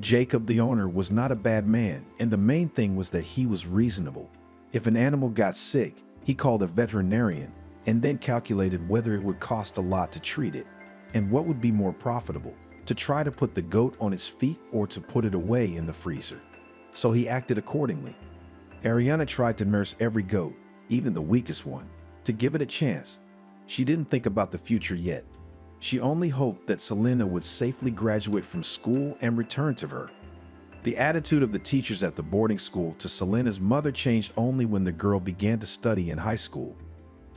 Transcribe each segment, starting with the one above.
Jacob, the owner, was not a bad man, and the main thing was that he was reasonable. If an animal got sick, he called a veterinarian and then calculated whether it would cost a lot to treat it and what would be more profitable, to try to put the goat on its feet or to put it away in the freezer. So he acted accordingly. Ariana tried to nurse every goat, even the weakest one, to give it a chance. She didn't think about the future yet. She only hoped that Selena would safely graduate from school and return to her. The attitude of the teachers at the boarding school to Selena's mother changed only when the girl began to study in high school.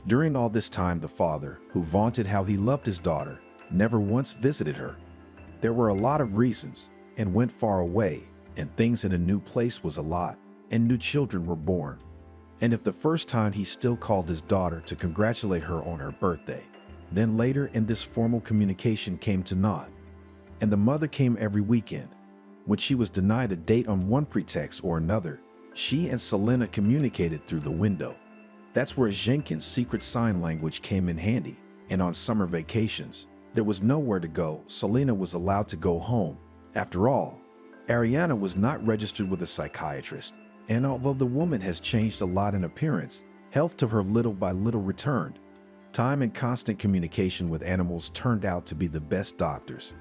During all this time, the father, who vaunted how he loved his daughter, never once visited her. There were a lot of reasons, and went far away, and things in a new place was a lot, and new children were born. And if the first time he still called his daughter to congratulate her on her birthday, then later in this formal communication came to naught. And the mother came every weekend. When she was denied a date on one pretext or another, she and Selena communicated through the window. That's where Jenkins' secret sign language came in handy. And on summer vacations, there was nowhere to go. Selena was allowed to go home. After all, Ariana was not registered with a psychiatrist. And although the woman has changed a lot in appearance, health to her little by little returned. Time and constant communication with animals turned out to be the best doctors.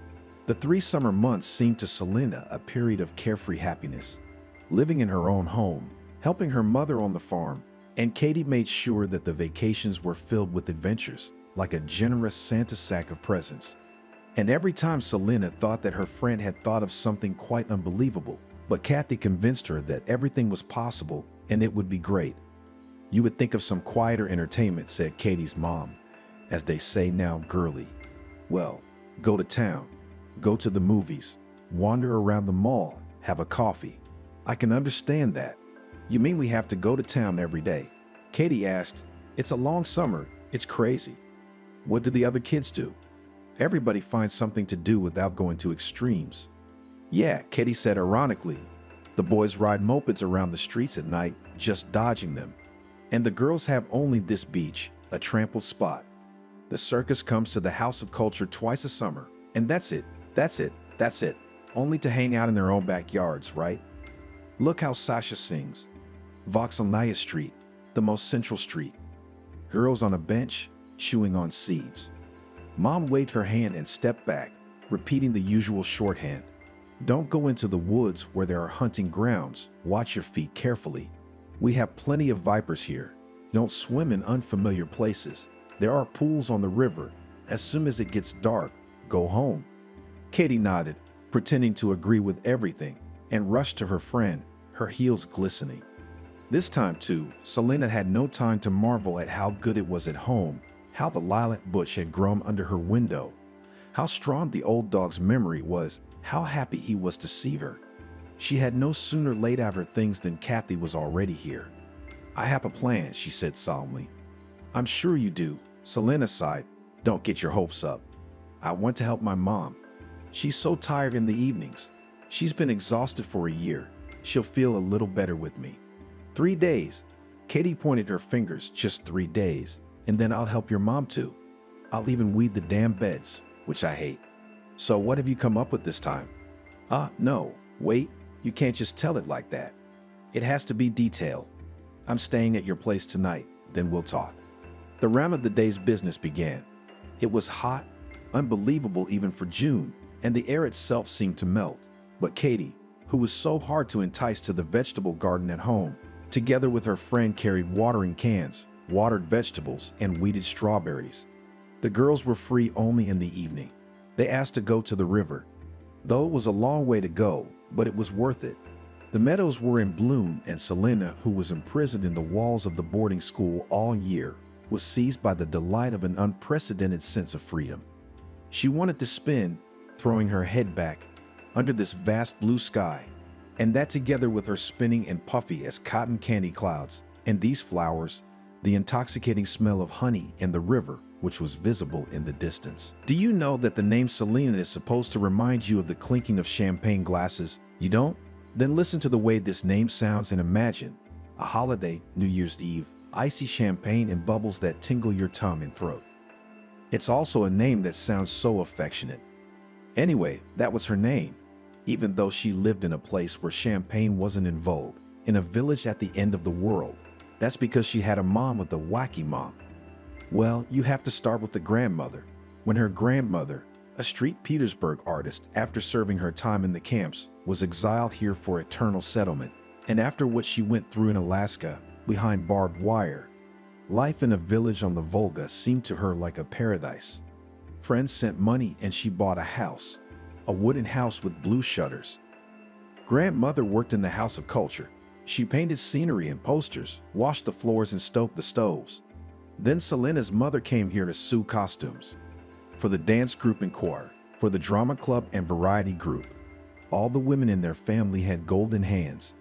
The 3 summer months seemed to Selena a period of carefree happiness. Living in her own home, helping her mother on the farm, and Katie made sure that the vacations were filled with adventures, like a generous Santa sack of presents. And every time Selena thought that her friend had thought of something quite unbelievable, but Kathy convinced her that everything was possible and it would be great. You would think of some quieter entertainment, said Katie's mom, as they say now, girly. Well, go to town, go to the movies, wander around the mall, have a coffee. I can understand that. You mean we have to go to town every day? Katie asked. It's a long summer, it's crazy. What do the other kids do? Everybody finds something to do without going to extremes. Yeah, Katie said ironically. The boys ride mopeds around the streets at night, just dodging them. And the girls have only this beach, a trampled spot. The circus comes to the House of Culture twice a summer, and that's it, only to hang out in their own backyards, right? Look how Sasha sings. Voxelnaya Street, the most central street. Girls on a bench, chewing on seeds. Mom waved her hand and stepped back, repeating the usual shorthand. Don't go into the woods where there are hunting grounds. Watch your feet carefully. We have plenty of vipers here. Don't swim in unfamiliar places. There are pools on the river. As soon as it gets dark, go home. Katie nodded, pretending to agree with everything, and rushed to her friend, her heels glistening. This time, too, Selena had no time to marvel at how good it was at home, how the lilac bush had grown under her window, how strong the old dog's memory was, how happy he was to see her. She had no sooner laid out her things than Kathy was already here. I have a plan, she said solemnly. I'm sure you do, Selena sighed. Don't get your hopes up. I want to help my mom. She's so tired in the evenings. She's been exhausted for a year. She'll feel a little better with me. 3 days. Katie pointed her fingers, just 3 days. And then I'll help your mom too. I'll even weed the damn beds, which I hate. So what have you come up with this time? No, wait, you can't just tell it like that. It has to be detailed. I'm staying at your place tonight, then we'll talk. The round of the day's business began. It was hot, unbelievable even for June, and the air itself seemed to melt. But Katie, who was so hard to entice to the vegetable garden at home, together with her friend carried watering cans, watered vegetables, and weeded strawberries. The girls were free only in the evening. They asked to go to the river. Though it was a long way to go, but it was worth it. The meadows were in bloom, and Selena, who was imprisoned in the walls of the boarding school all year, was seized by the delight of an unprecedented sense of freedom. She wanted to spin, throwing her head back, under this vast blue sky, and that together with her spinning and puffy as cotton candy clouds, and these flowers, the intoxicating smell of honey, and the river, which was visible in the distance. Do you know that the name Selena is supposed to remind you of the clinking of champagne glasses? You don't? Then listen to the way this name sounds and imagine a holiday, New Year's Eve, icy champagne and bubbles that tingle your tongue and throat. It's also a name that sounds so affectionate. Anyway, that was her name. even though she lived in a place where champagne wasn't in vogue, in a village at the end of the world. That's because she had a mom with a wacky mom. Well, you have to start with the grandmother. When her grandmother, a street Petersburg artist, after serving her time in the camps, was exiled here for eternal settlement, and after what she went through in Alaska, behind barbed wire, life in a village on the Volga seemed to her like a paradise. Friends sent money and she bought a house, a wooden house with blue shutters. Grandmother worked in the House of Culture. She painted scenery and posters, washed the floors and stoked the stoves. Then Selena's mother came here to sew costumes. For the dance group and choir, for the drama club and variety group. All the women in their family had golden hands,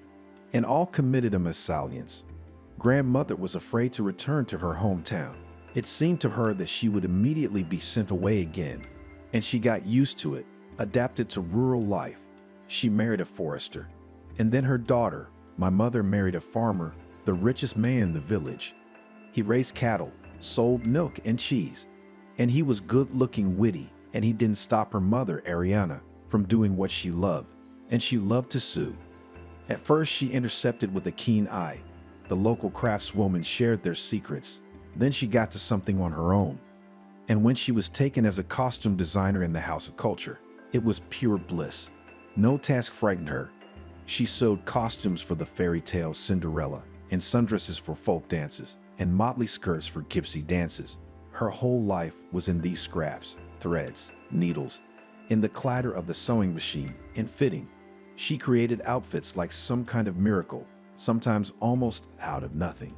and all committed a mésalliance. Grandmother was afraid to return to her hometown. It seemed to her that she would immediately be sent away again, and she got used to it, adapted to rural life. She married a forester, and then her daughter, my mother, married a farmer, the richest man in the village. He raised cattle, sold milk and cheese, and he was good-looking, witty, and he didn't stop her mother, Ariana, from doing what she loved, and she loved to sew. At first, she intercepted with a keen eye. The local craftswomen shared their secrets. Then she got to something on her own. And when she was taken as a costume designer in the House of Culture, it was pure bliss. No task frightened her. She sewed costumes for the fairy tale Cinderella, and sundresses for folk dances, and motley skirts for gypsy dances. Her whole life was in these scraps, threads, needles, in the clatter of the sewing machine, in fitting. She created outfits like some kind of miracle, sometimes almost out of nothing.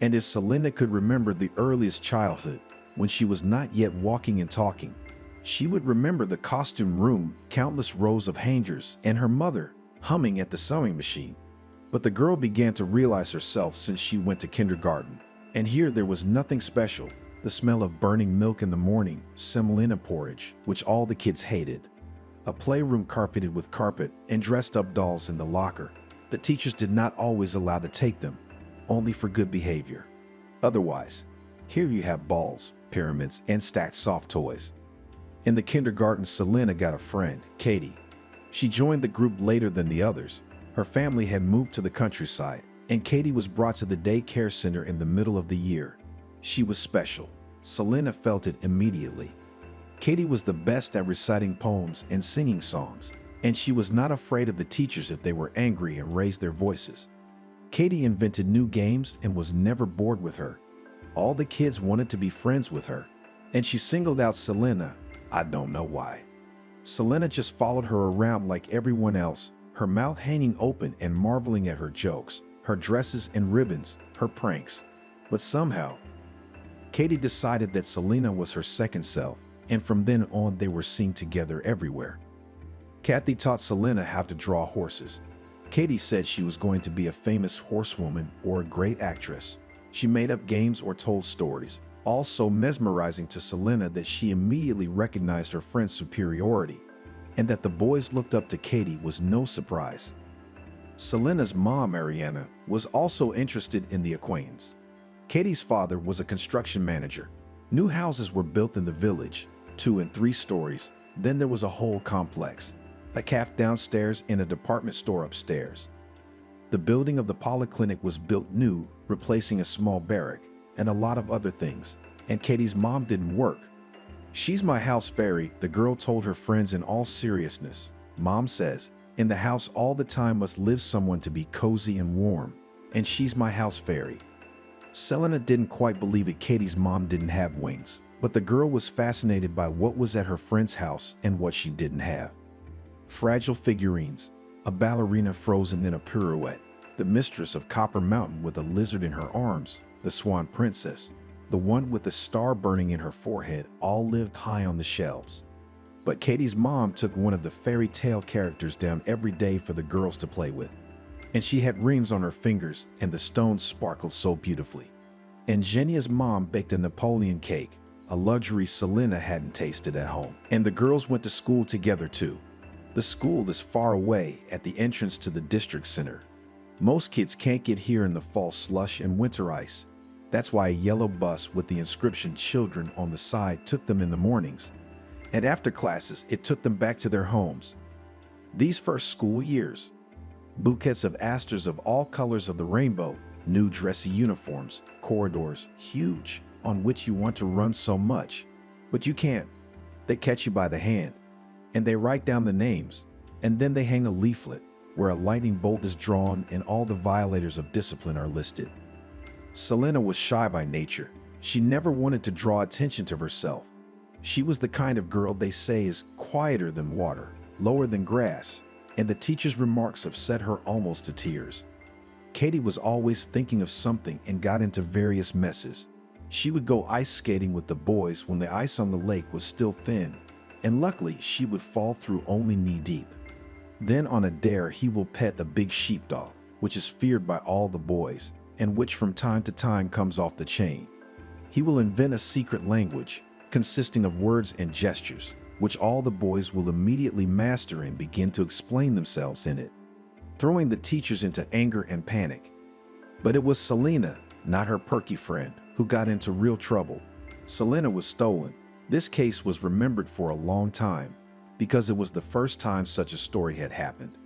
And if Selena could remember the earliest childhood, when she was not yet walking and talking, she would remember the costume room, countless rows of hangers, and her mother humming at the sewing machine. But the girl began to realize herself since she went to kindergarten, and here there was nothing special. The smell of burning milk in the morning, semolina porridge, which all the kids hated, a playroom carpeted with carpet, and dressed-up dolls in the locker. The teachers did not always allow to take them, only for good behavior. Otherwise, here you have balls, pyramids, and stacked soft toys. In the kindergarten, Selena got a friend, Katie. She joined the group later than the others. Her family had moved to the countryside, and Katie was brought to the daycare center in the middle of the year. She was special. Selena felt it immediately. Katie was the best at reciting poems and singing songs, and she was not afraid of the teachers if they were angry and raised their voices. Katie invented new games and was never bored with her. All the kids wanted to be friends with her, and she singled out Selena. I don't know why. Selena just followed her around like everyone else, her mouth hanging open and marveling at her jokes, her dresses and ribbons, her pranks. But somehow, Katie decided that Selena was her second self, and from then on they were seen together everywhere. Kathy taught Selena how to draw horses. Katie said she was going to be a famous horsewoman or a great actress. She made up games or told stories, all so mesmerizing to Selena that she immediately recognized her friend's superiority, and that the boys looked up to Katie was no surprise. Selena's mom, Ariana, was also interested in the acquaintance. Katie's father was a construction manager. New houses were built in the village, 2 and 3 stories. Then there was a whole complex, a cafe downstairs and a department store upstairs. The building of the polyclinic was built new, replacing a small barrack, and a lot of other things. And Katie's mom didn't work. She's my house fairy, the girl told her friends in all seriousness. Mom says, in the house all the time must live someone to be cozy and warm, and she's my house fairy. Selena didn't quite believe it. Katie's mom didn't have wings, but the girl was fascinated by what was at her friend's house and what she didn't have. Fragile figurines, a ballerina frozen in a pirouette, the mistress of Copper Mountain with a lizard in her arms, the swan princess, the one with the star burning in her forehead, all lived high on the shelves. But Katie's mom took one of the fairy tale characters down every day for the girls to play with. And she had rings on her fingers, and the stones sparkled so beautifully. And Genia's mom baked a Napoleon cake, a luxury Selena hadn't tasted at home. And the girls went to school together too. The school is far away at the entrance to the district center. Most kids can't get here in the fall slush and winter ice. That's why a yellow bus with the inscription "Children" on the side took them in the mornings. And after classes, it took them back to their homes. These first school years, bouquets of asters of all colors of the rainbow, new dressy uniforms, corridors, huge, on which you want to run so much, but you can't. They catch you by the hand, and they write down the names, and then they hang a leaflet where a lightning bolt is drawn and all the violators of discipline are listed. Selena was shy by nature. She never wanted to draw attention to herself. She was the kind of girl they say is quieter than water, lower than grass, and the teacher's remarks have set her almost to tears. Katie was always thinking of something and got into various messes. She would go ice skating with the boys when the ice on the lake was still thin, and luckily she would fall through only knee-deep. Then on a dare he will pet a big sheepdog, which is feared by all the boys, and which from time to time comes off the chain. He will invent a secret language, consisting of words and gestures, which all the boys will immediately master and begin to explain themselves in it, throwing the teachers into anger and panic. But it was Selena, not her perky friend, who got into real trouble. Selena was stolen. This case was remembered for a long time because it was the first time such a story had happened,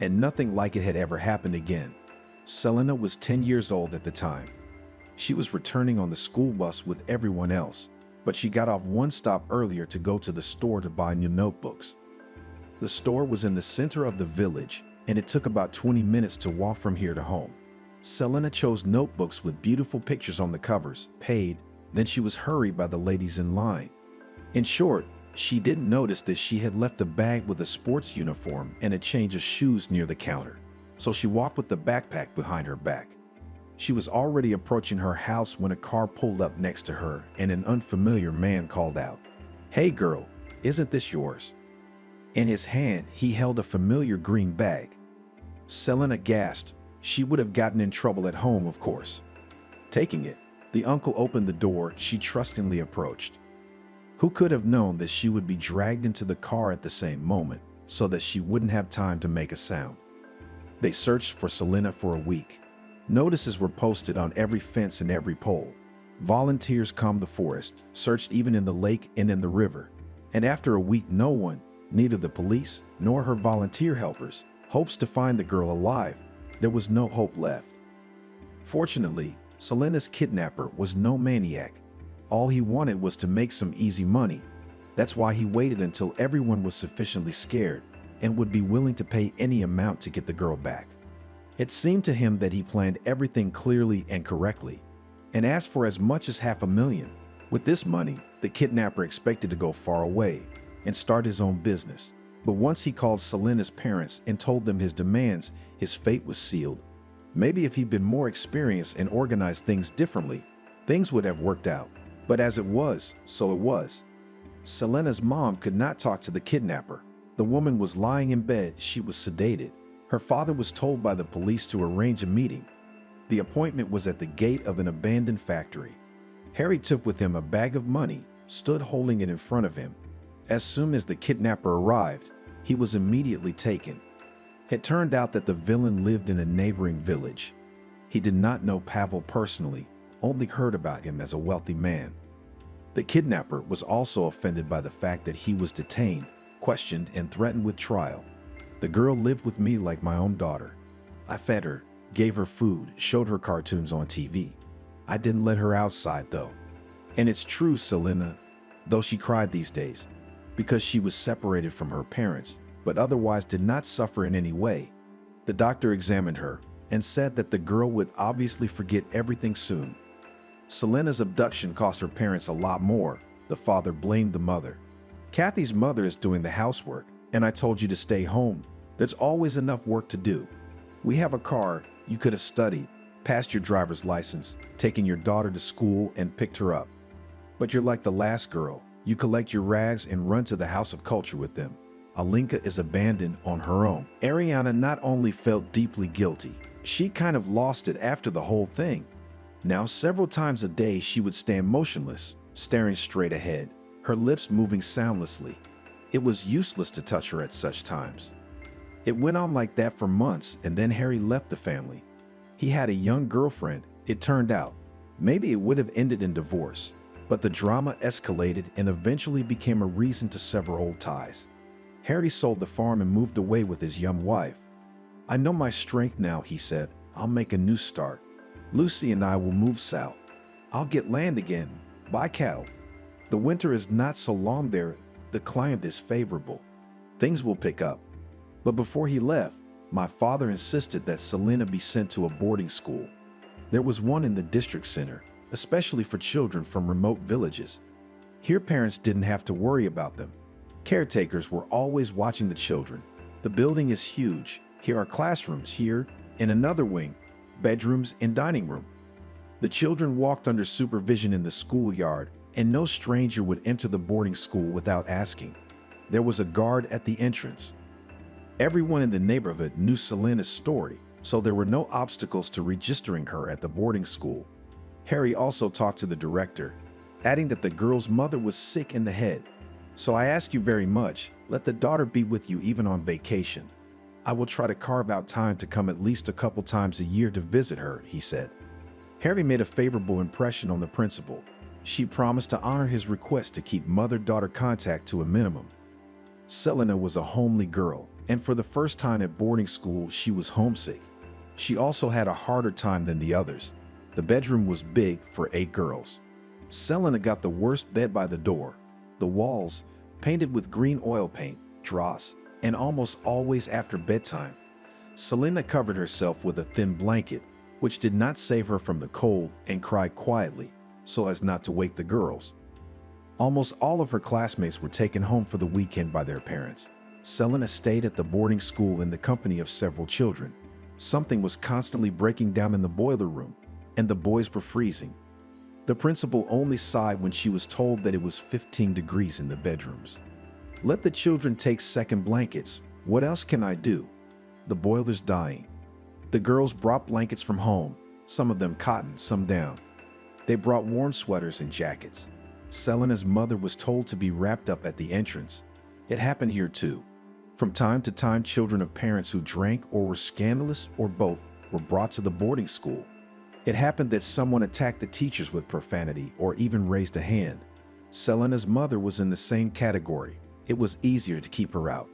and nothing like it had ever happened again. Selena was 10 years old at the time. She was returning on the school bus with everyone else, but she got off one stop earlier to go to the store to buy new notebooks. The store was in the center of the village, and it took about 20 minutes to walk from here to home. Selena chose notebooks with beautiful pictures on the covers, paid, then she was hurried by the ladies in line. In short, she didn't notice that she had left a bag with a sports uniform and a change of shoes near the counter, so she walked with the backpack behind her back. She was already approaching her house when a car pulled up next to her and an unfamiliar man called out, "Hey girl, isn't this yours?" In his hand, he held a familiar green bag. Selena gasped. She would have gotten in trouble at home, of course. Taking it, the uncle opened the door. She trustingly approached. Who could have known that she would be dragged into the car at the same moment so that she wouldn't have time to make a sound? They searched for Selena for a week. Notices were posted on every fence and every pole. Volunteers combed the forest, searched even in the lake and in the river. And after a week, no one, neither the police nor her volunteer helpers, hopes to find the girl alive. There was no hope left. Fortunately, Selena's kidnapper was no maniac. All he wanted was to make some easy money. That's why he waited until everyone was sufficiently scared and would be willing to pay any amount to get the girl back. It seemed to him that he planned everything clearly and correctly, and asked for as much as $500,000. With this money, the kidnapper expected to go far away and start his own business. But once he called Selena's parents and told them his demands, his fate was sealed. Maybe if he'd been more experienced and organized things differently, things would have worked out. But as it was, so it was. Selena's mom could not talk to the kidnapper. The woman was lying in bed. She was sedated. Her father was told by the police to arrange a meeting. The appointment was at the gate of an abandoned factory. Harry took with him a bag of money, stood holding it in front of him. As soon as the kidnapper arrived, he was immediately taken. It turned out that the villain lived in a neighboring village. He did not know Pavel personally, only heard about him as a wealthy man. The kidnapper was also offended by the fact that he was detained, questioned, and threatened with trial. The girl lived with me like my own daughter. I fed her, gave her food, showed her cartoons on TV. I didn't let her outside though. And it's true, Selena, though she cried these days, because she was separated from her parents, but otherwise did not suffer in any way. The doctor examined her and said that the girl would obviously forget everything soon. Selena's abduction cost her parents a lot more. The father blamed the mother. Kathy's mother is doing the housework, and I told you to stay home. There's always enough work to do. We have a car. You could have studied, passed your driver's license, taken your daughter to school, and picked her up. But you're like the last girl. You collect your rags and run to the House of Culture with them. Alinka is abandoned on her own. Ariana not only felt deeply guilty, she kind of lost it after the whole thing. Now, several times a day, she would stand motionless, staring straight ahead, her lips moving soundlessly. It was useless to touch her at such times. It went on like that for months, and then Harry left the family. He had a young girlfriend, it turned out. Maybe it would have ended in divorce, but the drama escalated and eventually became a reason to sever old ties. Harry sold the farm and moved away with his young wife. "I know my strength now," he said. "I'll make a new start. Lucy and I will move south. I'll get land again, buy cattle. The winter is not so long there, the climate is favorable. Things will pick up." But before he left, my father insisted that Selena be sent to a boarding school. There was one in the district center, especially for children from remote villages. Here parents didn't have to worry about them. Caretakers were always watching the children. The building is huge. Here are classrooms here, in another wing, bedrooms and dining room. The children walked under supervision in the schoolyard, and no stranger would enter the boarding school without asking. There was a guard at the entrance. Everyone in the neighborhood knew Selena's story, so there were no obstacles to registering her at the boarding school. Harry also talked to the director, adding that the girl's mother was sick in the head. "So I ask you very much, let the daughter be with you even on vacation. I will try to carve out time to come at least a couple times a year to visit her," he said. Harry made a favorable impression on the principal. She promised to honor his request to keep mother-daughter contact to a minimum. Selena was a homely girl, and for the first time at boarding school, she was homesick. She also had a harder time than the others. The bedroom was big for 8 girls. Selena got the worst bed by the door. The walls, painted with green oil paint, dross, and almost always after bedtime. Selena covered herself with a thin blanket, which did not save her from the cold, and cried quietly, so as not to wake the girls. Almost all of her classmates were taken home for the weekend by their parents. Selena stayed at the boarding school in the company of several children. Something was constantly breaking down in the boiler room, and the boys were freezing. The principal only sighed when she was told that it was 15 degrees in the bedrooms. "Let the children take second blankets. What else can I do? The boiler's dying." The girls brought blankets from home, some of them cotton, some down. They brought warm sweaters and jackets. Selena's mother was told to be wrapped up at the entrance. It happened here too. From time to time, children of parents who drank or were scandalous or both were brought to the boarding school. It happened that someone attacked the teachers with profanity or even raised a hand. Selena's mother was in the same category. It was easier to keep her out.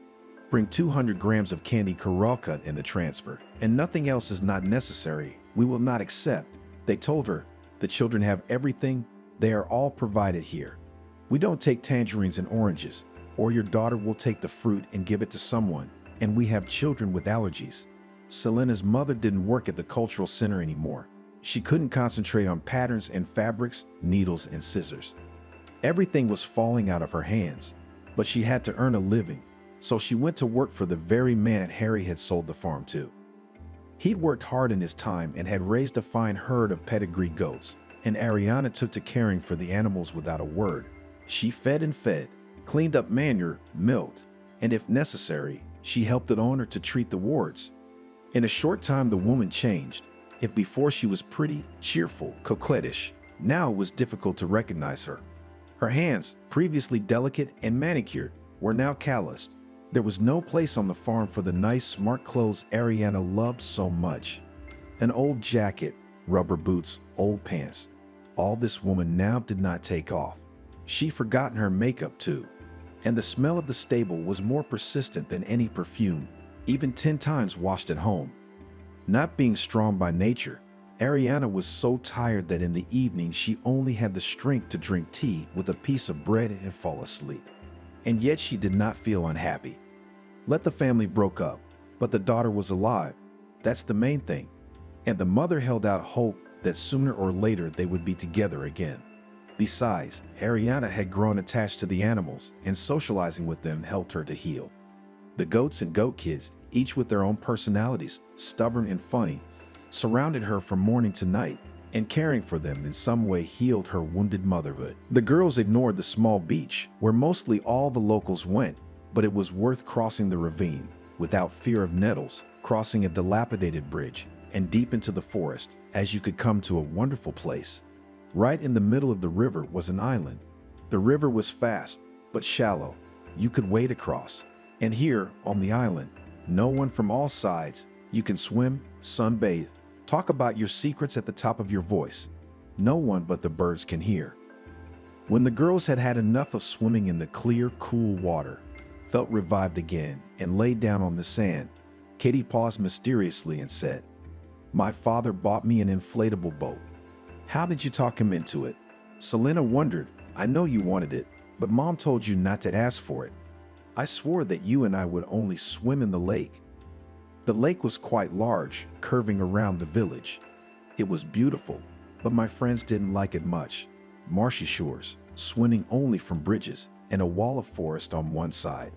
"Bring 200 grams of candy corral cut in the transfer, and nothing else is not necessary. We will not accept," they told her. "The children have everything. They are all provided here. We don't take tangerines and oranges, or your daughter will take the fruit and give it to someone, and we have children with allergies." Selena's mother didn't work at the cultural center anymore. She couldn't concentrate on patterns and fabrics, needles and scissors. Everything was falling out of her hands, but she had to earn a living, so she went to work for the very man Harry had sold the farm to. He'd worked hard in his time and had raised a fine herd of pedigree goats, and Ariana took to caring for the animals without a word. She fed and fed, cleaned up manure, milked, and if necessary, she helped the owner to treat the wards. In a short time, the woman changed. If before she was pretty, cheerful, coquettish, now it was difficult to recognize her. Her hands, previously delicate and manicured, were now calloused. There was no place on the farm for the nice, smart clothes Ariana loved so much. An old jacket, rubber boots, old pants. All this woman now did not take off. She'd forgotten her makeup too. And the smell of the stable was more persistent than any perfume, even 10 times washed at home. Not being strong by nature, Ariana was so tired that in the evening she only had the strength to drink tea with a piece of bread and fall asleep. And yet she did not feel unhappy. Let the family broke up, but the daughter was alive. That's the main thing. And the mother held out hope that sooner or later they would be together again. Besides, Ariana had grown attached to the animals, and socializing with them helped her to heal. The goats and goat kids, each with their own personalities, stubborn and funny, surrounded her from morning to night, and caring for them in some way healed her wounded motherhood. The girls ignored the small beach, where mostly all the locals went, but it was worth crossing the ravine, without fear of nettles, crossing a dilapidated bridge, and deep into the forest, as you could come to a wonderful place. Right in the middle of the river was an island. The river was fast, but shallow. You could wade across. And here, on the island, no one from all sides. You can swim, sunbathe, talk about your secrets at the top of your voice. No one but the birds can hear. When the girls had had enough of swimming in the clear, cool water, felt revived again and laid down on the sand. Katie paused mysteriously and said, "My father bought me an inflatable boat." "How did you talk him into it?" Selena wondered. "I know you wanted it, but Mom told you not to ask for it. I swore that you and I would only swim in the lake." The lake was quite large, curving around the village. It was beautiful, but my friends didn't like it much. Marshy shores, swimming only from bridges, and a wall of forest on one side.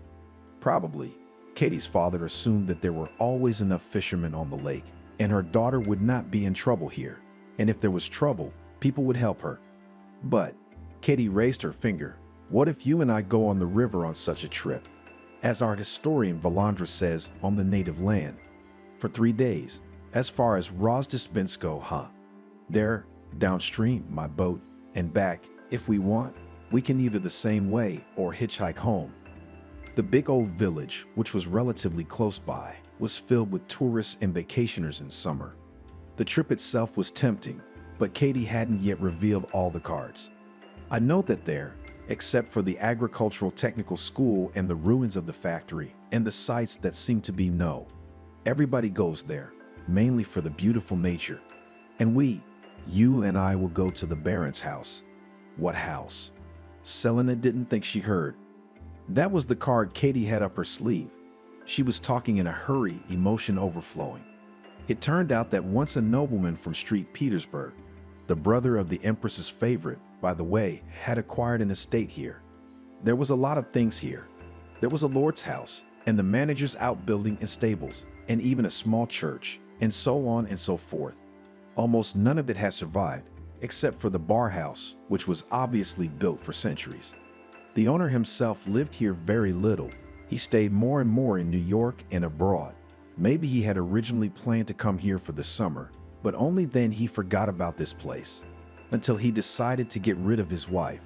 Probably, Katie's father assumed that there were always enough fishermen on the lake, and her daughter would not be in trouble here. And if there was trouble, people would help her. But Katie raised her finger. "What if you and I go on the river on such a trip?" As our historian Valandra says, on the native land. "For 3 days, as far as Rozdestvinsko, huh? There, downstream, my boat, and back, if we want. We can either the same way or hitchhike home." The big old village, which was relatively close by, was filled with tourists and vacationers in summer. The trip itself was tempting, but Katie hadn't yet revealed all the cards. "I know that there, except for the agricultural technical school and the ruins of the factory and the sites that seem to be everybody goes there, mainly for the beautiful nature. And you and I will go to the Baron's house." "What house?" Selena didn't think she heard. That was the card Katie had up her sleeve. She was talking in a hurry, emotion overflowing. It turned out that once a nobleman from St. Petersburg, the brother of the Empress's favorite, by the way, had acquired an estate here. There was a lot of things here. There was a lord's house, and the manager's outbuilding and stables, and even a small church, and so on and so forth. Almost none of it has survived, except for the bar house, which was obviously built for centuries. The owner himself lived here very little. He stayed more and more in New York and abroad. Maybe he had originally planned to come here for the summer, but only then he forgot about this place, until he decided to get rid of his wife.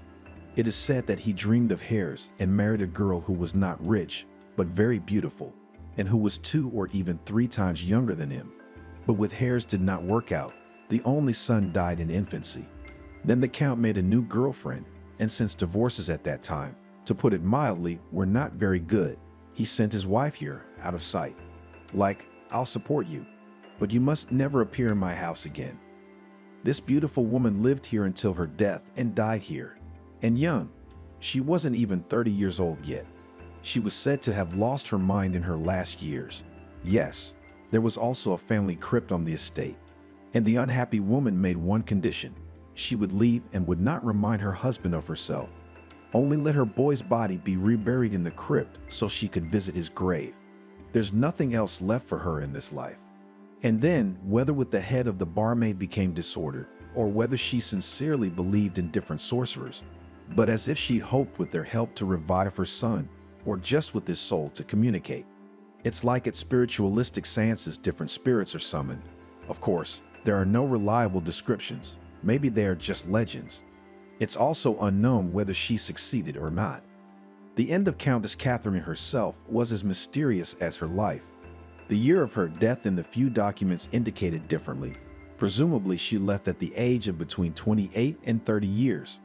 It is said that he dreamed of hares and married a girl who was not rich, but very beautiful, and who was 2 or even 3 times younger than him. But with hares did not work out. The only son died in infancy. Then the Count made a new girlfriend, and since divorces at that time, to put it mildly, were not very good, he sent his wife here, out of sight. Like, "I'll support you, but you must never appear in my house again." This beautiful woman lived here until her death and died here. And young. She wasn't even 30 years old yet. She was said to have lost her mind in her last years. Yes, there was also a family crypt on the estate. And the unhappy woman made one condition. She would leave and would not remind her husband of herself. Only let her boy's body be reburied in the crypt so she could visit his grave. There's nothing else left for her in this life. And then, whether with the head of the barmaid became disordered, or whether she sincerely believed in different sorcerers, but as if she hoped with their help to revive her son, or just with his soul to communicate. It's like at spiritualistic seances different spirits are summoned. Of course, there are no reliable descriptions. Maybe they are just legends. It's also unknown whether she succeeded or not. The end of Countess Catherine herself was as mysterious as her life. The year of her death in the few documents indicated differently. Presumably she left at the age of between 28 and 30 years.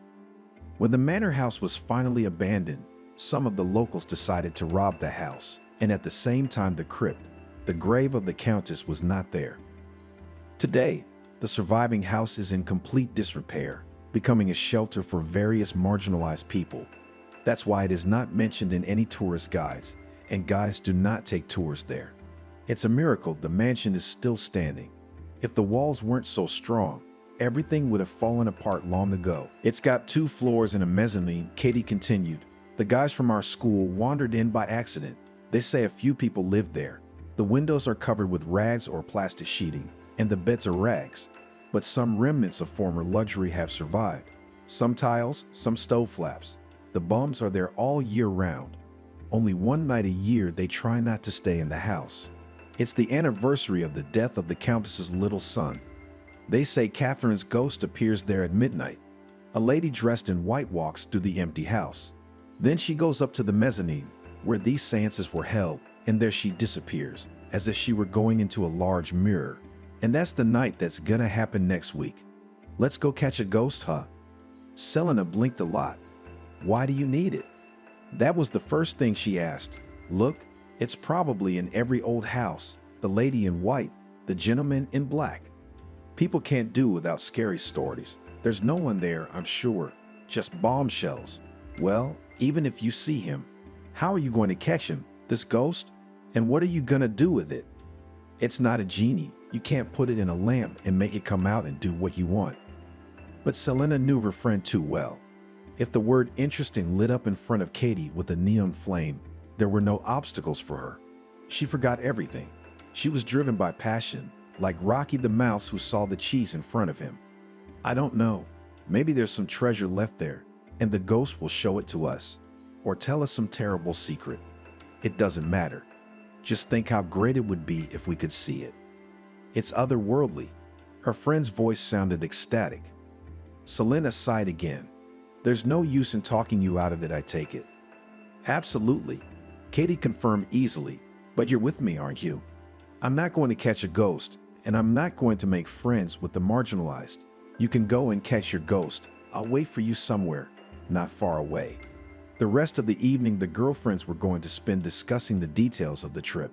When the manor house was finally abandoned, some of the locals decided to rob the house, and at the same time the crypt, the grave of the Countess, was not there. Today, the surviving house is in complete disrepair, becoming a shelter for various marginalized people. That's why it is not mentioned in any tourist guides, and guides do not take tours there. It's a miracle the mansion is still standing. If the walls weren't so strong, everything would have fallen apart long ago. It's got 2 floors and a mezzanine, Katie continued. The guys from our school wandered in by accident. They say a few people live there. The windows are covered with rags or plastic sheeting, and the beds are rags. But some remnants of former luxury have survived. Some tiles, some stove flaps. The bums are there all year round. Only one night a year they try not to stay in the house. It's the anniversary of the death of the Countess's little son. They say Catherine's ghost appears there at midnight. A lady dressed in white walks through the empty house. Then she goes up to the mezzanine, where these seances were held, and there she disappears, as if she were going into a large mirror. And that's the night that's gonna happen next week. Let's go catch a ghost, huh? Selena blinked a lot. Why do you need it? That was the first thing she asked. Look, it's probably in every old house. The lady in white, the gentleman in black. People can't do without scary stories. There's no one there, I'm sure. Just bombshells. Well, even if you see him, how are you going to catch him, this ghost? And what are you gonna do with it? It's not a genie. You can't put it in a lamp and make it come out and do what you want. But Selena knew her friend too well. If the word interesting lit up in front of Katie with a neon flame, there were no obstacles for her. She forgot everything. She was driven by passion, like Rocky the mouse who saw the cheese in front of him. I don't know. Maybe there's some treasure left there, and the ghost will show it to us, or tell us some terrible secret. It doesn't matter. Just think how great it would be if we could see it. It's otherworldly. Her friend's voice sounded ecstatic. Selena sighed again. There's no use in talking you out of it, I take it. Absolutely. Katie confirmed easily. But you're with me, aren't you? I'm not going to catch a ghost, and I'm not going to make friends with the marginalized. You can go and catch your ghost. I'll wait for you somewhere, not far away. The rest of the evening, the girlfriends were going to spend discussing the details of the trip.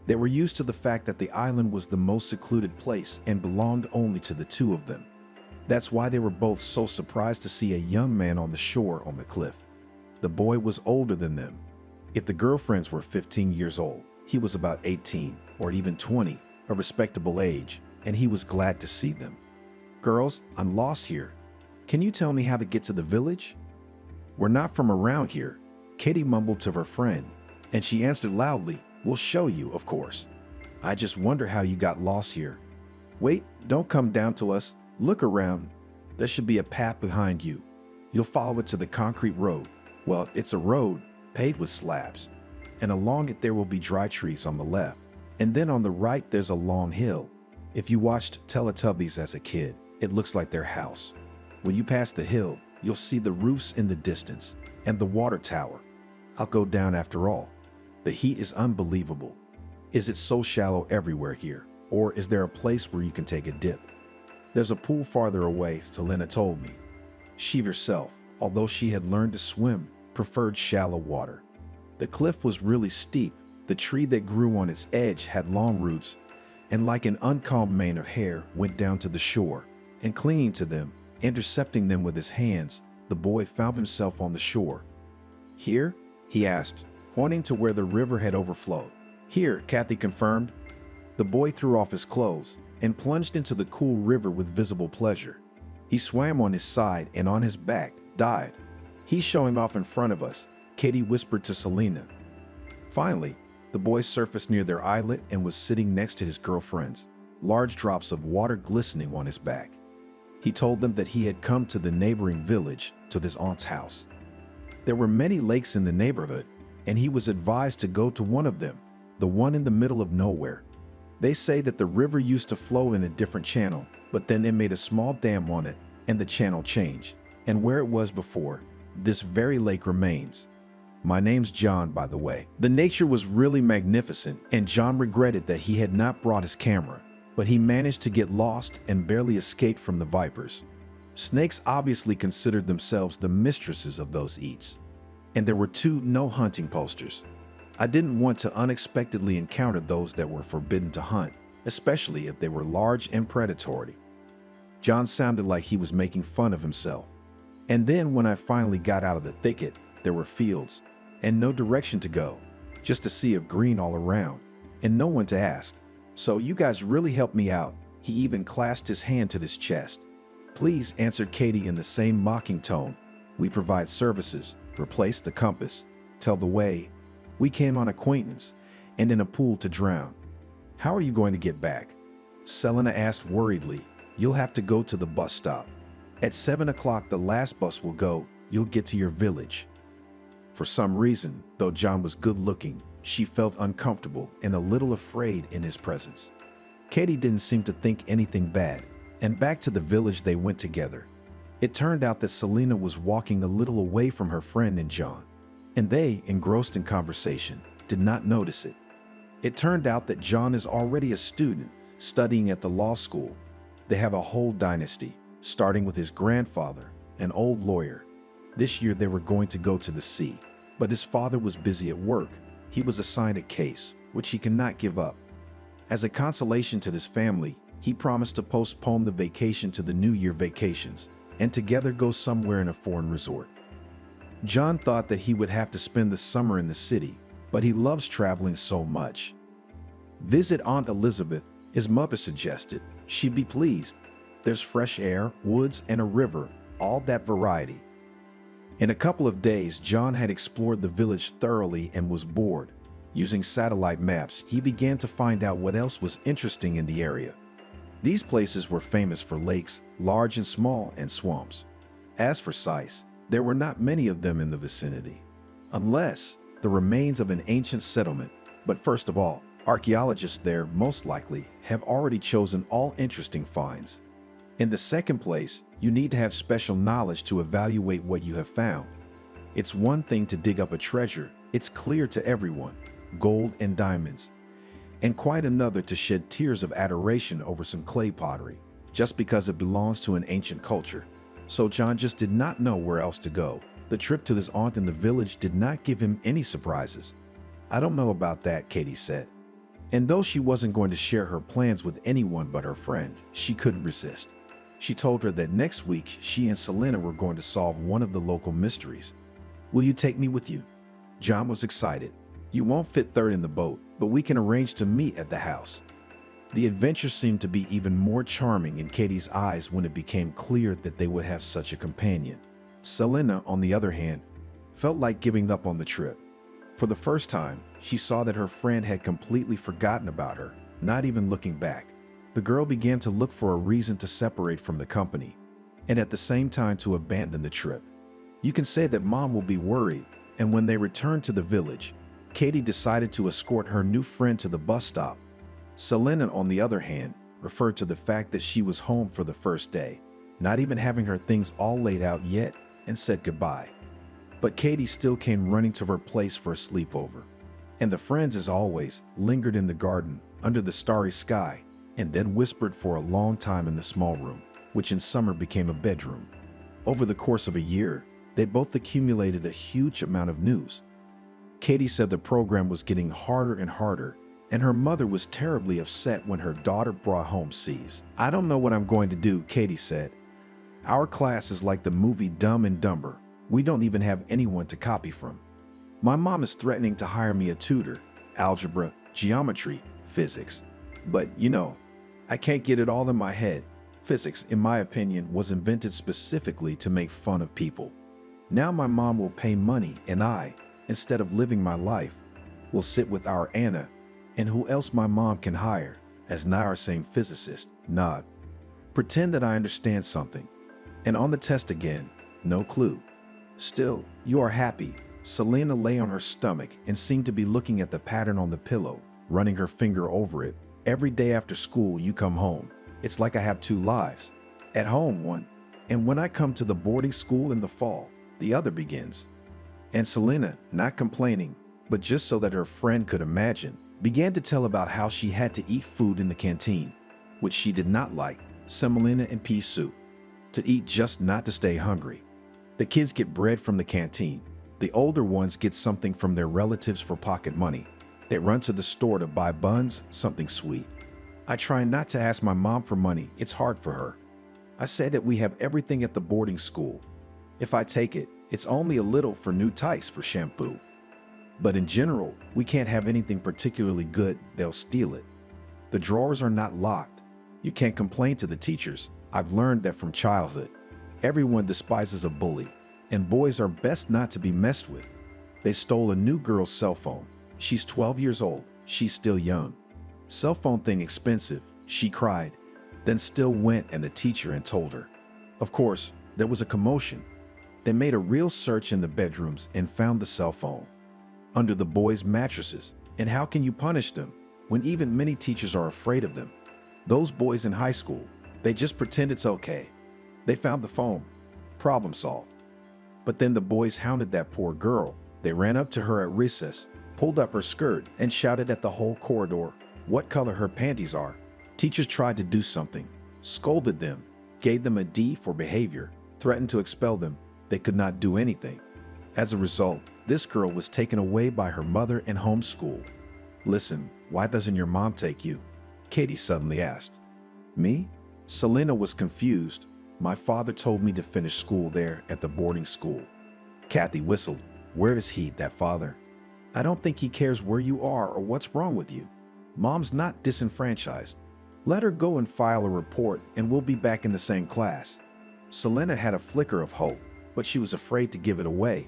They were used to the fact that the island was the most secluded place and belonged only to the two of them. That's why they were both so surprised to see a young man on the shore on the cliff. The boy was older than them. If the girlfriends were 15 years old, he was about 18 or even 20, a respectable age, and he was glad to see them. Girls, I'm lost here. Can you tell me how to get to the village? We're not from around here, Katie mumbled to her friend, and she answered loudly, We'll show you, of course. I just wonder how you got lost here. Wait, don't come down to us. Look around. There should be a path behind you. You'll follow it to the concrete road. Well, it's a road paved with slabs, and along it there will be dry trees on the left, and then on the right there's a long hill. If you watched Teletubbies as a kid, it looks like their house. When you pass the hill, you'll see the roofs in the distance and the water tower. I'll go down after all. The heat is unbelievable. Is it so shallow everywhere here, or is there a place where you can take a dip? There's a pool farther away, Selena told me. She herself, although she had learned to swim, preferred shallow water. The cliff was really steep. The tree that grew on its edge had long roots, and like an uncombed mane of hair, went down to the shore, and clinging to them, intercepting them with his hands, the boy found himself on the shore. Here? He asked, pointing to where the river had overflowed. Here, Kathy confirmed. The boy threw off his clothes and plunged into the cool river with visible pleasure. He swam on his side and on his back, dived. He's showing off in front of us, Katie whispered to Selena. Finally, the boy surfaced near their islet and was sitting next to his girlfriends, large drops of water glistening on his back. He told them that he had come to the neighboring village, to his aunt's house. There were many lakes in the neighborhood, and he was advised to go to one of them, the one in the middle of nowhere. They say that the river used to flow in a different channel, but then it made a small dam on it, and the channel changed. And where it was before, this very lake remains. My name's John, by the way. The nature was really magnificent, and John regretted that he had not brought his camera, but he managed to get lost and barely escaped from the vipers. Snakes obviously considered themselves the mistresses of those eats, and there were 2 no hunting posters. I didn't want to unexpectedly encounter those that were forbidden to hunt, especially if they were large and predatory. John sounded like he was making fun of himself. And then when I finally got out of the thicket, there were fields, and no direction to go, just a sea of green all around, and no one to ask. So you guys really helped me out. He even clasped his hand to his chest. Please, answered Katie in the same mocking tone. We provide services, replace the compass, tell the way. We came on acquaintance, and in a pool to drown. How are you going to get back? Selena asked worriedly. You'll have to go to the bus stop. At 7 o'clock the last bus will go. You'll get to your village. For some reason, though John was good looking, she felt uncomfortable and a little afraid in his presence. Katie didn't seem to think anything bad, and back to the village they went together. It turned out that Selena was walking a little away from her friend and John, and they, engrossed in conversation, did not notice it. It turned out that John is already a student studying at the law school. They have a whole dynasty, starting with his grandfather, an old lawyer. This year they were going to go to the sea, But his father was busy at work. He was assigned a case, which he could not give up. As a consolation to his family, he promised to postpone the vacation to the New Year vacations and together go somewhere in a foreign resort. John thought that he would have to spend the summer in the city, but he loves traveling so much. Visit Aunt Elizabeth, his mother suggested. She'd be pleased. There's fresh air, woods, and a river, all that variety. In a couple of days, John had explored the village thoroughly and was bored. Using satellite maps, he began to find out what else was interesting in the area. These places were famous for lakes, large and small, and swamps. As for sites, there were not many of them in the vicinity, unless the remains of an ancient settlement. But first of all, archaeologists there most likely have already chosen all interesting finds. In the second place, you need to have special knowledge to evaluate what you have found. It's one thing to dig up a treasure, it's clear to everyone, gold and diamonds, and quite another to shed tears of adoration over some clay pottery, just because it belongs to an ancient culture. So John just did not know where else to go. The trip to his aunt in the village did not give him any surprises. "I don't know about that," Katie said. And though she wasn't going to share her plans with anyone but her friend, she couldn't resist. She told her that next week she and Selena were going to solve one of the local mysteries. "Will you take me with you?" John was excited. "You won't fit third in the boat, but we can arrange to meet at the house." The adventure seemed to be even more charming in Katie's eyes when it became clear that they would have such a companion. Selena, on the other hand, felt like giving up on the trip. For the first time, she saw that her friend had completely forgotten about her, not even looking back. The girl began to look for a reason to separate from the company, and at the same time to abandon the trip. You can say that Mom will be worried, and when they returned to the village, Katie decided to escort her new friend to the bus stop. Selena, on the other hand, referred to the fact that she was home for the first day, not even having her things all laid out yet, and said goodbye. But Katie still came running to her place for a sleepover. And the friends, as always, lingered in the garden under the starry sky, and then whispered for a long time in the small room, which in summer became a bedroom. Over the course of a year, they both accumulated a huge amount of news. Katie said the program was getting harder and harder, and her mother was terribly upset when her daughter brought home C's. "I don't know what I'm going to do," Katie said. "Our class is like the movie Dumb and Dumber. We don't even have anyone to copy from. My mom is threatening to hire me a tutor, algebra, geometry, physics. But, I can't get it all in my head. Physics, in my opinion, was invented specifically to make fun of people. Now my mom will pay money and I, instead of living my life, will sit with our Anna and who else my mom can hire, as now our same physicist, nod. Pretend that I understand something. And on the test again, no clue. Still, you are happy." Selena lay on her stomach and seemed to be looking at the pattern on the pillow, running her finger over it. "Every day after school, you come home. It's like I have two lives. At home, one, and when I come to the boarding school in the fall, the other begins." And Selena, not complaining, but just so that her friend could imagine, began to tell about how she had to eat food in the canteen, which she did not like, semolina and pea soup, to eat just not to stay hungry. The kids get bread from the canteen. The older ones get something from their relatives for pocket money. They run to the store to buy buns, something sweet. "I try not to ask my mom for money. It's hard for her. I say that we have everything at the boarding school. If I take it, it's only a little for new tights for shampoo. But in general, we can't have anything particularly good. They'll steal it. The drawers are not locked. You can't complain to the teachers. I've learned that from childhood. Everyone despises a bully, and boys are best not to be messed with. They stole a new girl's cell phone. She's 12 years old. She's still young. Cell phone thing expensive," she cried, then still went and the teacher and told her. Of course, there was a commotion. They made a real search in the bedrooms and found the cell phone under the boys' mattresses. And how can you punish them when even many teachers are afraid of them? Those boys in high school, they just pretend it's okay. They found the phone. Problem solved. But then the boys hounded that poor girl. They ran up to her at recess, pulled up her skirt, and shouted at the whole corridor what color her panties are. Teachers tried to do something, scolded them, gave them a D for behavior, threatened to expel them. They could not do anything. As a result, this girl was taken away by her mother and homeschooled. Listen, why doesn't your mom take you? Katie suddenly asked. Me? Selena was confused. My father told me to finish school there at the boarding school. Kathy whistled. Where is he, that father? I don't think he cares where you are or what's wrong with you. Mom's not disenfranchised. Let her go and file a report and we'll be back in the same class. Selena had a flicker of hope, but she was afraid to give it away.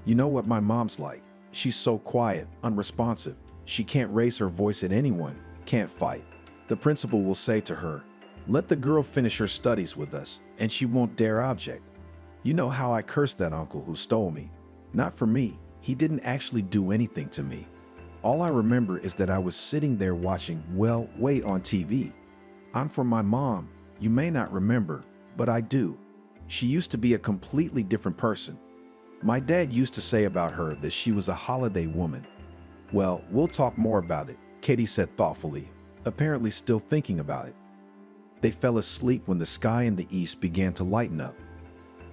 You know what my mom's like. She's so quiet, unresponsive. She can't raise her voice at anyone, can't fight. The principal will say to her, let the girl finish her studies with us, and she won't dare object. You know how I cursed that uncle who stole me. Not for me. He didn't actually do anything to me. All I remember is that I was sitting there watching, well, wait on TV. I'm from my mom. You may not remember, but I do. She used to be a completely different person. My dad used to say about her that she was a holiday woman. Well, we'll talk more about it, Katie said thoughtfully, apparently still thinking about it. They fell asleep when the sky in the east began to lighten up.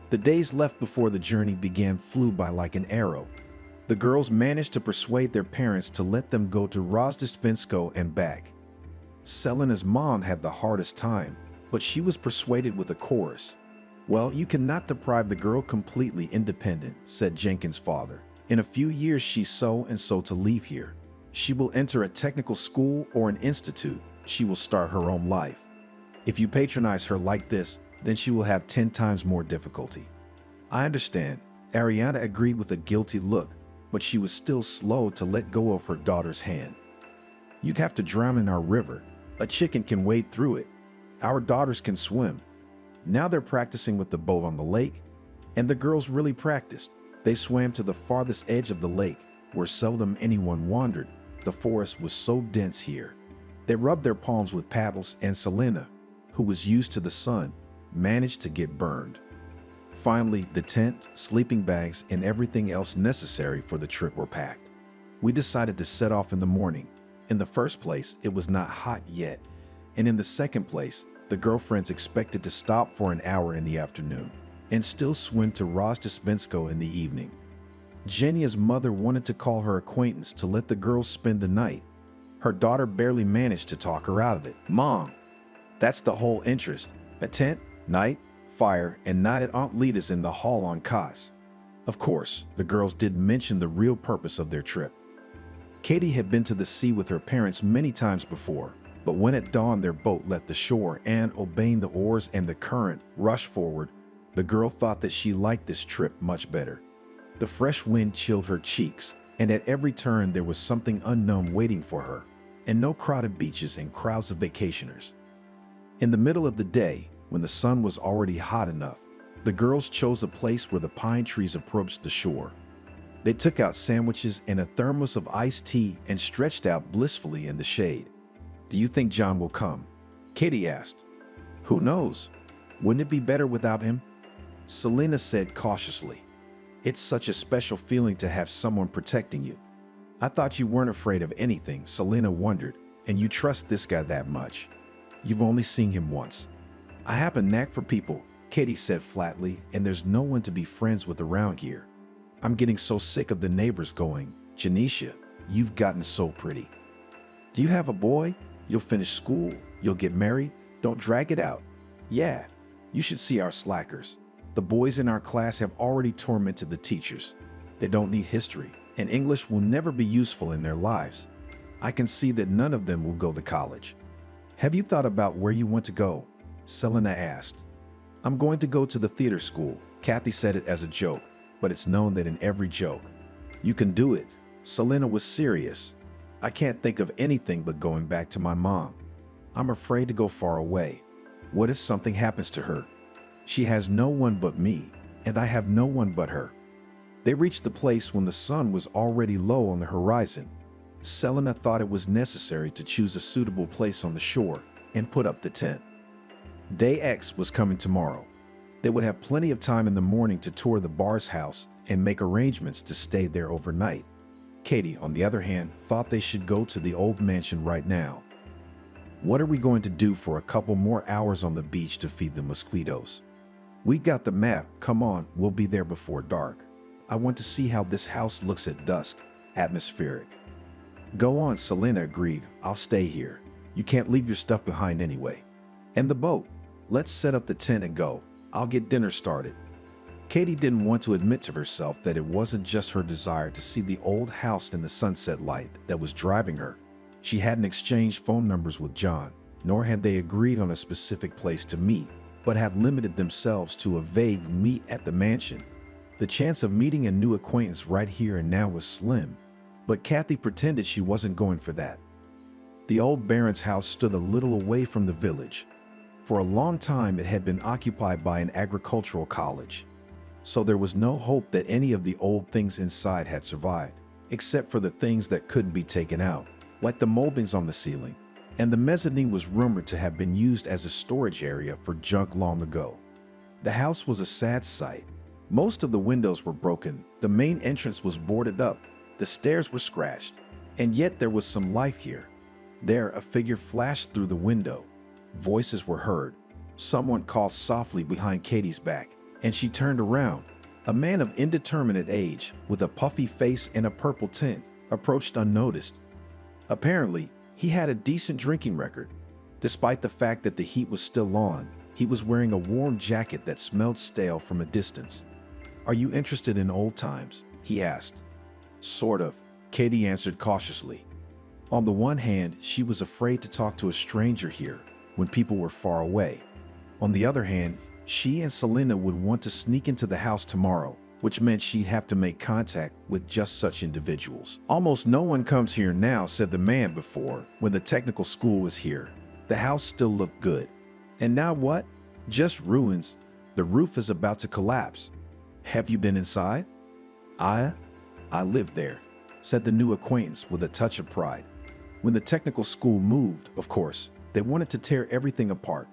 The days left before the journey began flew by like an arrow. The girls managed to persuade their parents to let them go to Rozdestvinsko and back. Selena's mom had the hardest time, but she was persuaded with a chorus. Well, you cannot deprive the girl completely independent, said Jenkins' father. In a few years she's so and so to leave here. She will enter a technical school or an institute. She will start her own life. If you patronize her like this, then she will have 10 times more difficulty. I understand. Ariana agreed with a guilty look, but she was still slow to let go of her daughter's hand. You'd have to drown in our river. A chicken can wade through it. Our daughters can swim. Now they're practicing with the boat on the lake, and the girls really practiced. They swam to the farthest edge of the lake, where seldom anyone wandered. The forest was so dense here. They rubbed their palms with paddles, and Selena, who was used to the sun, managed to get burned. Finally, the tent, sleeping bags, and everything else necessary for the trip were packed. We decided to set off in the morning. In the first place, it was not hot yet, and in the second place, the girlfriends expected to stop for an hour in the afternoon and still swim to Rozdestvinsko in the evening. Jenia's mother wanted to call her acquaintance to let the girls spend the night. Her daughter barely managed to talk her out of it. Mom, that's the whole interest. A tent, night, fire, and night at Aunt Lita's in the hall on cots. Of course, the girls didn't mention the real purpose of their trip. Katie had been to the sea with her parents many times before, but when at dawn their boat left the shore and, obeying the oars and the current, rushed forward, the girl thought that she liked this trip much better. The fresh wind chilled her cheeks, and at every turn there was something unknown waiting for her, and no crowded beaches and crowds of vacationers. In the middle of the day, when the sun was already hot enough, the girls chose a place where the pine trees approached the shore. They took out sandwiches and a thermos of iced tea and stretched out blissfully in the shade. Do you think John will come? Katie asked. Who knows? Wouldn't it be better without him? Selena said cautiously. It's such a special feeling to have someone protecting you. I thought you weren't afraid of anything, Selena wondered, and you trust this guy that much. You've only seen him once. I have a knack for people, Katie said flatly, and there's no one to be friends with around here. I'm getting so sick of the neighbors going, Janisha, you've gotten so pretty. Do you have a boy? You'll finish school. You'll get married. Don't drag it out. Yeah, you should see our slackers. The boys in our class have already tormented the teachers. They don't need history, and English will never be useful in their lives. I can see that none of them will go to college. Have you thought about where you want to go? Selena asked. I'm going to go to the theater school. Kathy said it as a joke, but it's known that in every joke. You can do it. Selena was serious. I can't think of anything but going back to my mom. I'm afraid to go far away. What if something happens to her? She has no one but me, and I have no one but her. They reached the place when the sun was already low on the horizon. Selena thought it was necessary to choose a suitable place on the shore and put up the tent. Day X was coming tomorrow. They would have plenty of time in the morning to tour the bar's house and make arrangements to stay there overnight. Katie, on the other hand, thought they should go to the old mansion right now. What are we going to do for a couple more hours on the beach to feed the mosquitoes? We got the map. Come on, we'll be there before dark. I want to see how this house looks at dusk. Atmospheric. Go on, Selena agreed. I'll stay here. You can't leave your stuff behind anyway. And the boat. Let's set up the tent and go. I'll get dinner started. Katie didn't want to admit to herself that it wasn't just her desire to see the old house in the sunset light that was driving her. She hadn't exchanged phone numbers with John, nor had they agreed on a specific place to meet, but had limited themselves to a vague meet at the mansion. The chance of meeting a new acquaintance right here and now was slim, but Kathy pretended she wasn't going for that. The old Baron's house stood a little away from the village. For a long time it had been occupied by an agricultural college, so there was no hope that any of the old things inside had survived, except for the things that couldn't be taken out, like the moldings on the ceiling, and the mezzanine was rumored to have been used as a storage area for junk long ago. The house was a sad sight. Most of the windows were broken, the main entrance was boarded up, the stairs were scratched, and yet there was some life here. There, a figure flashed through the window. Voices were heard. Someone called softly behind Katie's back, and she turned around. A man of indeterminate age, with a puffy face and a purple tint, approached unnoticed. Apparently, he had a decent drinking record. Despite the fact that the heat was still on, he was wearing a warm jacket that smelled stale from a distance. "Are you interested in old times?" he asked. "Sort of," Katie answered cautiously. On the one hand, she was afraid to talk to a stranger here when people were far away. On the other hand, she and Selena would want to sneak into the house tomorrow, which meant she'd have to make contact with just such individuals. "Almost no one comes here now," said the man before, when the technical school was here. The house still looked good. And now what? Just ruins. The roof is about to collapse. "Have you been inside?" I lived there," said the new acquaintance with a touch of pride. "When the technical school moved, of course, they wanted to tear everything apart.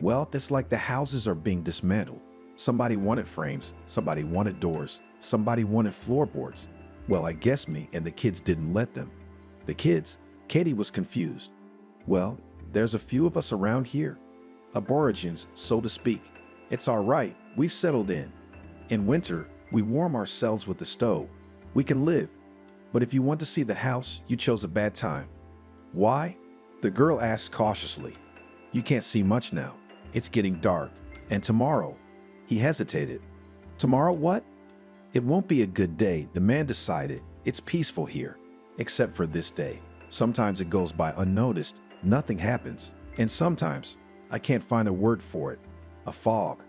Well, it's like the houses are being dismantled. Somebody wanted frames, somebody wanted doors, somebody wanted floorboards. Well, I guess me and the kids didn't let them." "The kids?" Katie was confused. "Well, there's a few of us around here. Aborigines, so to speak. It's all right, we've settled in. In winter, we warm ourselves with the stove. We can live. But if you want to see the house, you chose a bad time." "Why?" the girl asked cautiously. "You can't see much now. It's getting dark. And tomorrow..." He hesitated. "Tomorrow what?" "It won't be a good day," the man decided. "It's peaceful here. Except for this day. Sometimes it goes by unnoticed, nothing happens. And sometimes, I can't find a word for it. A fog.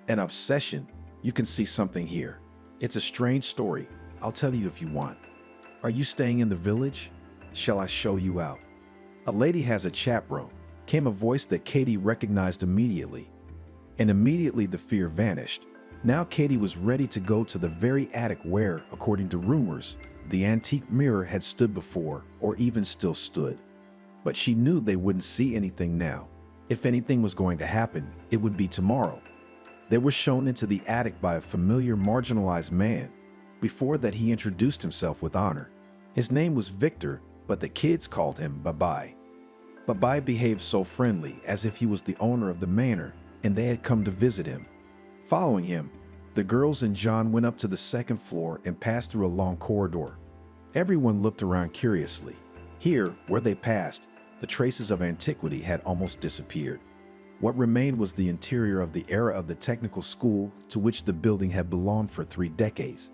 An obsession. You can see something here. It's a strange story. I'll tell you if you want. Are you staying in the village? Shall I show you out?" "A lady has a chaperone," came a voice that Katie recognized immediately. And immediately the fear vanished. Now Katie was ready to go to the very attic where, according to rumors, the antique mirror had stood before, or even still stood. But she knew they wouldn't see anything now. If anything was going to happen, it would be tomorrow. They were shown into the attic by a familiar marginalized man. Before that, he introduced himself with honor. His name was Victor, but the kids called him Babai. Babai behaved so friendly, as if he was the owner of the manor, and they had come to visit him. Following him, the girls and John went up to the second floor and passed through a long corridor. Everyone looked around curiously. Here, where they passed, the traces of antiquity had almost disappeared. What remained was the interior of the era of the technical school to which the building had belonged for 3 decades.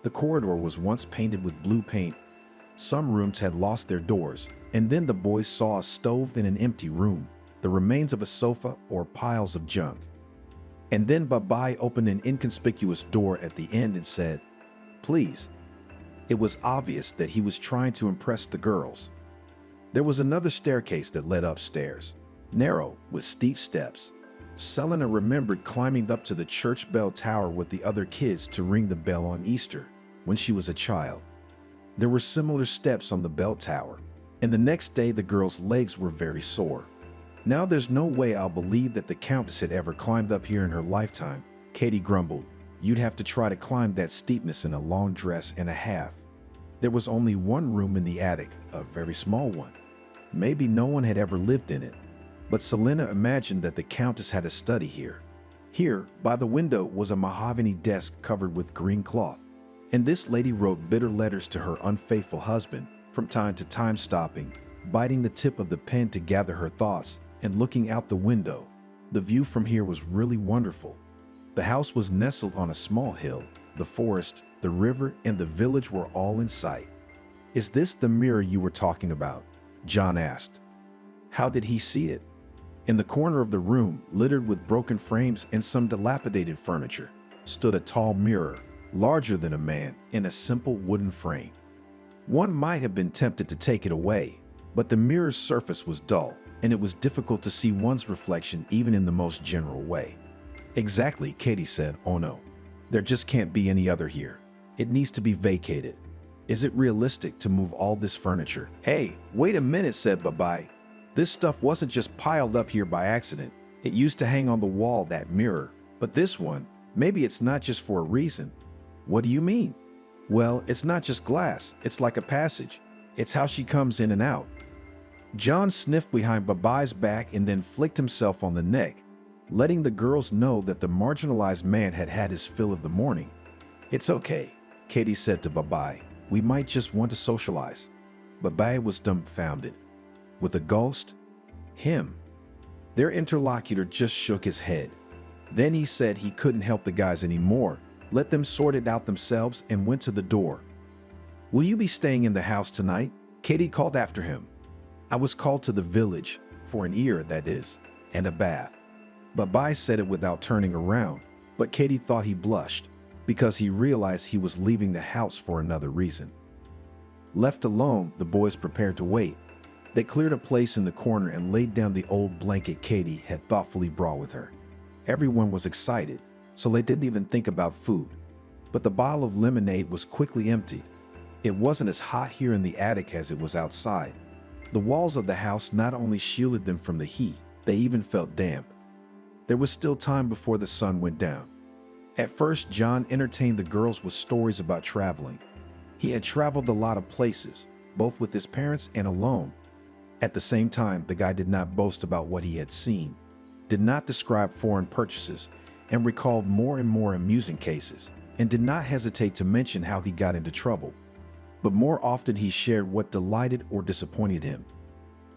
The corridor was once painted with blue paint. Some rooms had lost their doors, and then the boys saw a stove in an empty room, the remains of a sofa, or piles of junk. And then Babai opened an inconspicuous door at the end and said, "Please." It was obvious that he was trying to impress the girls. There was another staircase that led upstairs, narrow, with steep steps. Selena remembered climbing up to the church bell tower with the other kids to ring the bell on Easter, when she was a child. There were similar steps on the bell tower, and the next day the girls' legs were very sore. "Now there's no way I'll believe that the Countess had ever climbed up here in her lifetime," Katie grumbled. "You'd have to try to climb that steepness in a long dress and a half." There was only one room in the attic, a very small one. Maybe no one had ever lived in it. But Selena imagined that the Countess had a study here. Here, by the window, was a mahogany desk covered with green cloth. And this lady wrote bitter letters to her unfaithful husband, from time to time stopping, biting the tip of the pen to gather her thoughts, and looking out the window. The view from here was really wonderful. The house was nestled on a small hill. The forest, the river, and the village were all in sight. "Is this the mirror you were talking about?" John asked. How did he see it? In the corner of the room, littered with broken frames and some dilapidated furniture, stood a tall mirror, larger than a man, in a simple wooden frame. One might have been tempted to take it away, but the mirror's surface was dull, and it was difficult to see one's reflection even in the most general way. "Exactly," Katie said. "Oh no. There just can't be any other here. It needs to be vacated. Is it realistic to move all this furniture?" "Hey, wait a minute," said Babai. "This stuff wasn't just piled up here by accident. It used to hang on the wall, that mirror. But this one, maybe it's not just for a reason." "What do you mean?" "Well, it's not just glass. It's like a passage. It's how she comes in and out." John sniffed behind Babai's back and then flicked himself on the neck, letting the girls know that the marginalized man had had his fill of the morning. "It's okay," Katie said to Babai. "We might just want to socialize." Babai was dumbfounded. With a ghost? Him? Their interlocutor just shook his head. Then he said he couldn't help the guys anymore, let them sort it out themselves, and went to the door. "Will you be staying in the house tonight?" Katie called after him. "I was called to the village, for an ear, that is, and a bath." Babai said it without turning around, but Katie thought he blushed, because he realized he was leaving the house for another reason. Left alone, the boys prepared to wait. They cleared a place in the corner and laid down the old blanket Katie had thoughtfully brought with her. Everyone was excited, so they didn't even think about food. But the bottle of lemonade was quickly emptied. It wasn't as hot here in the attic as it was outside. The walls of the house not only shielded them from the heat, they even felt damp. There was still time before the sun went down. At first, John entertained the girls with stories about traveling. He had traveled a lot of places, both with his parents and alone. At the same time, the guy did not boast about what he had seen, did not describe foreign purchases, and recalled more and more amusing cases, and did not hesitate to mention how he got into trouble. But more often he shared what delighted or disappointed him.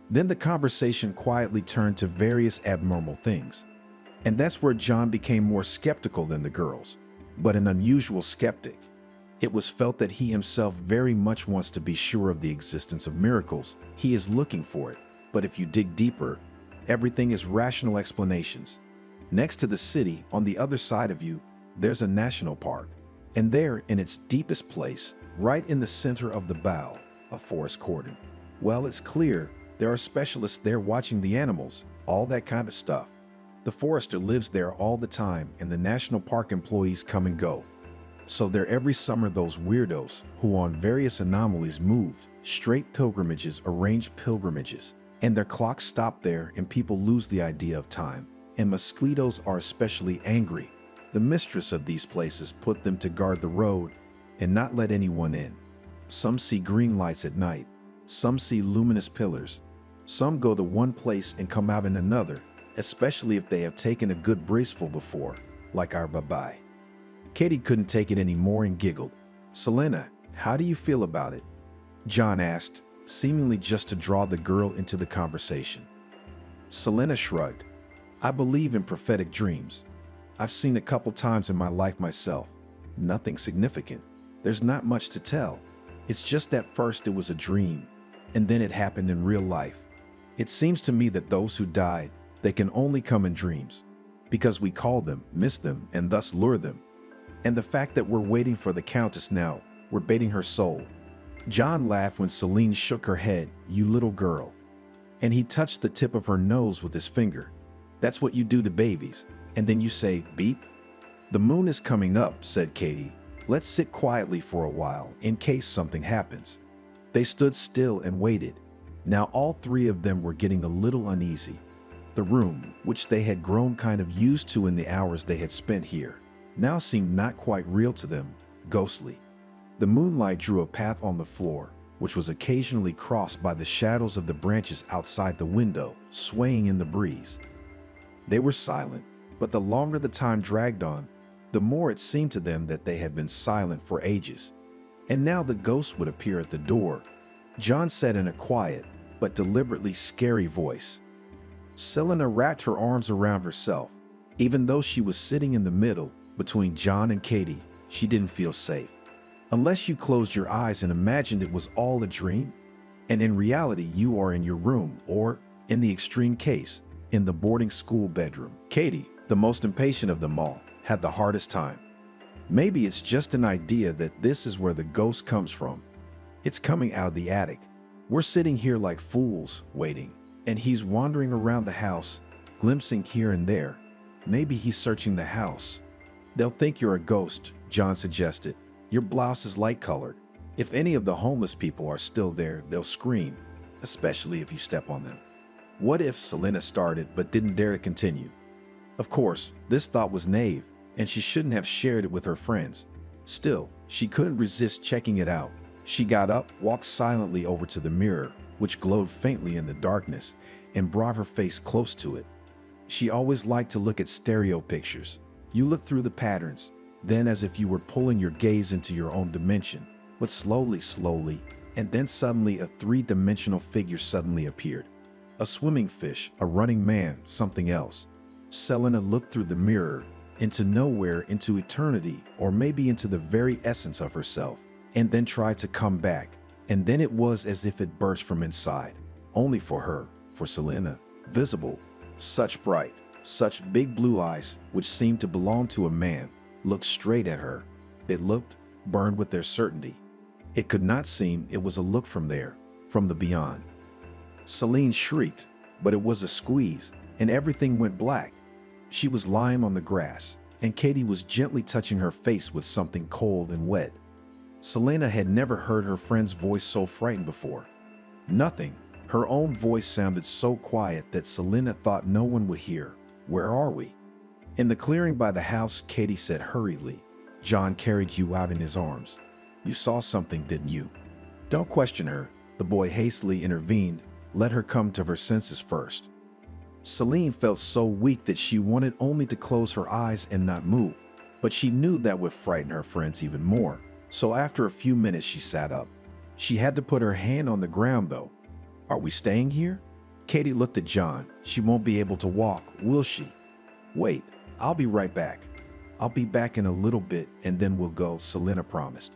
Then the conversation quietly turned to various abnormal things. And that's where John became more skeptical than the girls, but an unusual skeptic. It was felt that he himself very much wants to be sure of the existence of miracles. He is looking for it, but if you dig deeper, everything is rational explanations. Next to the city, on the other side of you, there's a national park. And there, in its deepest place, right in the center of the bow, a forest cordon. Well, it's clear there are specialists there watching the animals, all that kind of stuff. The forester lives there all the time, and the national park employees come and go. So there every summer those weirdos, who on various anomalies moved, straight pilgrimages, arranged pilgrimages, and their clocks stop there and people lose the idea of time. And mosquitoes are especially angry. The mistress of these places put them to guard the road and not let anyone in. Some see green lights at night. Some see luminous pillars. Some go to one place and come out in another, especially if they have taken a good breezeful before, like our Babai. Katie couldn't take it anymore and giggled. "Selena, how do you feel about it?" John asked, seemingly just to draw the girl into the conversation. Selena shrugged. "I believe in prophetic dreams. I've seen a couple times in my life myself. Nothing significant. There's not much to tell. It's just that first it was a dream, and then it happened in real life. It seems to me that those who died, they can only come in dreams, because we call them, miss them, and thus lure them. And the fact that we're waiting for the Countess now, we're baiting her soul." John laughed when Celine shook her head. "You little girl." And he touched the tip of her nose with his finger. "That's what you do to babies. And then you say, beep." "The moon is coming up," said Katie. "Let's sit quietly for a while, in case something happens." They stood still and waited. Now all three of them were getting a little uneasy. The room, which they had grown kind of used to in the hours they had spent here, now seemed not quite real to them, ghostly. The moonlight drew a path on the floor, which was occasionally crossed by the shadows of the branches outside the window, swaying in the breeze. They were silent, but the longer the time dragged on, the more it seemed to them that they had been silent for ages. And now the ghost would appear at the door. John said in a quiet, but deliberately scary voice. Selena wrapped her arms around herself. Even though she was sitting in the middle, between John and Katie, she didn't feel safe. Unless you closed your eyes and imagined it was all a dream. And in reality, you are in your room, or, in the extreme case, in the boarding school bedroom. Katie, the most impatient of them all, had the hardest time. Maybe it's just an idea that this is where the ghost comes from. It's coming out of the attic. We're sitting here like fools, waiting, and he's wandering around the house, glimpsing here and there. Maybe he's searching the house. They'll think you're a ghost, John suggested. Your blouse is light-colored. If any of the homeless people are still there, they'll scream, especially if you step on them. What if Selena started but didn't dare to continue? Of course, this thought was naive, and she shouldn't have shared it with her friends. Still, she couldn't resist checking it out. She got up, walked silently over to the mirror, which glowed faintly in the darkness, and brought her face close to it. She always liked to look at stereo pictures. You look through the patterns, then as if you were pulling your gaze into your own dimension. But slowly, and then suddenly a three-dimensional figure suddenly appeared. A swimming fish, a running man, something else. Selena looked through the mirror, into nowhere, into eternity, or maybe into the very essence of herself, and then tried to come back. And then it was as if it burst from inside. Only for her, for Selena, visible. Such bright, such big blue eyes, which seemed to belong to a man, looked straight at her. It looked, burned with their certainty. It could not seem it was a look from there, from the beyond. Celine shrieked, but it was a squeeze, and everything went black. She was lying on the grass, and Katie was gently touching her face with something cold and wet. Selena had never heard her friend's voice so frightened before. Nothing. Her own voice sounded so quiet that Selena thought no one would hear. Where are we? In the clearing by the house, Katie said hurriedly. John carried you out in his arms. You saw something, didn't you? Don't question her, the boy hastily intervened. Let her come to her senses first. Celine felt so weak that she wanted only to close her eyes and not move, but she knew that would frighten her friends even more. So after a few minutes, she sat up. She had to put her hand on the ground, though. Are we staying here? Katie looked at John. She won't be able to walk, will she? Wait, I'll be right back. I'll be back in a little bit and then we'll go, Selena promised.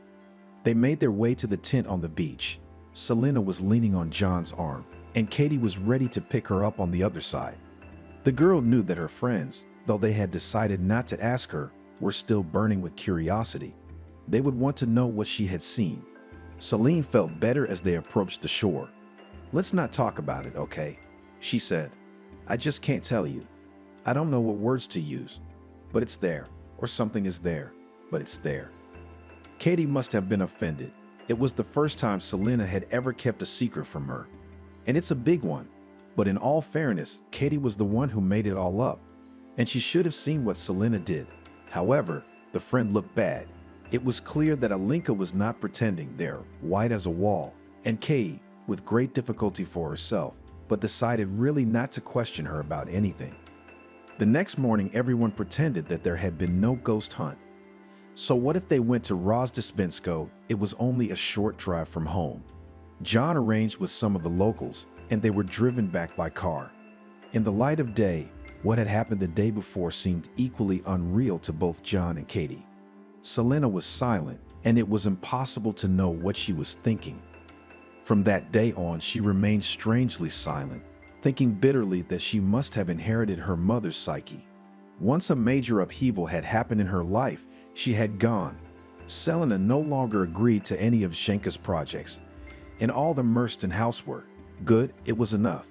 They made their way to the tent on the beach. Selena was leaning on John's arm, and Katie was ready to pick her up on the other side. The girl knew that her friends, though they had decided not to ask her, were still burning with curiosity. They would want to know what she had seen. Celine felt better as they approached the shore. Let's not talk about it, okay? She said. I just can't tell you. I don't know what words to use. But it's there, or something is there, but it's there. Katie must have been offended. It was the first time Selena had ever kept a secret from her. And it's a big one. But in all fairness, Katie was the one who made it all up. And she should have seen what Selena did. However, the friend looked bad. It was clear that Alinka was not pretending there, white as a wall, and Katie, with great difficulty for herself, but decided really not to question her about anything. The next morning, everyone pretended that there had been no ghost hunt. So what if they went to Rozdestvensko? It was only a short drive from home. John arranged with some of the locals, and they were driven back by car. In the light of day, what had happened the day before seemed equally unreal to both John and Katie. Selena was silent, and it was impossible to know what she was thinking. From that day on, she remained strangely silent, thinking bitterly that she must have inherited her mother's psyche. Once a major upheaval had happened in her life, she had gone. Selena no longer agreed to any of Zhenka's projects. In all the immersed in housework, good, it was enough.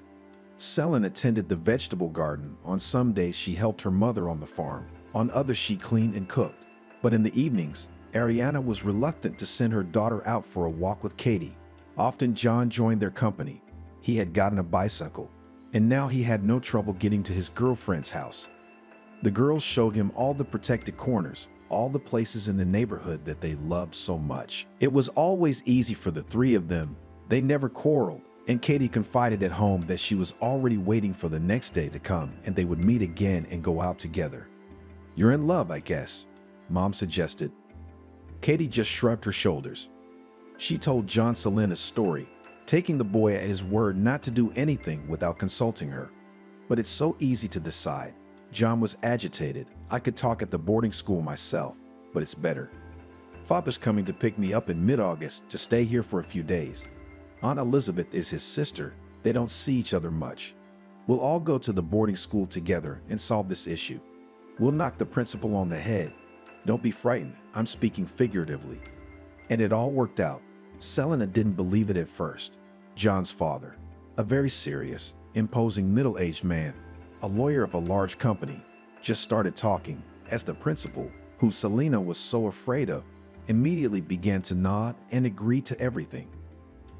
Selena tended the vegetable garden. On some days she helped her mother on the farm. On others she cleaned and cooked. But in the evenings, Ariana was reluctant to send her daughter out for a walk with Katie. Often John joined their company. He had gotten a bicycle, and now he had no trouble getting to his girlfriend's house. The girls showed him all the protected corners, all the places in the neighborhood that they loved so much. It was always easy for the three of them. They never quarreled, and Katie confided at home that she was already waiting for the next day to come and they would meet again and go out together. You're in love, I guess. Mom suggested. Katie just shrugged her shoulders. She told John Selena's story, taking the boy at his word not to do anything without consulting her. But it's so easy to decide. John was agitated. I could talk at the boarding school myself, but it's better. Father's coming to pick me up in mid-August to stay here for a few days. Aunt Elizabeth is his sister. They don't see each other much. We'll all go to the boarding school together and solve this issue. We'll knock the principal on the head. Don't be frightened. I'm speaking figuratively. And it all worked out. Selena didn't believe it at first. John's father, a very serious, imposing middle-aged man, a lawyer of a large company, just started talking as the principal, who Selena was so afraid of, immediately began to nod and agree to everything.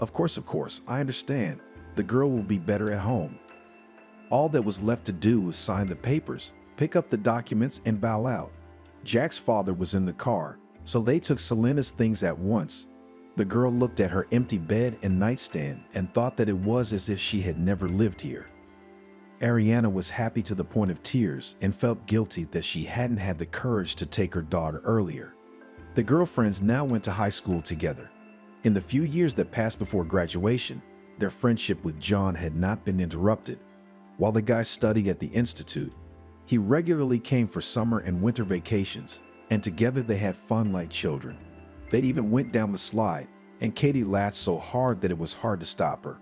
Of course, I understand. The girl will be better at home. All that was left to do was sign the papers, pick up the documents, and bow out. Jack's father was in the car, so they took Selena's things at once. The girl looked at her empty bed and nightstand and thought that it was as if she had never lived here. Ariana was happy to the point of tears and felt guilty that she hadn't had the courage to take her daughter earlier. The girlfriends now went to high school together. In the few years that passed before graduation, their friendship with John had not been interrupted. While the guy studied at the institute, he regularly came for summer and winter vacations, and together they had fun like children. They even went down the slide, and Katie laughed so hard that it was hard to stop her.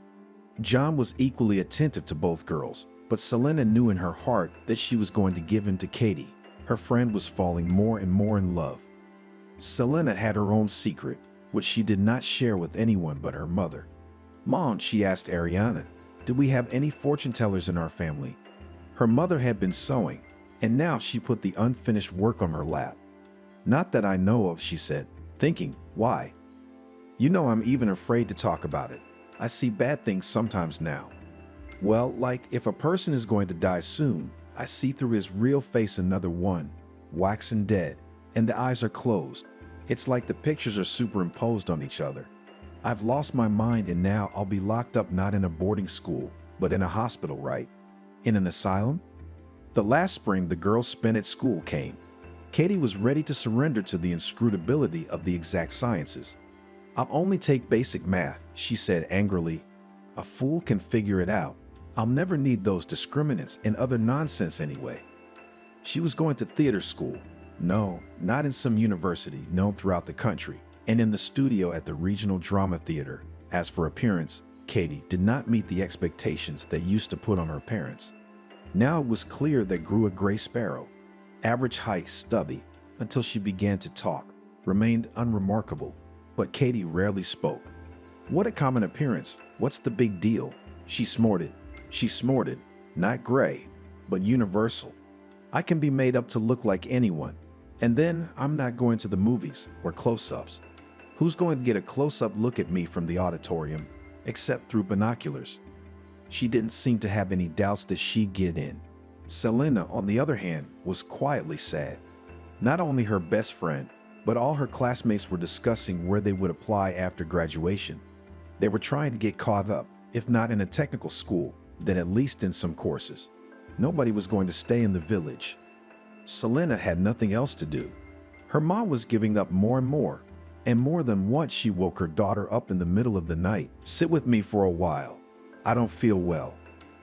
John was equally attentive to both girls, but Selena knew in her heart that she was going to give in to Katie. Her friend was falling more and more in love. Selena had her own secret, which she did not share with anyone but her mother. "Mom," she asked Ariana, "did we have any fortune tellers in our family?" Her mother had been sewing, and now she put the unfinished work on her lap. "Not that I know of," she said, thinking, "Why? You know I'm even afraid to talk about it. I see bad things sometimes now. Well, like if a person is going to die soon, I see through his real face another one, waxen dead, and the eyes are closed. It's like the pictures are superimposed on each other. I've lost my mind and now I'll be locked up not in a boarding school, but in a hospital, right? In an asylum?" The last spring the girls spent at school came. Katie was ready to surrender to the inscrutability of the exact sciences. "I'll only take basic math," she said angrily. "A fool can figure it out. I'll never need those discriminants and other nonsense anyway." She was going to theater school. No, not in some university known throughout the country, and in the studio at the Regional Drama Theater. As for appearance, Katie did not meet the expectations that used to put on her parents. Now it was clear that grew a gray sparrow. Average height, stubby, until she began to talk, remained unremarkable, but Katie rarely spoke. "What a common appearance. What's the big deal?" She snorted. Not gray, but universal. "I can be made up to look like anyone. And then I'm not going to the movies or close-ups. Who's going to get a close-up look at me from the auditorium, except through binoculars?" She didn't seem to have any doubts that she'd get in. Selena, on the other hand, was quietly sad. Not only her best friend, but all her classmates were discussing where they would apply after graduation. They were trying to get caught up, if not in a technical school, then at least in some courses. Nobody was going to stay in the village. Selena had nothing else to do. Her mom was giving up more and more than once she woke her daughter up in the middle of the night. "Sit with me for a while. I don't feel well."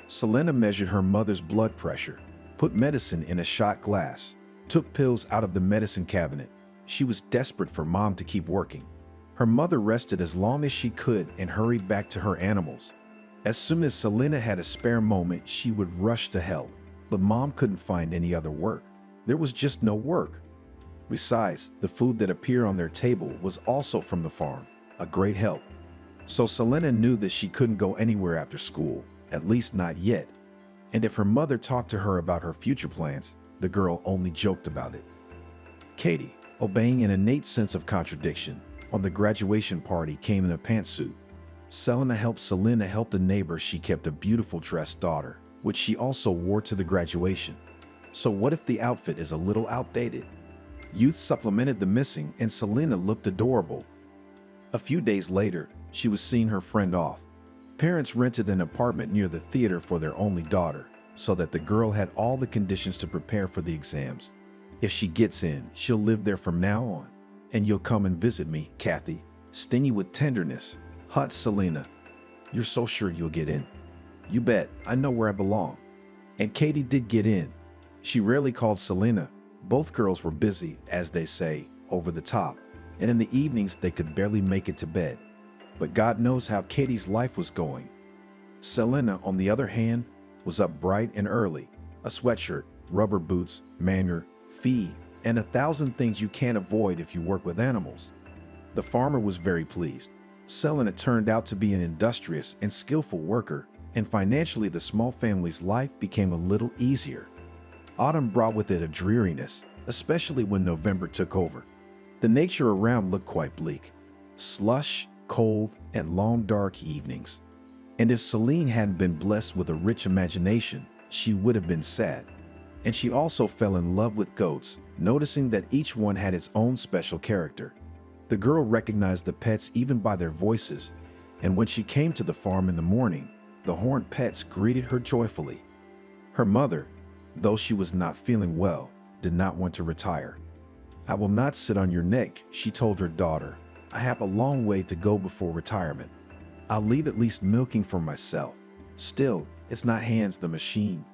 Selena measured her mother's blood pressure, put medicine in a shot glass, took pills out of the medicine cabinet. She was desperate for Mom to keep working. Her mother rested as long as she could and hurried back to her animals. As soon as Selena had a spare moment, she would rush to help, but Mom couldn't find any other work. There was just no work. Besides, the food that appeared on their table was also from the farm, a great help. So Selena knew that she couldn't go anywhere after school, at least not yet. And if her mother talked to her about her future plans, the girl only joked about it. Katie, obeying an innate sense of contradiction, on the graduation party came in a pantsuit. Selena helped a neighbor. She kept a beautiful dressed daughter, which she also wore to the graduation. So what if the outfit is a little outdated? Youth supplemented the missing, and Selena looked adorable. A few days later, she was seeing her friend off. Parents rented an apartment near the theater for their only daughter, so that the girl had all the conditions to prepare for the exams. If she gets in, she'll live there from now on. And you'll come and visit me, Kathy, stingy with tenderness. Hut Selena. You're so sure you'll get in? You bet, I know where I belong. And Katie did get in. She rarely called Selena. Both girls were busy, as they say, over the top, and in the evenings they could barely make it to bed. But God knows how Katie's life was going. Selena, on the other hand, was up bright and early. A sweatshirt, rubber boots, manure, fee, and 1,000 things you can't avoid if you work with animals. The farmer was very pleased. Selena turned out to be an industrious and skillful worker, and financially the small family's life became a little easier. Autumn brought with it a dreariness, especially when November took over. The nature around looked quite bleak. Slush, cold, and long dark evenings. And if Celine hadn't been blessed with a rich imagination, she would have been sad. And she also fell in love with goats, noticing that each one had its own special character. The girl recognized the pets even by their voices, and when she came to the farm in the morning, the horned pets greeted her joyfully. Her mother, though she was not feeling well, did not want to retire. "I will not sit on your neck," she told her daughter. "I have a long way to go before retirement. I'll leave at least milking for myself. Still, it's not Hans the machine."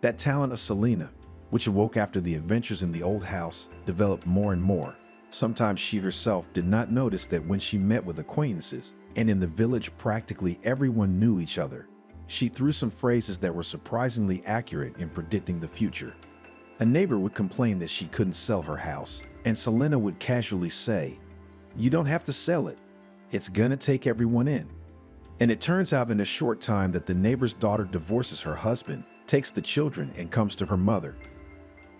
That talent of Selena, which awoke after the adventures in the old house, developed more and more. Sometimes she herself did not notice that when she met with acquaintances, and in the village practically everyone knew each other, she threw some phrases that were surprisingly accurate in predicting the future. A neighbor would complain that she couldn't sell her house, and Selena would casually say, "You don't have to sell it. It's gonna take everyone in." And it turns out in a short time that the neighbor's daughter divorces her husband, takes the children, and comes to her mother.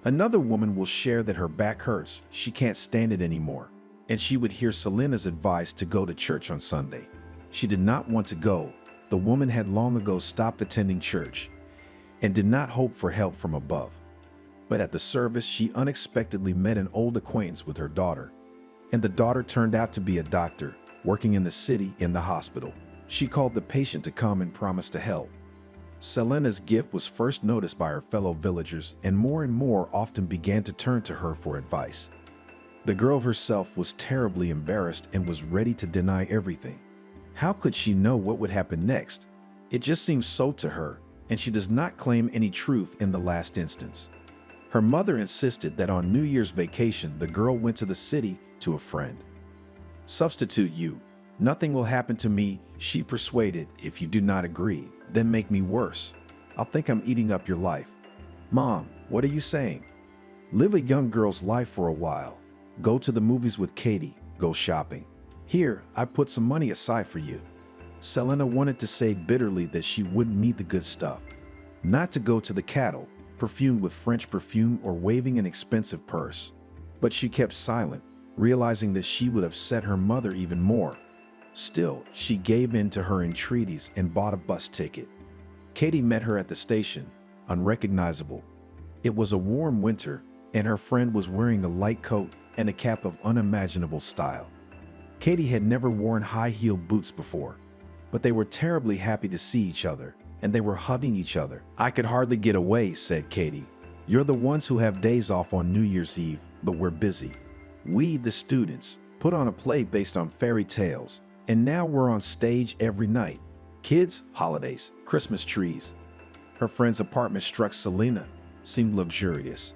Another woman will share that her back hurts, she can't stand it anymore, and she would hear Selena's advice to go to church on Sunday. She did not want to go. The woman had long ago stopped attending church and did not hope for help from above. But at the service, she unexpectedly met an old acquaintance with her daughter, and the daughter turned out to be a doctor working in the city in the hospital. She called the patient to come and promised to help. Selena's gift was first noticed by her fellow villagers, and more often began to turn to her for advice. The girl herself was terribly embarrassed and was ready to deny everything. How could she know what would happen next? It just seemed so to her, and she does not claim any truth in the last instance. Her mother insisted that on New Year's vacation, the girl went to the city to a friend. "Substitute you. Nothing will happen to me," she persuaded. "If you do not agree, then make me worse. I'll think I'm eating up your life." "Mom, what are you saying?" "Live a young girl's life for a while. Go to the movies with Katie. Go shopping. Here, I put some money aside for you." Selena wanted to say bitterly that she wouldn't need the good stuff. Not to go to the cattle, perfumed with French perfume or waving an expensive purse. But she kept silent, realizing that she would upset her mother even more. Still, she gave in to her entreaties and bought a bus ticket. Katie met her at the station, unrecognizable. It was a warm winter, and her friend was wearing a light coat and a cap of unimaginable style. Katie had never worn high-heeled boots before, but they were terribly happy to see each other, and they were hugging each other. "I could hardly get away," said Katie. "You're the ones who have days off on New Year's Eve, but we're busy. We, the students, put on a play based on fairy tales, and now we're on stage every night. Kids, holidays, Christmas trees." Her friend's apartment struck Selena, seemed luxurious.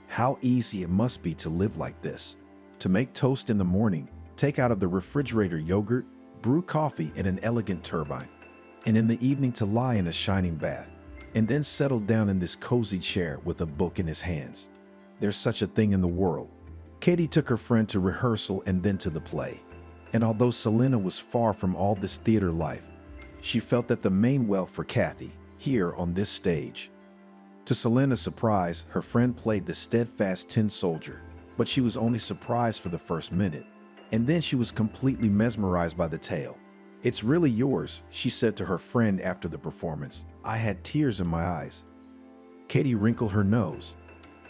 How easy it must be to live like this. To make toast in the morning, take out of the refrigerator yogurt, brew coffee in an elegant turbine, and in the evening to lie in a shining bath, and then settle down in this cozy chair with a book in his hands. There's such a thing in the world. Katie took her friend to rehearsal and then to the play. And although Selena was far from all this theater life, she felt that the main wealth for Kathy, here on this stage. To Selena's surprise, her friend played the steadfast tin soldier, but she was only surprised for the first minute, and then she was completely mesmerized by the tale. "It's really yours," she said to her friend after the performance. "I had tears in my eyes." Katie wrinkled her nose.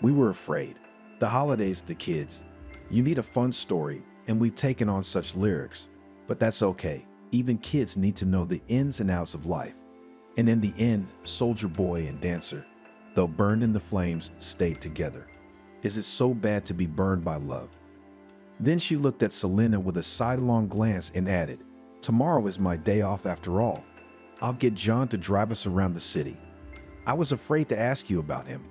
"We were afraid. The holidays, the kids. You need a fun story, and we've taken on such lyrics. But that's okay. Even kids need to know the ins and outs of life." And in the end, soldier boy and dancer, though burned in the flames, stayed together. Is it so bad to be burned by love? Then she looked at Selena with a sidelong glance and added, "Tomorrow is my day off after all. I'll get John to drive us around the city. I was afraid to ask you about him.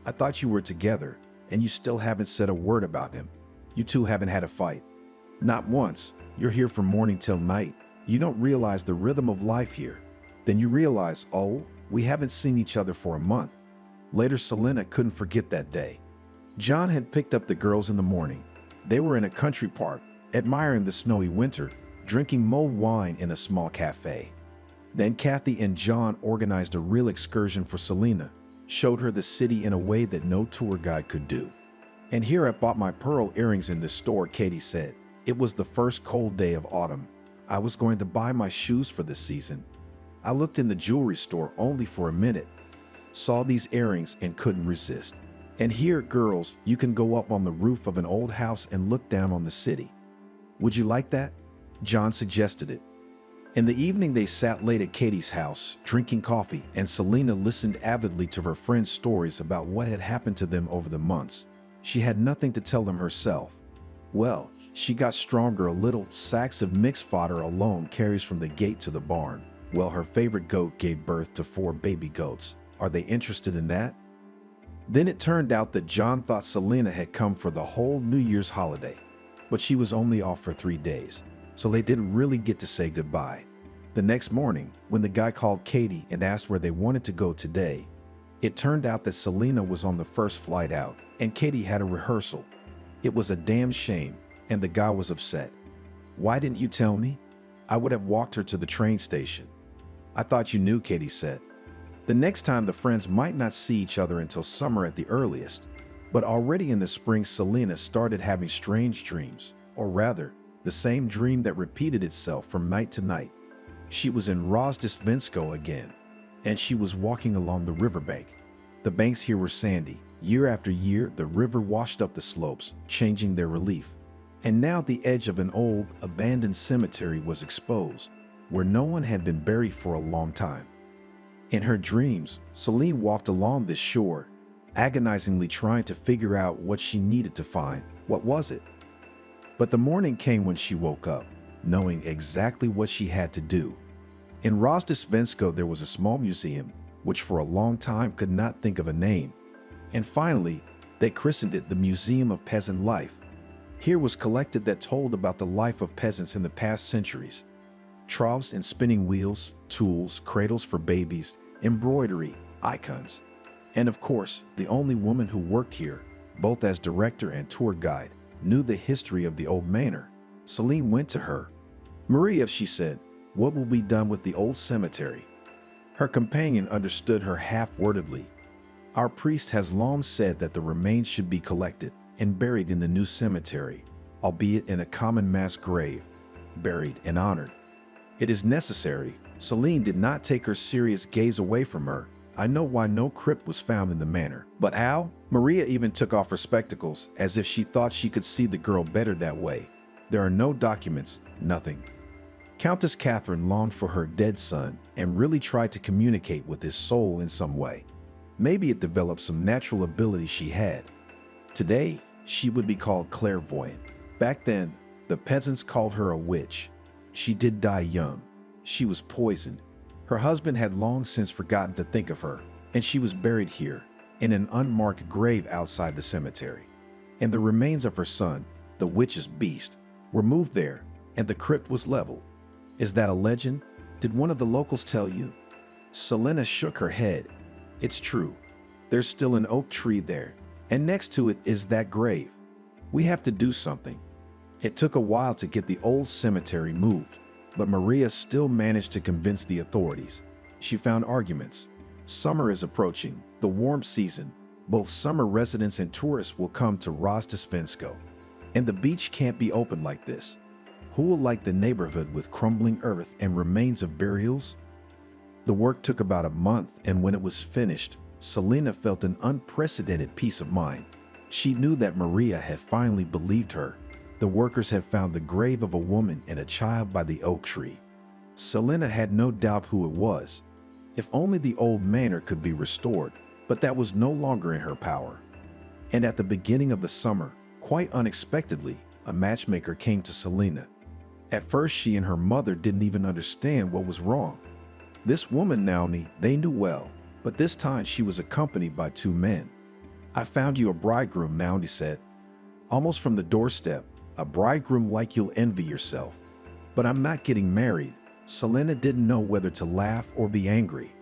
I thought you were together, and you still haven't said a word about him. You two haven't had a fight. Not once. You're here from morning till night. You don't realize the rhythm of life here. Then you realize, oh, we haven't seen each other for a month." Later, Selena couldn't forget that day. John had picked up the girls in the morning. They were in a country park, admiring the snowy winter, drinking mulled wine in a small cafe. Then Kathy and John organized a real excursion for Selena, showed her the city in a way that no tour guide could do. "And here I bought my pearl earrings in this store," Katie said. "It was the first cold day of autumn. I was going to buy my shoes for the season. I looked in the jewelry store only for a minute, saw these earrings and couldn't resist. And here, girls, you can go up on the roof of an old house and look down on the city. Would you like that?" John suggested it. In the evening, they sat late at Katie's house, drinking coffee, and Selena listened avidly to her friends' stories about what had happened to them over the months. She had nothing to tell them herself. Well, she got stronger a little. Sacks of mixed fodder alone carries from the gate to the barn. Well, her favorite goat gave birth to 4 baby goats. Are they interested in that? Then it turned out that John thought Selena had come for the whole New Year's holiday, but she was only off for 3 days, so they didn't really get to say goodbye. The next morning, when the guy called Katie and asked where they wanted to go today, it turned out that Selena was on the first flight out, and Katie had a rehearsal. It was a damn shame, and the guy was upset. "Why didn't you tell me? I would have walked her to the train station." "I thought you knew," Katie said. The next time, the friends might not see each other until summer at the earliest, but already in the spring, Selena started having strange dreams, or rather, the same dream that repeated itself from night to night. She was in Rozdestvensko again, and she was walking along the riverbank. The banks here were sandy. Year after year, the river washed up the slopes, changing their relief. And now the edge of an old, abandoned cemetery was exposed, where no one had been buried for a long time. In her dreams, Celine walked along this shore, agonizingly trying to figure out what she needed to find. What was it? But the morning came when she woke up, knowing exactly what she had to do. In Rozdestvensko, there was a small museum, which for a long time could not think of a name. And finally, they christened it the Museum of Peasant Life. Here was collected that told about the life of peasants in the past centuries. Troughs and spinning wheels, tools, cradles for babies, embroidery, icons. And of course, the only woman who worked here, both as director and tour guide, knew the history of the old manor. Celine went to her. "Maria," she said, "what will be done with the old cemetery?" Her companion understood her half-wordedly. "Our priest has long said that the remains should be collected and buried in the new cemetery, albeit in a common mass grave, buried and honored. It is necessary." Celine did not take her serious gaze away from her. "I know why no crypt was found in the manor. But how?" Maria even took off her spectacles, as if she thought she could see the girl better that way. "There are no documents, nothing." Countess Catherine longed for her dead son and really tried to communicate with his soul in some way. Maybe it developed some natural ability she had. Today, she would be called clairvoyant. Back then, the peasants called her a witch. She did die young. She was poisoned. Her husband had long since forgotten to think of her, and she was buried here, in an unmarked grave outside the cemetery. And the remains of her son, the witch's beast, were moved there, and the crypt was leveled. "Is that a legend? Did one of the locals tell you?" Selena shook her head. "It's true. There's still an oak tree there, and next to it is that grave. We have to do something." It took a while to get the old cemetery moved, but Maria still managed to convince the authorities. She found arguments. Summer is approaching, the warm season. Both summer residents and tourists will come to Rozdestvensko, and the beach can't be open like this. Who will like the neighborhood with crumbling earth and remains of burials? The work took about a month, and when it was finished, Selena felt an unprecedented peace of mind. She knew that Maria had finally believed her. The workers had found the grave of a woman and a child by the oak tree. Selena had no doubt who it was. If only the old manor could be restored, but that was no longer in her power. And at the beginning of the summer, quite unexpectedly, a matchmaker came to Selena. At first, she and her mother didn't even understand what was wrong. This woman, Naomi, they knew well, but this time she was accompanied by two men. "I found you a bridegroom," Naomi said. Almost from the doorstep, "a bridegroom like you'll envy yourself. But I'm not getting married." Selena didn't know whether to laugh or be angry.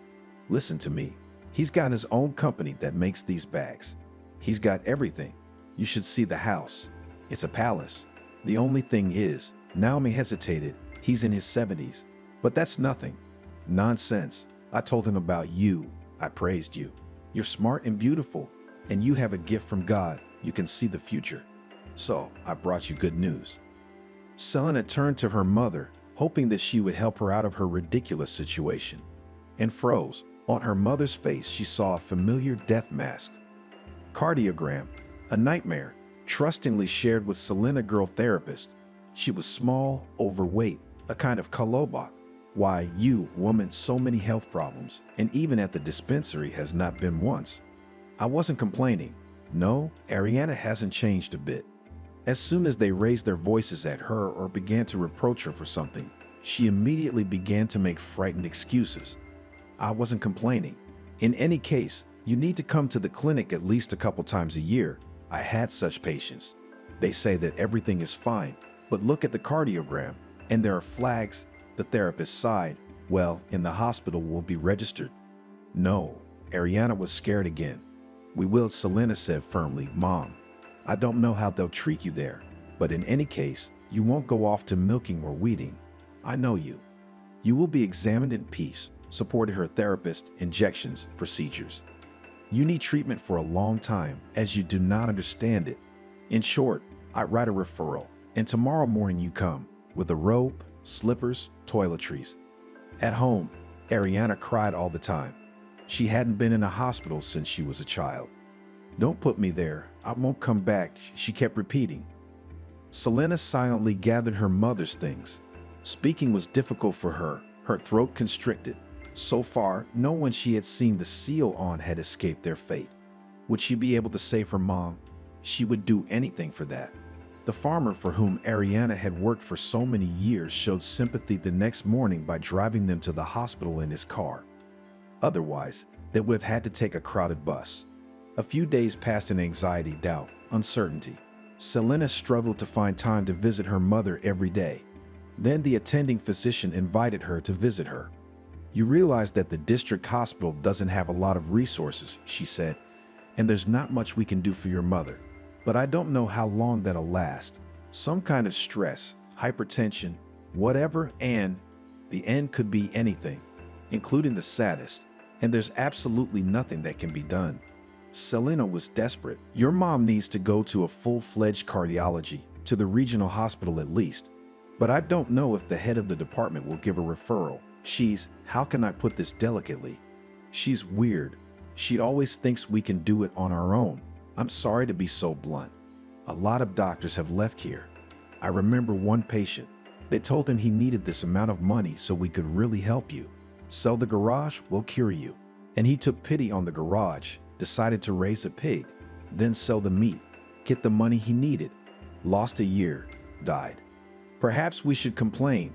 "Listen to me. He's got his own company that makes these bags. He's got everything. You should see the house. It's a palace. The only thing is," Naomi hesitated, "he's in his 70s. But that's nothing." "Nonsense. I told him about you. I praised you. You're smart and beautiful, and you have a gift from God. You can see the future. So I brought you good news." Selena turned to her mother, hoping that she would help her out of her ridiculous situation, and froze. On her mother's face, she saw a familiar death mask. Cardiogram, a nightmare, trustingly shared with Selena, girl therapist. She was small, overweight, a kind of kolobok. "Why, you, woman, so many health problems, and even at the dispensary has not been once." I wasn't complaining. No, Ariana hasn't changed a bit. As soon as they raised their voices at her or began to reproach her for something, she immediately began to make frightened excuses. I wasn't complaining. "In any case, you need to come to the clinic at least a couple times a year." I had such patients. They say that everything is fine, but look at the cardiogram, and there are flags. The therapist sighed. "Well, in the hospital we'll be registered." No, Ariana was scared again. "We will," Selena said firmly. "Mom, I don't know how they'll treat you there, but in any case, you won't go off to milking or weeding. I know you. You will be examined in peace," supported her therapist. "Injections, procedures. You need treatment for a long time, as you do not understand it. In short, I write a referral, and tomorrow morning you come, with a robe, slippers, toiletries." At home, Ariana cried all the time. She hadn't been in a hospital since she was a child. "Don't put me there. I won't come back," she kept repeating. Selena silently gathered her mother's things. Speaking was difficult for her, her throat constricted. So far, no one she had seen the seal on had escaped their fate. Would she be able to save her mom? She would do anything for that. The farmer for whom Ariana had worked for so many years showed sympathy the next morning by driving them to the hospital in his car. Otherwise, they would have had to take a crowded bus. A few days passed in anxiety, doubt, uncertainty. Selena struggled to find time to visit her mother every day. Then the attending physician invited her to visit her. "You realize that the district hospital doesn't have a lot of resources," she said, "and there's not much we can do for your mother. But I don't know how long that'll last. Some kind of stress, hypertension, whatever, and the end could be anything, including the saddest, and there's absolutely nothing that can be done." Selena was desperate. "Your mom needs to go to a full-fledged cardiology, to the regional hospital at least. But I don't know if the head of the department will give a referral. How can I put this delicately? She's weird. She always thinks we can do it on our own. I'm sorry to be so blunt. A lot of doctors have left here. I remember one patient. They told him he needed this amount of money so we could really help you. Sell the garage, we'll cure you. And he took pity on the garage, decided to raise a pig, then sell the meat, get the money he needed. Lost a year, died. Perhaps we should complain.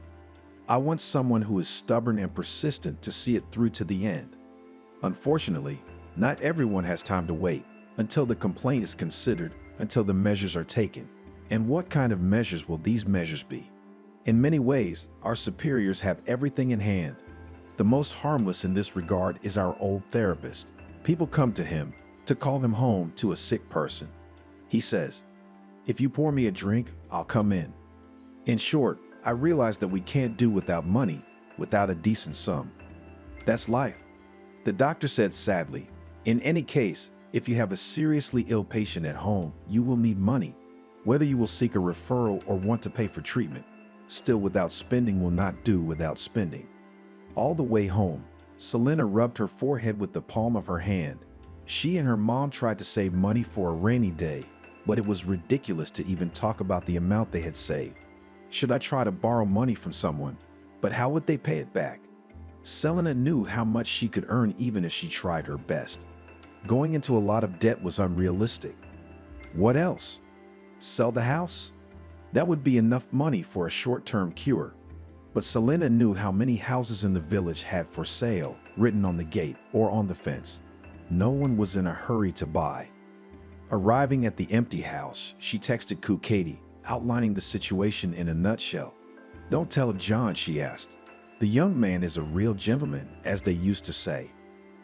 I want someone who is stubborn and persistent to see it through to the end. Unfortunately, not everyone has time to wait until the complaint is considered, until the measures are taken. And what kind of measures will these measures be? In many ways, our superiors have everything in hand. The most harmless in this regard is our old therapist. People come to him to call him home to a sick person. He says, "If you pour me a drink, I'll come in." In short, I realize that we can't do without money, without a decent sum. That's life. The doctor said sadly, "In any case, if you have a seriously ill patient at home, you will need money. Whether you will seek a referral or want to pay for treatment, still without spending will not do without spending." All the way home, Selena rubbed her forehead with the palm of her hand. She and her mom tried to save money for a rainy day, but it was ridiculous to even talk about the amount they had saved. Should I try to borrow money from someone? But how would they pay it back? Selena knew how much she could earn even if she tried her best. Going into a lot of debt was unrealistic. What else? Sell the house? That would be enough money for a short-term cure. But Selena knew how many houses in the village had "for sale" written on the gate or on the fence. No one was in a hurry to buy. Arriving at the empty house, she texted Katie, outlining the situation in a nutshell. "Don't tell John," she asked. "The young man is a real gentleman, as they used to say.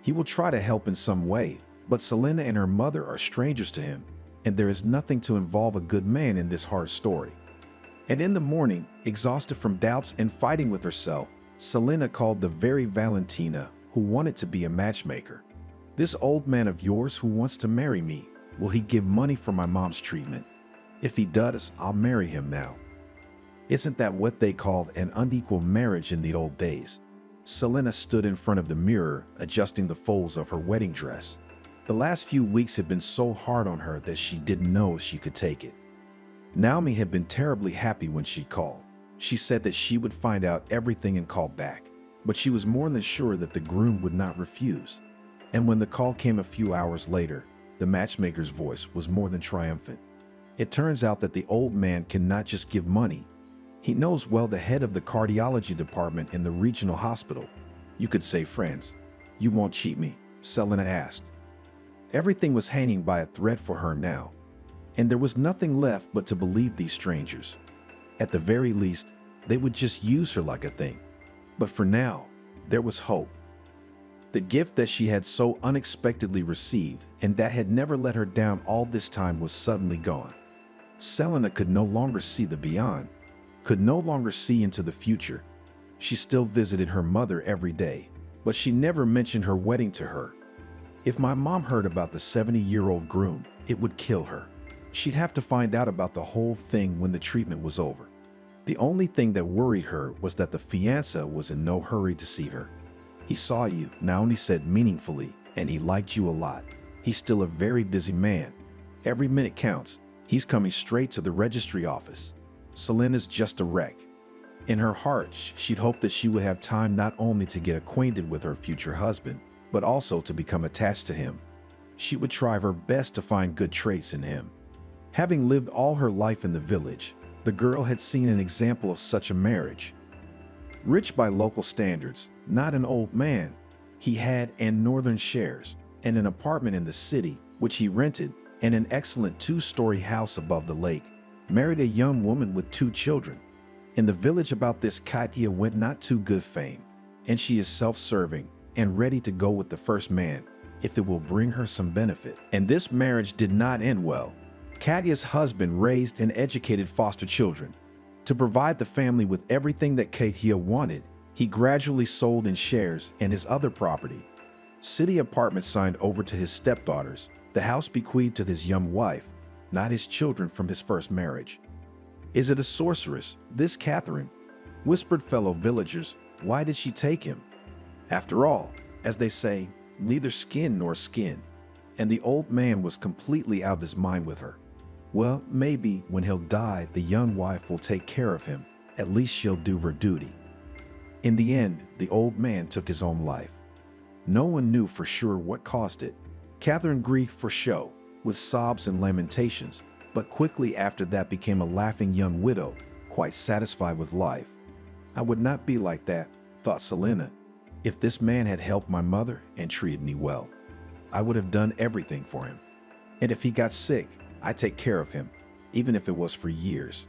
He will try to help in some way, but Selena and her mother are strangers to him, and there is nothing to involve a good man in this hard story." And in the morning, exhausted from doubts and fighting with herself, Selena called the very Valentina who wanted to be a matchmaker. "This old man of yours who wants to marry me, will he give money for my mom's treatment? If he does, I'll marry him now." Isn't that what they called an unequal marriage in the old days? Selena stood in front of the mirror, adjusting the folds of her wedding dress. The last few weeks had been so hard on her that she didn't know if she could take it. Naomi had been terribly happy when she called. She said that she would find out everything and call back, but she was more than sure that the groom would not refuse. And when the call came a few hours later, the matchmaker's voice was more than triumphant. It turns out that the old man cannot just give money. He knows well the head of the cardiology department in the regional hospital. "You could say friends. You won't cheat me?" Selena asked. Everything was hanging by a thread for her now, and there was nothing left but to believe these strangers. At the very least, they would just use her like a thing. But for now, there was hope. The gift that she had so unexpectedly received and that had never let her down all this time was suddenly gone. Selena could no longer see the beyond, could no longer see into the future. She still visited her mother every day, but she never mentioned her wedding to her. If my mom heard about the 70-year-old groom, it would kill her. She'd have to find out about the whole thing when the treatment was over. The only thing that worried her was that the fiancé was in no hurry to see her. "He saw you," Naomi said meaningfully, "and he liked you a lot. He's still a very busy man. Every minute counts. He's coming straight to the registry office." Selena's just a wreck. In her heart, she'd hoped that she would have time not only to get acquainted with her future husband, but also to become attached to him. She would try her best to find good traits in him. Having lived all her life in the village, the girl had seen an example of such a marriage. Rich by local standards, not an old man, he had northern shares and an apartment in the city, which he rented, and an excellent 2-story house above the lake. Married a young woman with 2 children. In the village about this, Katya went not too good fame, and she is self-serving and ready to go with the first man if it will bring her some benefit. And this marriage did not end well. Katya's husband raised and educated foster children. To provide the family with everything that Katya wanted, he gradually sold in shares and his other property. City apartments signed over to his stepdaughters, the house bequeathed to his young wife, not his children from his first marriage. "Is it a sorceress, this Catherine?" whispered fellow villagers. "Why did she take him? After all, as they say, neither skin nor skin." And the old man was completely out of his mind with her. "Well, maybe when he'll die, the young wife will take care of him. At least she'll do her duty." In the end, the old man took his own life. No one knew for sure what caused it. Catherine grieved for show, with sobs and lamentations, but quickly after that became a laughing young widow, quite satisfied with life. "I would not be like that," thought Selena. "If this man had helped my mother and treated me well, I would have done everything for him. And if he got sick, I'd take care of him, even if it was for years.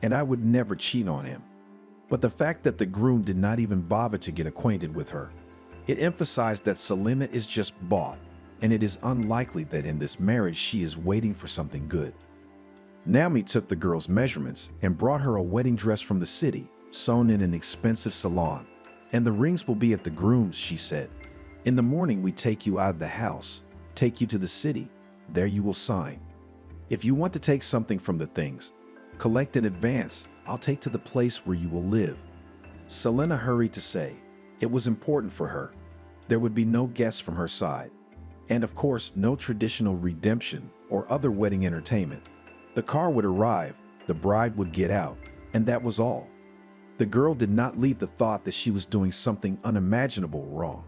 And I would never cheat on him." But the fact that the groom did not even bother to get acquainted with her, it emphasized that Selena is just bought, and it is unlikely that in this marriage she is waiting for something good. Naomi took the girl's measurements and brought her a wedding dress from the city, sewn in an expensive salon. "And the rings will be at the groom's," she said. "In the morning we take you out of the house, take you to the city. There you will sign. If you want to take something from the things, collect in advance. I'll take to the place where you will live." Selena hurried to say. It was important for her. There would be no guests from her side. And of course, no traditional redemption or other wedding entertainment. The car would arrive, the bride would get out, and that was all. The girl did not leave the thought that she was doing something unimaginable wrong.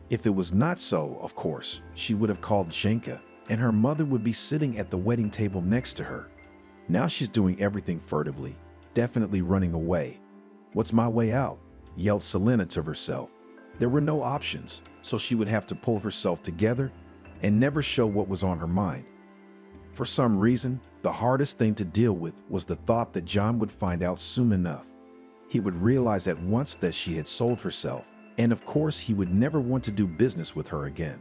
If it was not so, of course, she would have called Jenka, and her mother would be sitting at the wedding table next to her. Now she's doing everything furtively, definitely running away. "What's my way out?" yelled Selena to herself. There were no options, so she would have to pull herself together and never show what was on her mind. For some reason, the hardest thing to deal with was the thought that John would find out soon enough. He would realize at once that she had sold herself, and of course he would never want to do business with her again.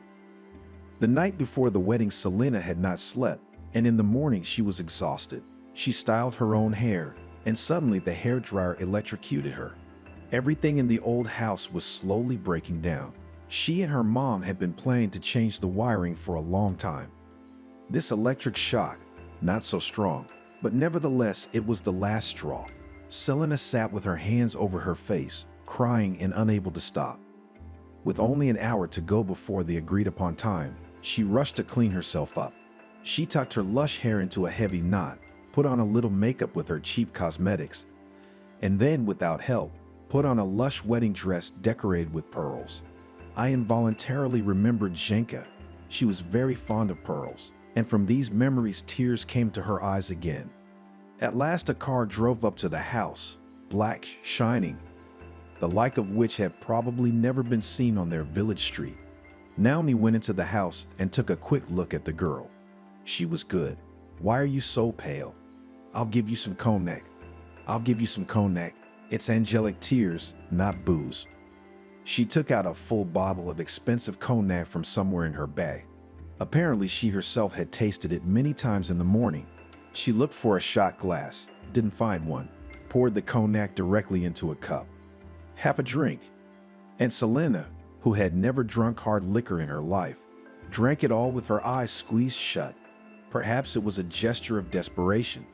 The night before the wedding, Selena had not slept, and in the morning she was exhausted. She styled her own hair, and suddenly the hairdryer electrocuted her. Everything in the old house was slowly breaking down. She and her mom had been planning to change the wiring for a long time. This electric shock, not so strong, but nevertheless it was the last straw. Selena sat with her hands over her face, crying and unable to stop. With only an hour to go before the agreed-upon time, she rushed to clean herself up. She tucked her lush hair into a heavy knot, put on a little makeup with her cheap cosmetics, and then, without help, put on a lush wedding dress decorated with pearls. I involuntarily remembered Zhenka. She was very fond of pearls, and from these memories tears came to her eyes again. At last a car drove up to the house, black, shining, the like of which had probably never been seen on their village street. Naomi went into the house and took a quick look at the girl. She was good. "Why are you so pale?" "I'll give you some cognac." "I'll give you some cognac. It's angelic tears, not booze." She took out a full bottle of expensive cognac from somewhere in her bag. Apparently she herself had tasted it many times in the morning. She looked for a shot glass, didn't find one, poured the cognac directly into a cup. "Have a drink." And Selena, who had never drunk hard liquor in her life, drank it all with her eyes squeezed shut. Perhaps it was a gesture of desperation.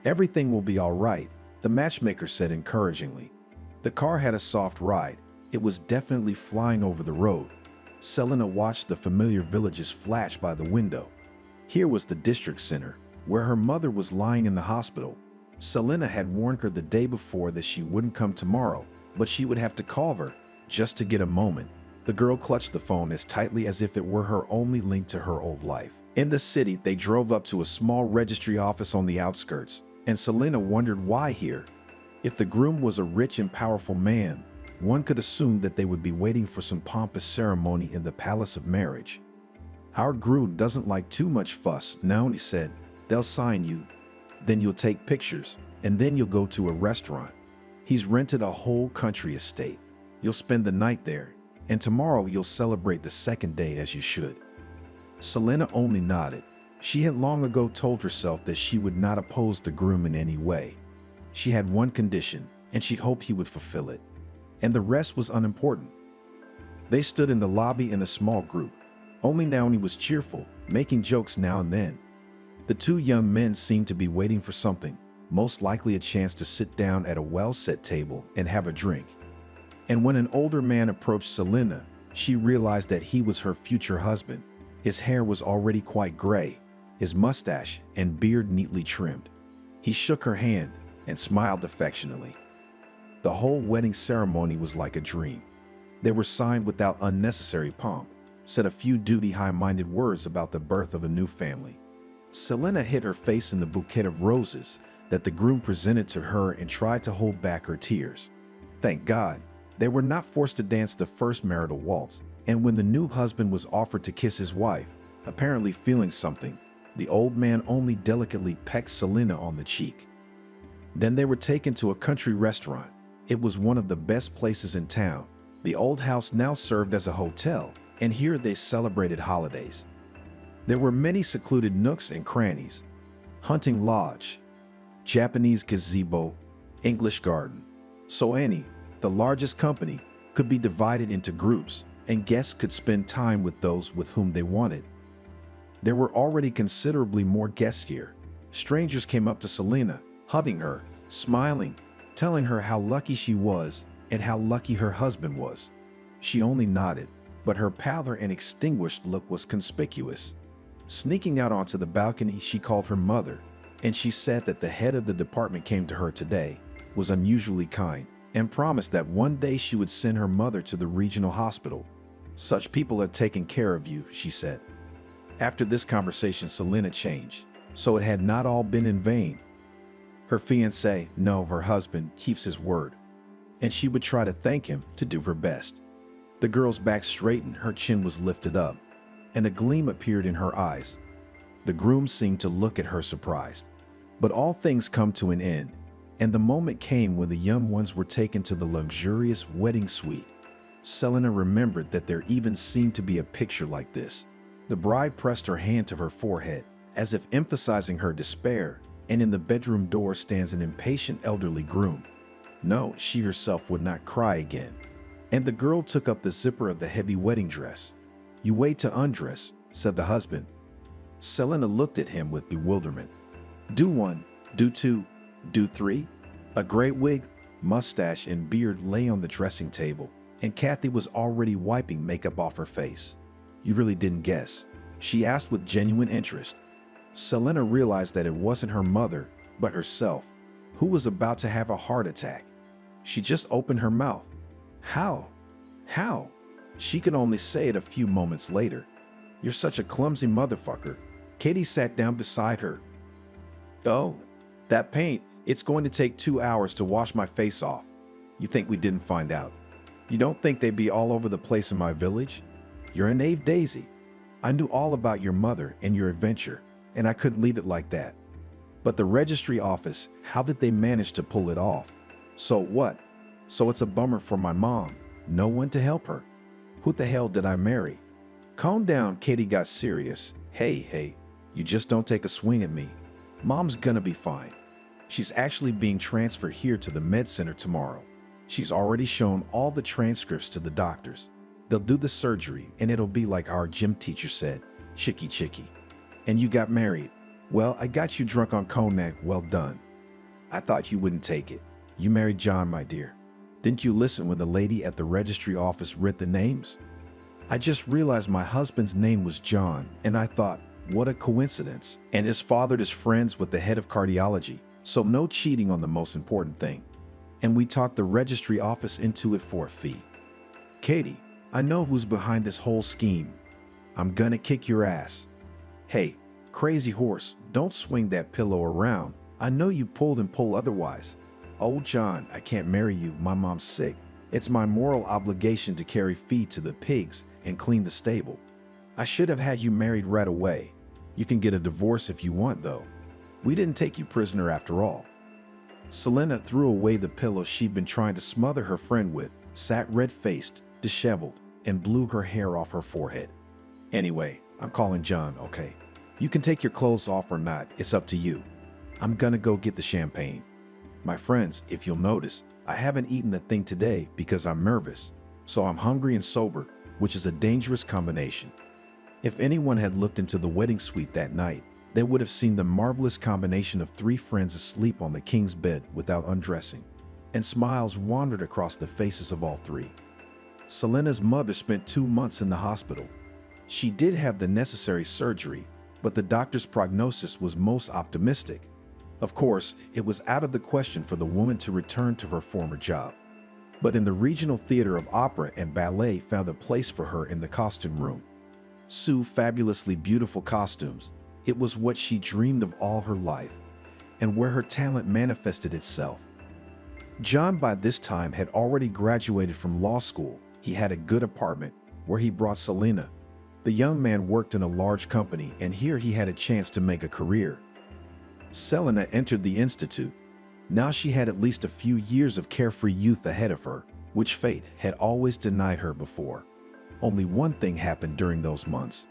"Everything will be all right," the matchmaker said encouragingly. The car had a soft ride. It was definitely flying over the road. Selena watched the familiar villages flash by the window. Here was the district center, where her mother was lying in the hospital. Selena had warned her the day before that she wouldn't come tomorrow, but she would have to call her, just to get a moment. The girl clutched the phone as tightly as if it were her only link to her old life. In the city, they drove up to a small registry office on the outskirts, and Selena wondered why here. If the groom was a rich and powerful man, one could assume that they would be waiting for some pompous ceremony in the palace of marriage. "Our groom doesn't like too much fuss," Naomi said. "They'll sign you, then you'll take pictures, and then you'll go to a restaurant. He's rented a whole country estate. You'll spend the night there, and tomorrow you'll celebrate the second day as you should." Selena only nodded. She had long ago told herself that she would not oppose the groom in any way. She had one condition, and she hoped he would fulfill it. And the rest was unimportant. They stood in the lobby in a small group. Only Naomi was cheerful, making jokes now and then. The two young men seemed to be waiting for something, most likely a chance to sit down at a well-set table and have a drink. And when an older man approached Selena, she realized that he was her future husband. His hair was already quite gray, his mustache and beard neatly trimmed. He shook her hand and smiled affectionately. The whole wedding ceremony was like a dream. They were signed without unnecessary pomp, said a few high-minded words about the birth of a new family. Selena hid her face in the bouquet of roses that the groom presented to her and tried to hold back her tears. Thank God, they were not forced to dance the first marital waltz, and when the new husband was offered to kiss his wife, apparently feeling something, the old man only delicately pecked Selena on the cheek. Then they were taken to a country restaurant. It was one of the best places in town. The old house now served as a hotel, and here they celebrated holidays. There were many secluded nooks and crannies: hunting lodge, Japanese gazebo, English garden. So any, the largest company, could be divided into groups, and guests could spend time with those with whom they wanted. There were already considerably more guests here. Strangers came up to Selena, hugging her, smiling, telling her how lucky she was and how lucky her husband was. She only nodded, but her pallor and extinguished look was conspicuous. Sneaking out onto the balcony, she called her mother, and she said that the head of the department came to her today, was unusually kind, and promised that one day she would send her mother to the regional hospital. "Such people have taken care of you," she said. After this conversation, Selena changed, so it had not all been in vain. Her fiancé, no, her husband, keeps his word, and she would try to thank him to do her best. The girl's back straightened, her chin was lifted up, and a gleam appeared in her eyes. The groom seemed to look at her surprised. But all things come to an end, and the moment came when the young ones were taken to the luxurious wedding suite. Selena remembered that there even seemed to be a picture like this. The bride pressed her hand to her forehead, as if emphasizing her despair, and in the bedroom door stands an impatient elderly groom. No, she herself would not cry again. And the girl took up the zipper of the heavy wedding dress. "You wait to undress," said the husband. Selena looked at him with bewilderment. "Do one, do two, do three?" A great wig, mustache, and beard lay on the dressing table, and Kathy was already wiping makeup off her face. "You really didn't guess?" she asked with genuine interest. Selena realized that it wasn't her mother, but herself, who was about to have a heart attack. She just opened her mouth. How? How? She could only say it a few moments later. "You're such a clumsy motherfucker." Katie sat down beside her. "Oh, that paint, it's going to take 2 hours to wash my face off. You think we didn't find out? You don't think they'd be all over the place in my village? You're a naive daisy. I knew all about your mother and your adventure, and I couldn't leave it like that. But the registry office, how did they manage to pull it off? So what? So it's a bummer for my mom. No one to help her. Who the hell did I marry?" "Calm down," Katie got serious. Hey, you just don't take a swing at me. Mom's gonna be fine. She's actually being transferred here to the med center tomorrow. She's already shown all the transcripts to the doctors. They'll do the surgery, and it'll be like our gym teacher said, chicky chicky. And you got married. Well, I got you drunk on cognac, well done. I thought you wouldn't take it. You married John, my dear. Didn't you listen when the lady at the registry office read the names? I just realized my husband's name was John, and I thought, what a coincidence. And his father is friends with the head of cardiology, so no cheating on the most important thing. And we talked the registry office into it for a fee. Katie, I know who's behind this whole scheme. I'm gonna kick your ass. Hey, crazy horse, don't swing that pillow around. I know you pulled and pull otherwise. Oh, John, I can't marry you. My mom's sick. It's my moral obligation to carry feed to the pigs and clean the stable. I should have had you married right away. You can get a divorce if you want, though. We didn't take you prisoner after all. Selena threw away the pillow she'd been trying to smother her friend with, sat red-faced, disheveled, and blew her hair off her forehead. Anyway, I'm calling John, okay? You can take your clothes off or not, it's up to you. I'm gonna go get the champagne. My friends, if you'll notice, I haven't eaten a thing today because I'm nervous, so I'm hungry and sober, which is a dangerous combination. If anyone had looked into the wedding suite that night, they would have seen the marvelous combination of 3 friends asleep on the king's bed without undressing, and smiles wandered across the faces of all 3. Selena's mother spent 2 months in the hospital. She did have the necessary surgery, but the doctor's prognosis was most optimistic. Of course, it was out of the question for the woman to return to her former job. But in the Regional Theater of Opera and Ballet found a place for her in the costume room. Sue fabulously beautiful costumes. It was what she dreamed of all her life, and where her talent manifested itself. John by this time had already graduated from law school. He had a good apartment where he brought Selena. The young man worked in a large company, and here he had a chance to make a career. Selena entered the institute. Now she had at least a few years of carefree youth ahead of her, which fate had always denied her before. Only one thing happened during those months.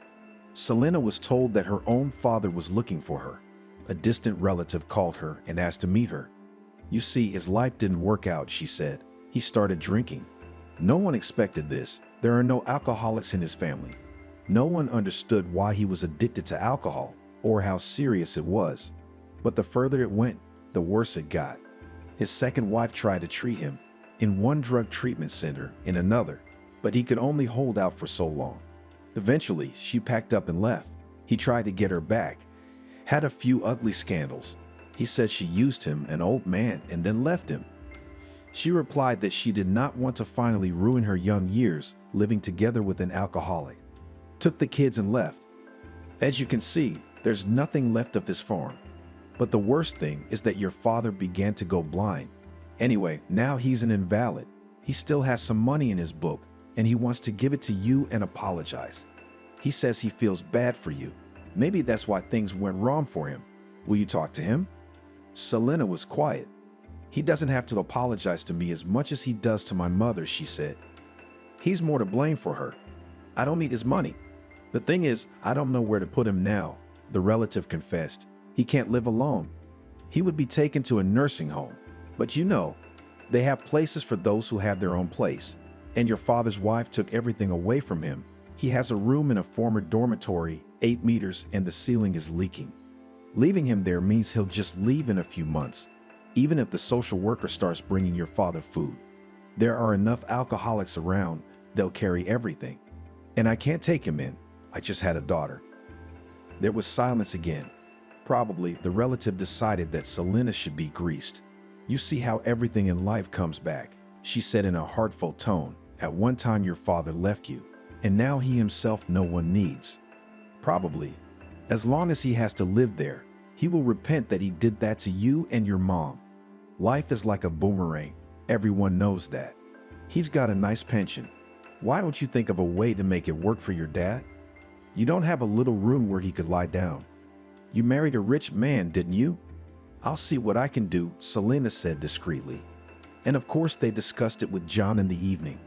Selena was told that her own father was looking for her. A distant relative called her and asked to meet her. You see, his life didn't work out, she said. He started drinking. No one expected this. There are no alcoholics in his family. No one understood why he was addicted to alcohol or how serious it was. But the further it went, the worse it got. His second wife tried to treat him, in one drug treatment center, in another, but he could only hold out for so long. Eventually, she packed up and left. He tried to get her back, had a few ugly scandals. He said she used him, an old man, and then left him. She replied that she did not want to finally ruin her young years living together with an alcoholic. Took the kids and left. As you can see, there's nothing left of his farm. But the worst thing is that your father began to go blind. Anyway, now he's an invalid. He still has some money in his book, and he wants to give it to you and apologize. He says he feels bad for you. Maybe that's why things went wrong for him. Will you talk to him?" Selena was quiet. "He doesn't have to apologize to me as much as he does to my mother," she said. "He's more to blame for her. I don't need his money. The thing is, I don't know where to put him now," the relative confessed. "He can't live alone. He would be taken to a nursing home. But you know, they have places for those who have their own place. And your father's wife took everything away from him. He has a room in a former dormitory, 8 meters, and the ceiling is leaking. Leaving him there means he'll just leave in a few months, even if the social worker starts bringing your father food. There are enough alcoholics around, they'll carry everything. And I can't take him in. I just had a daughter." There was silence again. Probably the relative decided that Selena should be greased. "You see how everything in life comes back," she said in a heartfelt tone. "At one time your father left you, and now he himself no one needs. Probably, as long as he has to live there, he will repent that he did that to you and your mom. Life is like a boomerang. Everyone knows that. He's got a nice pension. Why don't you think of a way to make it work for your dad? You don't have a little room where he could lie down. You married a rich man, didn't you?" "I'll see what I can do," Selena said discreetly. And of course they discussed it with John in the evening.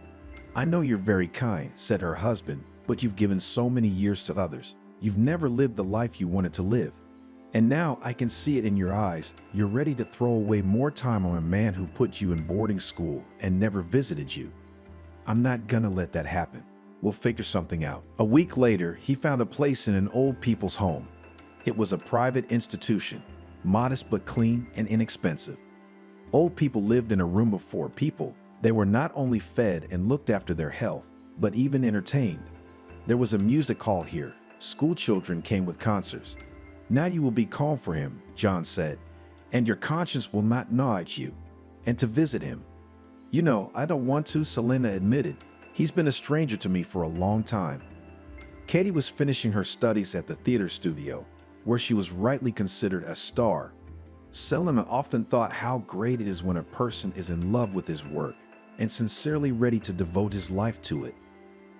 "I know you're very kind," said her husband, "but you've given so many years to others. You've never lived the life you wanted to live. And now I can see it in your eyes. You're ready to throw away more time on a man who put you in boarding school and never visited you. I'm not gonna let that happen. We'll figure something out." A week later, he found a place in an old people's home. It was a private institution, modest but clean and inexpensive. Old people lived in a room of 4 people. They were not only fed and looked after their health, but even entertained. There was a music hall here. School children came with concerts. "Now you will be calm for him," John said, "and your conscience will not gnaw at you. And to visit him." "You know, I don't want to," Selena admitted. "He's been a stranger to me for a long time." Katie was finishing her studies at the theater studio, where she was rightly considered a star. Selena often thought how great it is when a person is in love with his work and sincerely ready to devote his life to it.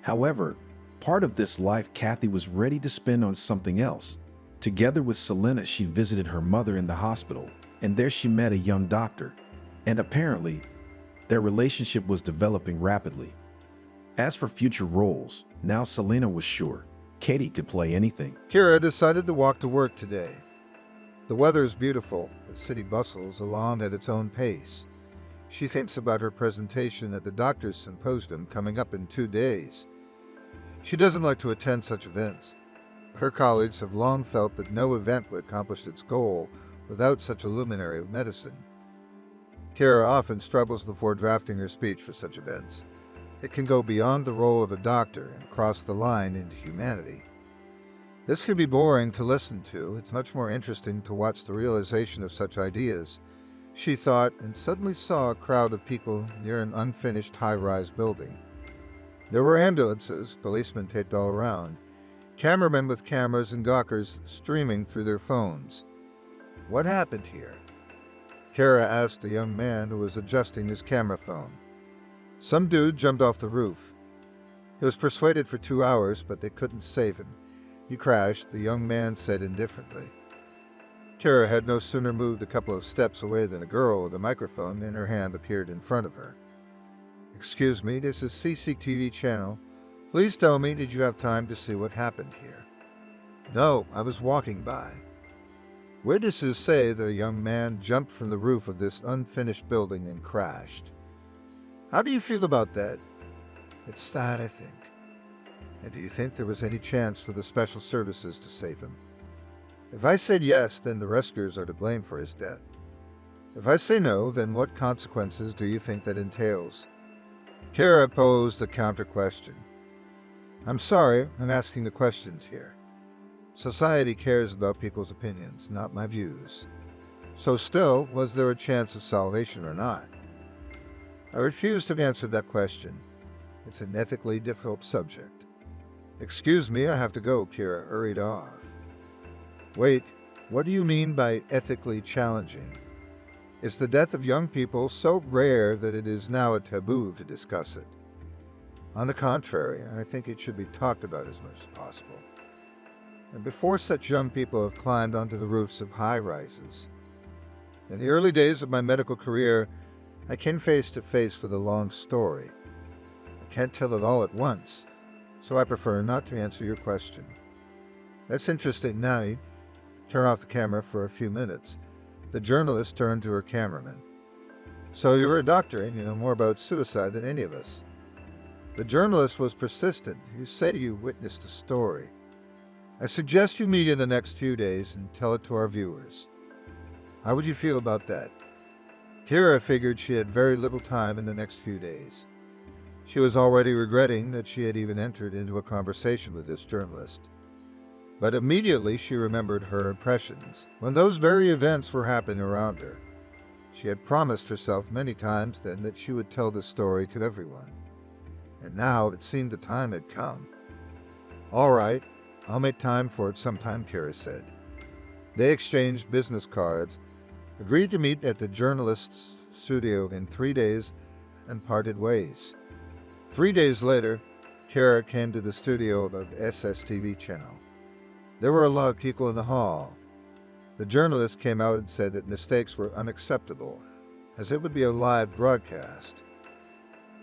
However, part of this life Kathy was ready to spend on something else. Together with Selena, she visited her mother in the hospital, and there she met a young doctor. And apparently, their relationship was developing rapidly. As for future roles, now Selena was sure Katie could play anything. Kira decided to walk to work today. The weather is beautiful. The city bustles along at its own pace. She thinks about her presentation at the doctor's symposium coming up in 2 days. She doesn't like to attend such events. Her colleagues have long felt that no event would accomplish its goal without such a luminary of medicine. Kira often struggles before drafting her speech for such events. It can go beyond the role of a doctor and cross the line into humanity. This could be boring to listen to. It's much more interesting to watch the realization of such ideas, she thought, and suddenly saw a crowd of people near an unfinished high-rise building. There were ambulances, policemen taped all around, cameramen with cameras and gawkers streaming through their phones. What happened here? Kara asked the young man who was adjusting his camera phone. Some dude jumped off the roof. He was persuaded for 2 hours, but they couldn't save him. He crashed, the young man said indifferently. Kara had no sooner moved a couple of steps away than a girl with a microphone in her hand appeared in front of her. "Excuse me, this is CCTV channel. Please tell me, did you have time to see what happened here?" "No, I was walking by." Witnesses say that a young man jumped from the roof of this unfinished building and crashed. How do you feel about that? It's sad, I think. And do you think there was any chance for the special services to save him? If I said yes, then the rescuers are to blame for his death. If I say no, then what consequences do you think that entails? Kara posed a counter-question. I'm sorry, I'm asking the questions here. Society cares about people's opinions, not my views. So still, was there a chance of salvation or not? I refuse to answer that question. It's an ethically difficult subject. Excuse me, I have to go, Kira hurried off. Wait, what do you mean by ethically challenging? Is the death of young people so rare that it is now a taboo to discuss it? On the contrary, I think it should be talked about as much as possible. And before such young people have climbed onto the roofs of high-rises. In the early days of my medical career, I came face to face with a long story. I can't tell it all at once, so I prefer not to answer your question. That's interesting now. Turn off the camera for a few minutes. The journalist turned to her cameraman. So you're a doctor and you know more about suicide than any of us. The journalist was persistent. You say you witnessed a story. I suggest you meet in the next few days and tell it to our viewers. How would you feel about that? Kira figured she had very little time in the next few days. She was already regretting that she had even entered into a conversation with this journalist. But immediately she remembered her impressions when those very events were happening around her. She had promised herself many times then that she would tell this story to everyone. And now it seemed the time had come. All right, I'll make time for it sometime, Kira said. They exchanged business cards, agreed to meet at the journalist's studio in 3 days, and parted ways. 3 days later, Kira came to the studio of SSTV channel. There were a lot of people in the hall. The journalist came out and said that mistakes were unacceptable, as it would be a live broadcast.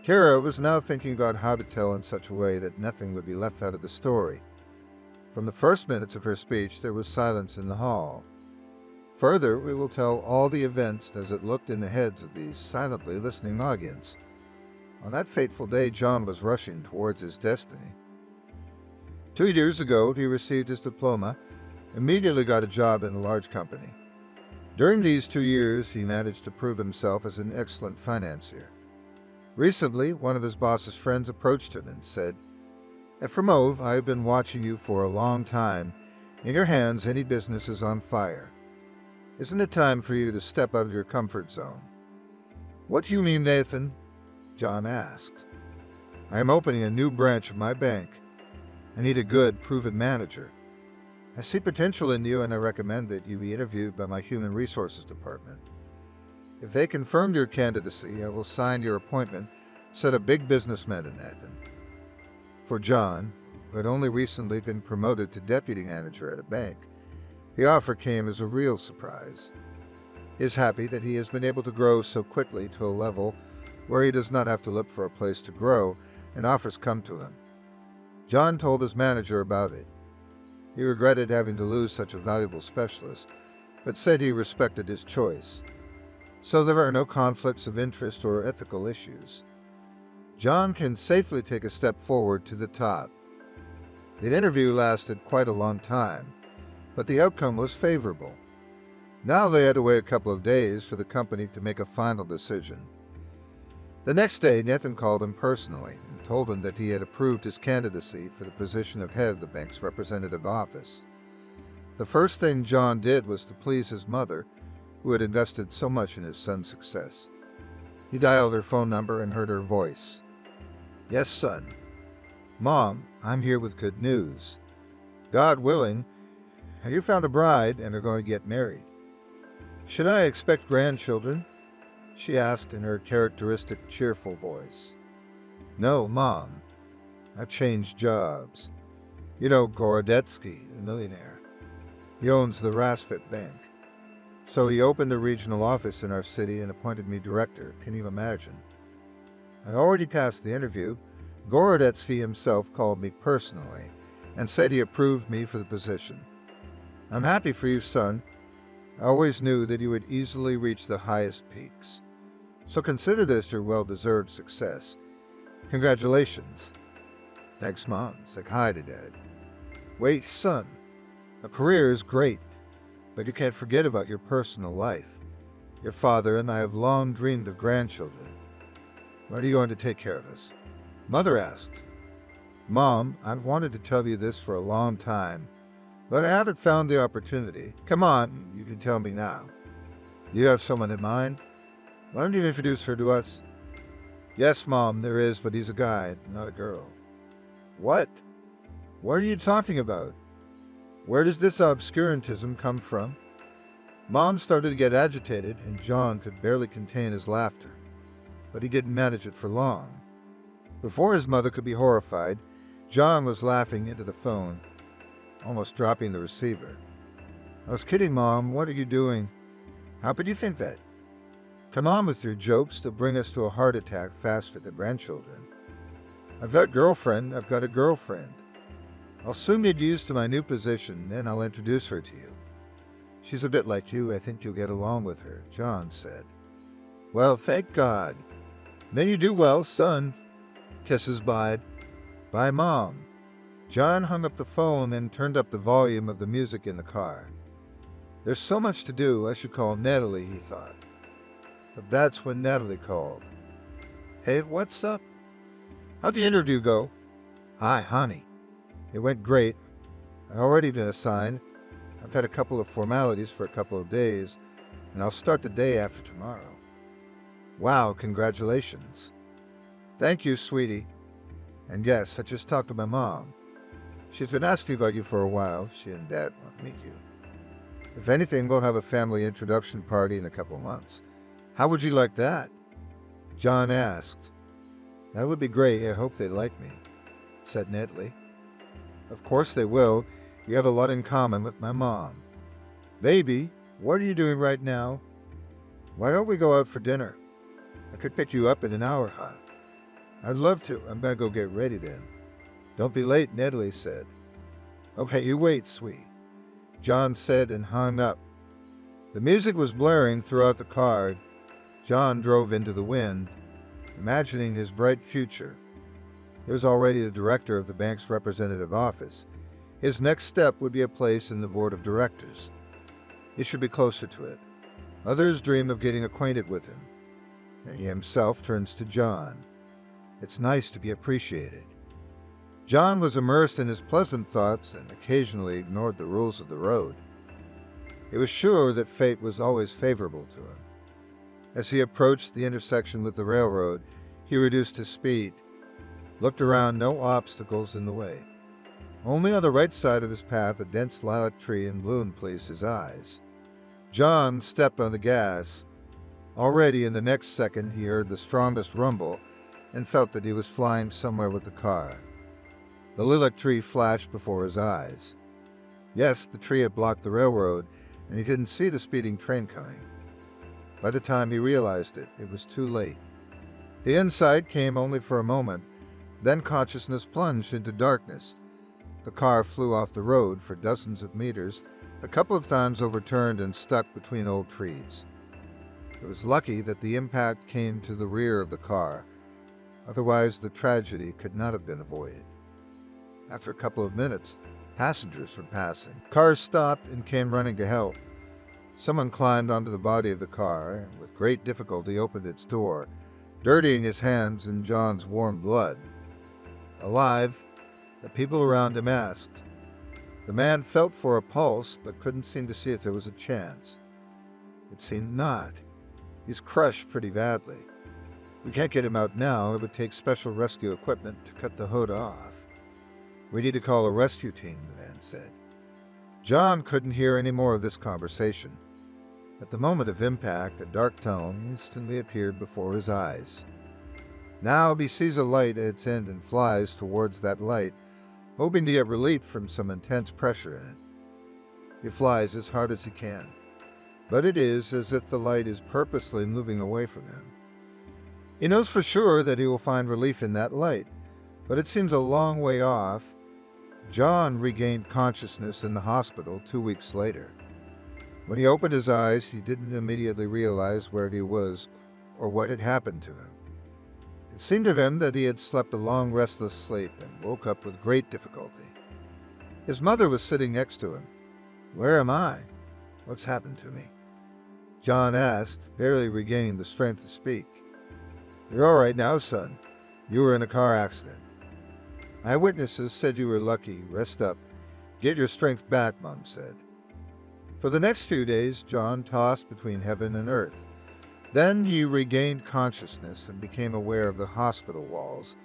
Kira was now thinking about how to tell in such a way that nothing would be left out of the story. From the first minutes of her speech, there was silence in the hall. Further, we will tell all the events as it looked in the heads of the silently listening audience. On that fateful day, John was rushing towards his destiny. 2 years ago, he received his diploma, immediately got a job in a large company. During these 2 years, he managed to prove himself as an excellent financier. Recently, one of his boss's friends approached him and said, "Efremov, I have been watching you for a long time. In your hands, any business is on fire. Isn't it time for you to step out of your comfort zone?" "What do you mean, Nathan?" John asked. "I am opening a new branch of my bank. I need a good, proven manager. I see potential in you and I recommend that you be interviewed by my Human Resources Department. If they confirm your candidacy, I will sign your appointment, said a big businessman in Nathan." For John, who had only recently been promoted to deputy manager at a bank, the offer came as a real surprise. He is happy that he has been able to grow so quickly to a level where he does not have to look for a place to grow and offers come to him. John told his manager about it. He regretted having to lose such a valuable specialist, but said he respected his choice. So there are no conflicts of interest or ethical issues. John can safely take a step forward to the top. The interview lasted quite a long time, but the outcome was favorable. Now they had to wait a couple of days for the company to make a final decision. The next day, Nathan called him personally and told him that he had approved his candidacy for the position of head of the bank's representative office. The first thing John did was to please his mother, who had invested so much in his son's success. He dialed her phone number and heard her voice. "Yes, son." "Mom, I'm here with good news. God willing, you found a bride and are going to get married. Should I expect grandchildren?" she asked in her characteristic cheerful voice. "No, Mom. I've changed jobs. You know Gorodetsky, the millionaire. He owns the Rasfit Bank. So he opened a regional office in our city and appointed me director. Can you imagine? I already passed the interview. Gorodetsky himself called me personally and said he approved me for the position. I'm happy for you, son. I always knew that you would easily reach the highest peaks. So consider this your well-deserved success. Congratulations." "Thanks, Mom." Say hi to Dad. "Wait, son. A career is great, but you can't forget about your personal life. Your father and I have long dreamed of grandchildren. When are you going to take care of us?" Mother asked. "Mom, I've wanted to tell you this for a long time, but I haven't found the opportunity. Come on, you can tell me now. Do you have someone in mind? Why don't you introduce her to us?" "Yes, Mom, there is, but he's a guy, not a girl." "What? What are you talking about?" Where does this obscurantism come from? Mom started to get agitated, and John could barely contain his laughter. But he didn't manage it for long. Before his mother could be horrified, John was laughing into the phone, almost dropping the receiver. "I was kidding, Mom. What are you doing? How could you think that? Come on with your jokes to bring us to a heart attack fast for the grandchildren. I've got a girlfriend. I'll soon get used to my new position, then I'll introduce her to you. She's a bit like you. I think you'll get along with her," John said. "Well, thank God. May you do well, son. Kisses, bye." "Bye, Mom." John hung up the phone and turned up the volume of the music in the car. There's so much to do, I should call Natalie, he thought. But that's when Natalie called. "Hey, what's up? How'd the interview go?" "Hi, honey. It went great. I've already been assigned. I've had a couple of formalities for a couple of days, and I'll start the day after tomorrow." "Wow, congratulations." "Thank you, sweetie. And yes, I just talked to my mom. She's been asking about you for a while. She and Dad want to meet you. If anything, we'll have a family introduction party in a couple of months. How would you like that?" John asked. "That would be great. I hope they like me," said Natalie. "Of course they will. You have a lot in common with my mom." "Baby, what are you doing right now? Why don't we go out for dinner? I could pick you up in an hour, huh?" "I'd love to. I'm gonna go get ready then." "Don't be late," Natalie said. "Okay, you wait, sweet," John said and hung up. The music was blaring throughout the car. John drove into the wind, imagining his bright future. He was already the director of the bank's representative office. His next step would be a place in the board of directors. He should be closer to it. Others dream of getting acquainted with him. And he himself turns to John. It's nice to be appreciated. John was immersed in his pleasant thoughts and occasionally ignored the rules of the road. He was sure that fate was always favorable to him. As he approached the intersection with the railroad, he reduced his speed, looked around, no obstacles in the way. Only on the right side of his path a dense lilac tree in bloom pleased his eyes. John stepped on the gas. Already in the next second he heard the strongest rumble and felt that he was flying somewhere with the car. The lilac tree flashed before his eyes. Yes, the tree had blocked the railroad, and he didn't see the speeding train coming. By the time he realized it, it was too late. The insight came only for a moment, then consciousness plunged into darkness. The car flew off the road for dozens of meters, a couple of times overturned and stuck between old trees. It was lucky that the impact came to the rear of the car. Otherwise, the tragedy could not have been avoided. After a couple of minutes, passengers were passing. Cars stopped and came running to help. Someone climbed onto the body of the car and with great difficulty opened its door, dirtying his hands in John's warm blood. Alive, the people around him asked. The man felt for a pulse but couldn't seem to see if there was a chance. It seemed not. He's crushed pretty badly. We can't get him out now. It would take special rescue equipment to cut the hood off. We need to call a rescue team, the man said. John couldn't hear any more of this conversation. At the moment of impact, a dark tunnel instantly appeared before his eyes. Now he sees a light at its end and flies towards that light, hoping to get relief from some intense pressure in it. He flies as hard as he can, but it is as if the light is purposely moving away from him. He knows for sure that he will find relief in that light, but it seems a long way off. John regained consciousness in the hospital 2 weeks later. When he opened his eyes, he didn't immediately realize where he was or what had happened to him. It seemed to him that he had slept a long, restless sleep and woke up with great difficulty. His mother was sitting next to him. "Where am I? What's happened to me?" John asked, barely regaining the strength to speak. "You're all right now, son. You were in a car accident. Eyewitnesses said you were lucky. Rest up. Get your strength back," Mom said. For the next few days, John tossed between heaven and earth. Then he regained consciousness and became aware of the hospital walls.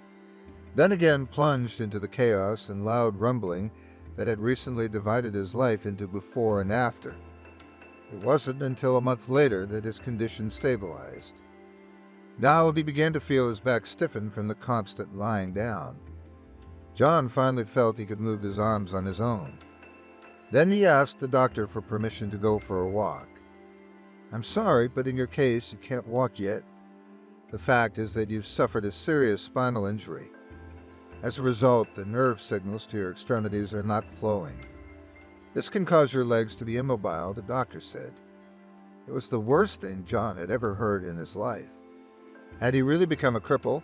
Then again plunged into the chaos and loud rumbling that had recently divided his life into before and after. It wasn't until a month later that his condition stabilized. Now he began to feel his back stiffen from the constant lying down. John finally felt he could move his arms on his own. Then he asked the doctor for permission to go for a walk. "I'm sorry, but in your case, you can't walk yet. The fact is that you've suffered a serious spinal injury. As a result, the nerve signals to your extremities are not flowing. This can cause your legs to be immobile," the doctor said. It was the worst thing John had ever heard in his life. Had he really become a cripple?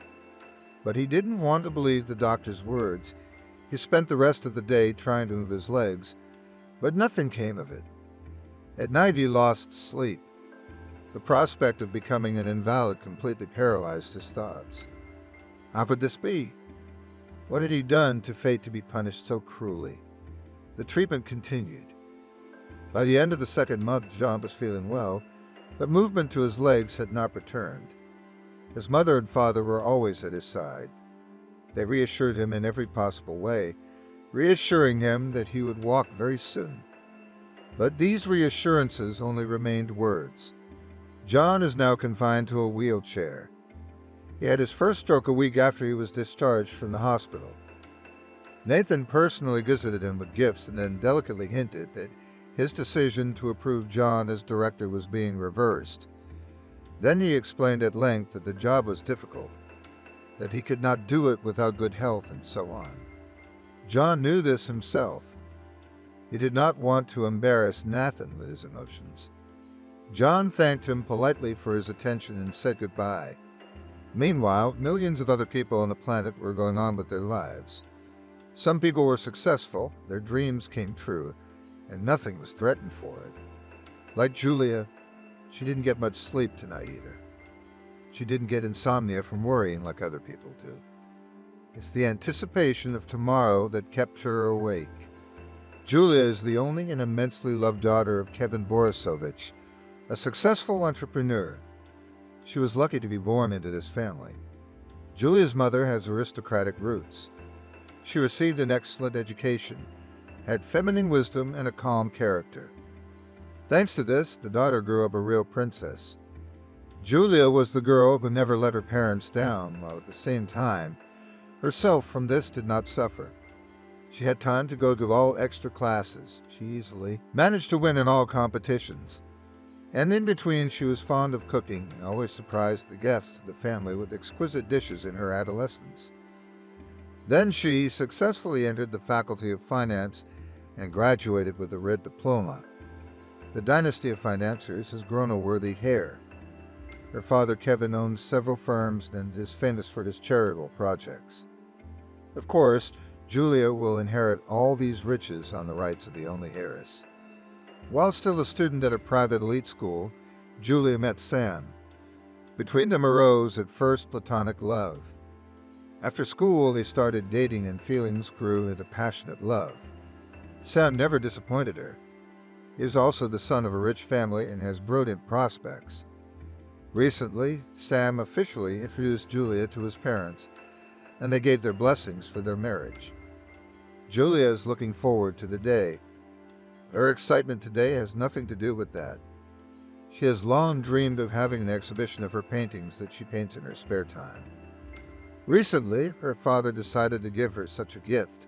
But he didn't want to believe the doctor's words. He spent the rest of the day trying to move his legs, but nothing came of it. At night he lost sleep. The prospect of becoming an invalid completely paralyzed his thoughts. How could this be? What had he done to fate to be punished so cruelly? The treatment continued. By the end of the second month, John was feeling well, but movement to his legs had not returned. His mother and father were always at his side. They reassured him in every possible way, reassuring him that he would walk very soon. But these reassurances only remained words. John is now confined to a wheelchair. He had his first stroke a week after he was discharged from the hospital. Nathan personally visited him with gifts and then delicately hinted that his decision to approve John as director was being reversed. Then he explained at length that the job was difficult, that he could not do it without good health, and so on. John knew this himself. He did not want to embarrass Nathan with his emotions. John thanked him politely for his attention and said goodbye. Meanwhile, millions of other people on the planet were going on with their lives. Some people were successful, their dreams came true, and nothing was threatened for it. Like Julia, she didn't get much sleep tonight either. She didn't get insomnia from worrying like other people do. It's the anticipation of tomorrow that kept her awake. Julia is the only and immensely loved daughter of Kevin Borisovich, a successful entrepreneur. She was lucky to be born into this family. Julia's mother has aristocratic roots. She received an excellent education, had feminine wisdom, and a calm character. Thanks to this, the daughter grew up a real princess. Julia was the girl who never let her parents down, while at the same time, herself from this did not suffer. She had time to go to all extra classes. She easily managed to win in all competitions. And in between, she was fond of cooking and always surprised the guests of the family with exquisite dishes in her adolescence. Then she successfully entered the Faculty of Finance and graduated with a red diploma. The dynasty of financiers has grown a worthy heir. Her father Kevin owns several firms and is famous for his charitable projects. Of course, Julia will inherit all these riches on the rights of the only heiress. While still a student at a private elite school, Julia met Sam. Between them arose at first platonic love. After school, they started dating and feelings grew into passionate love. Sam never disappointed her. He is also the son of a rich family and has brilliant prospects. Recently, Sam officially introduced Julia to his parents, and they gave their blessings for their marriage. Julia is looking forward to the day. Her excitement today has nothing to do with that. She has long dreamed of having an exhibition of her paintings that she paints in her spare time. Recently, her father decided to give her such a gift.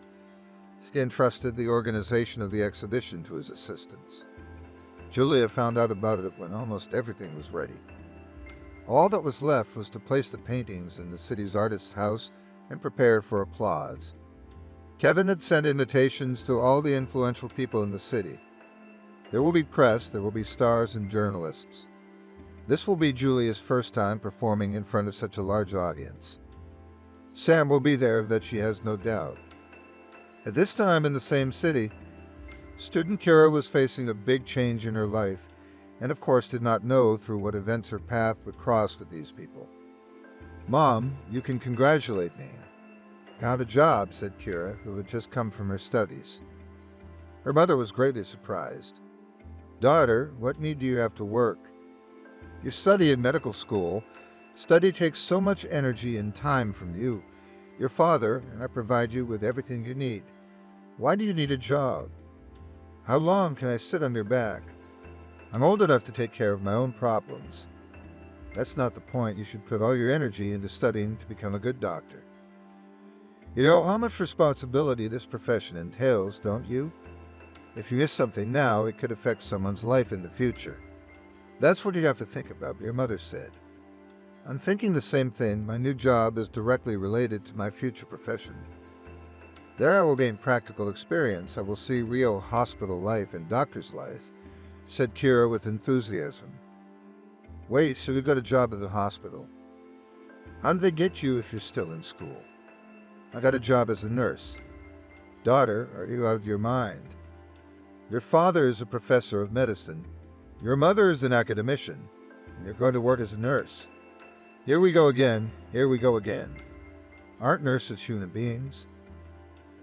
He entrusted the organization of the exhibition to his assistants. Julia found out about it when almost everything was ready. All that was left was to place the paintings in the city's artist's house and prepare for applause. Kevin had sent invitations to all the influential people in the city. There will be press, there will be stars and journalists. This will be Julia's first time performing in front of such a large audience. Sam will be there, that she has no doubt. At this time in the same city, student Kira was facing a big change in her life, and of course did not know through what events her path would cross with these people. "Mom, you can congratulate me. Found a job," said Kira, who had just come from her studies. Her mother was greatly surprised. "Daughter, what need do you have to work? You study in medical school. Study takes so much energy and time from you, your father, and I provide you with everything you need. Why do you need a job? How long can I sit on your back? I'm old enough to take care of my own problems. That's not the point. You should put all your energy into studying to become a good doctor. You know how much responsibility this profession entails, don't you? If you miss something now, it could affect someone's life in the future. That's what you have to think about, your mother said. I'm thinking the same thing. My new job is directly related to my future profession. There I will gain practical experience. I will see real hospital life and doctor's life, said Kira with enthusiasm. Wait, so you got a job at the hospital? How did they get you if you're still in school? I got a job as a nurse. Daughter, are you out of your mind? Your father is a professor of medicine. Your mother is an academician. And you're going to work as a nurse. Here we go again. Here we go again. Aren't nurses human beings?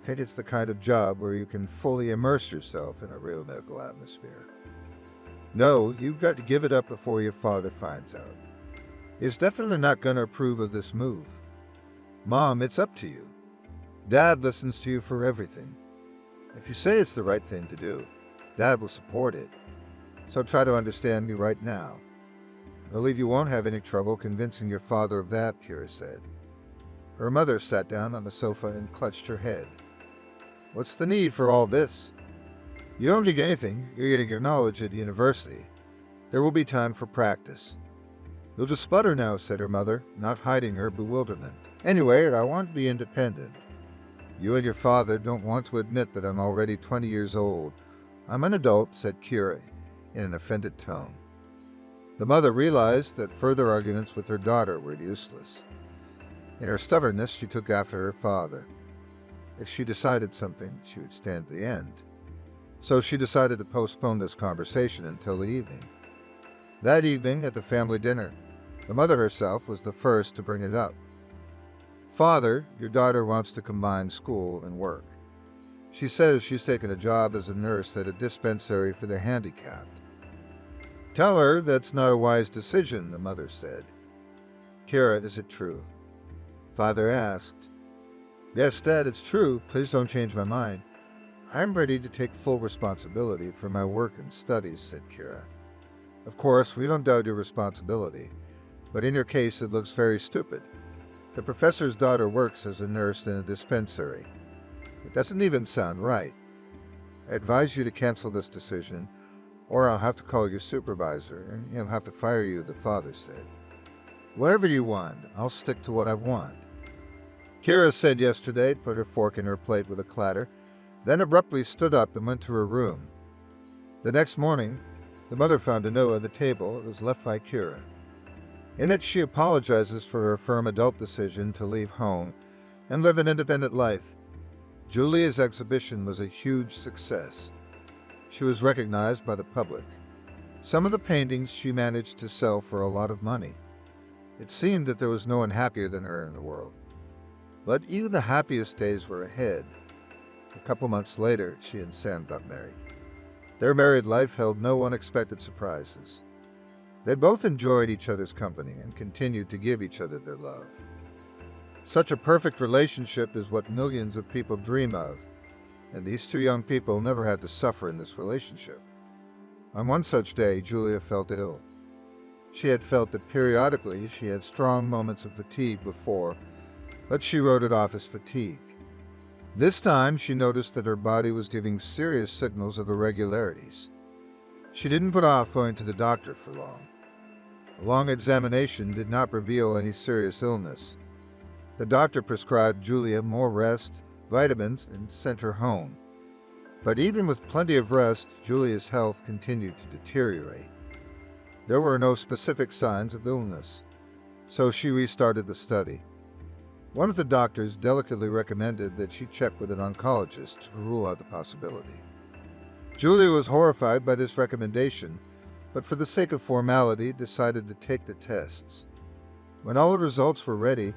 I think it's the kind of job where you can fully immerse yourself in a real medical atmosphere. No, you've got to give it up before your father finds out. He's definitely not going to approve of this move. Mom, it's up to you. Dad listens to you for everything. If you say it's the right thing to do, Dad will support it. So try to understand me right now. I believe you won't have any trouble convincing your father of that, Kira said. Her mother sat down on the sofa and clutched her head. What's the need for all this? You don't need anything. You're getting your knowledge at university. There will be time for practice. You'll just sputter now, said her mother, not hiding her bewilderment. Anyway, I want to be independent. You and your father don't want to admit that I'm already 20 years old. I'm an adult, said Kira in an offended tone. The mother realized that further arguments with her daughter were useless. In her stubbornness, she took after her father. If she decided something, she would stand to the end. So she decided to postpone this conversation until the evening. That evening, at the family dinner, the mother herself was the first to bring it up. Father, your daughter wants to combine school and work. She says she's taken a job as a nurse at a dispensary for the handicapped. Tell her that's not a wise decision, the mother said. Kira, is it true? Father asked. Yes, Dad, it's true. Please don't change my mind. I'm ready to take full responsibility for my work and studies, said Kira. Of course, we don't doubt your responsibility, but in your case it looks very stupid. The professor's daughter works as a nurse in a dispensary. It doesn't even sound right. I advise you to cancel this decision, or I'll have to call your supervisor, and he'll have to fire you, the father said. Whatever you want, I'll stick to what I want. Kira said yesterday, put her fork in her plate with a clatter, then abruptly stood up and went to her room. The next morning, the mother found a note on the table. It was left by Kira. In it, she apologizes for her firm adult decision to leave home and live an independent life. Julia's exhibition was a huge success. She was recognized by the public. Some of the paintings she managed to sell for a lot of money. It seemed that there was no one happier than her in the world. But even the happiest days were ahead. A couple months later, she and Sam got married. Their married life held no unexpected surprises. They both enjoyed each other's company and continued to give each other their love. Such a perfect relationship is what millions of people dream of, and these two young people never had to suffer in this relationship. On one such day, Julia felt ill. She had felt that periodically she had strong moments of fatigue before, but she wrote it off as fatigue. This time, she noticed that her body was giving serious signals of irregularities. She didn't put off going to the doctor for long. A long examination did not reveal any serious illness. The doctor prescribed Julia more rest, vitamins, and sent her home. But even with plenty of rest, Julia's health continued to deteriorate. There were no specific signs of illness, so she restarted the study. One of the doctors delicately recommended that she check with an oncologist to rule out the possibility. Julia was horrified by this recommendation, but for the sake of formality decided to take the tests. When all the results were ready,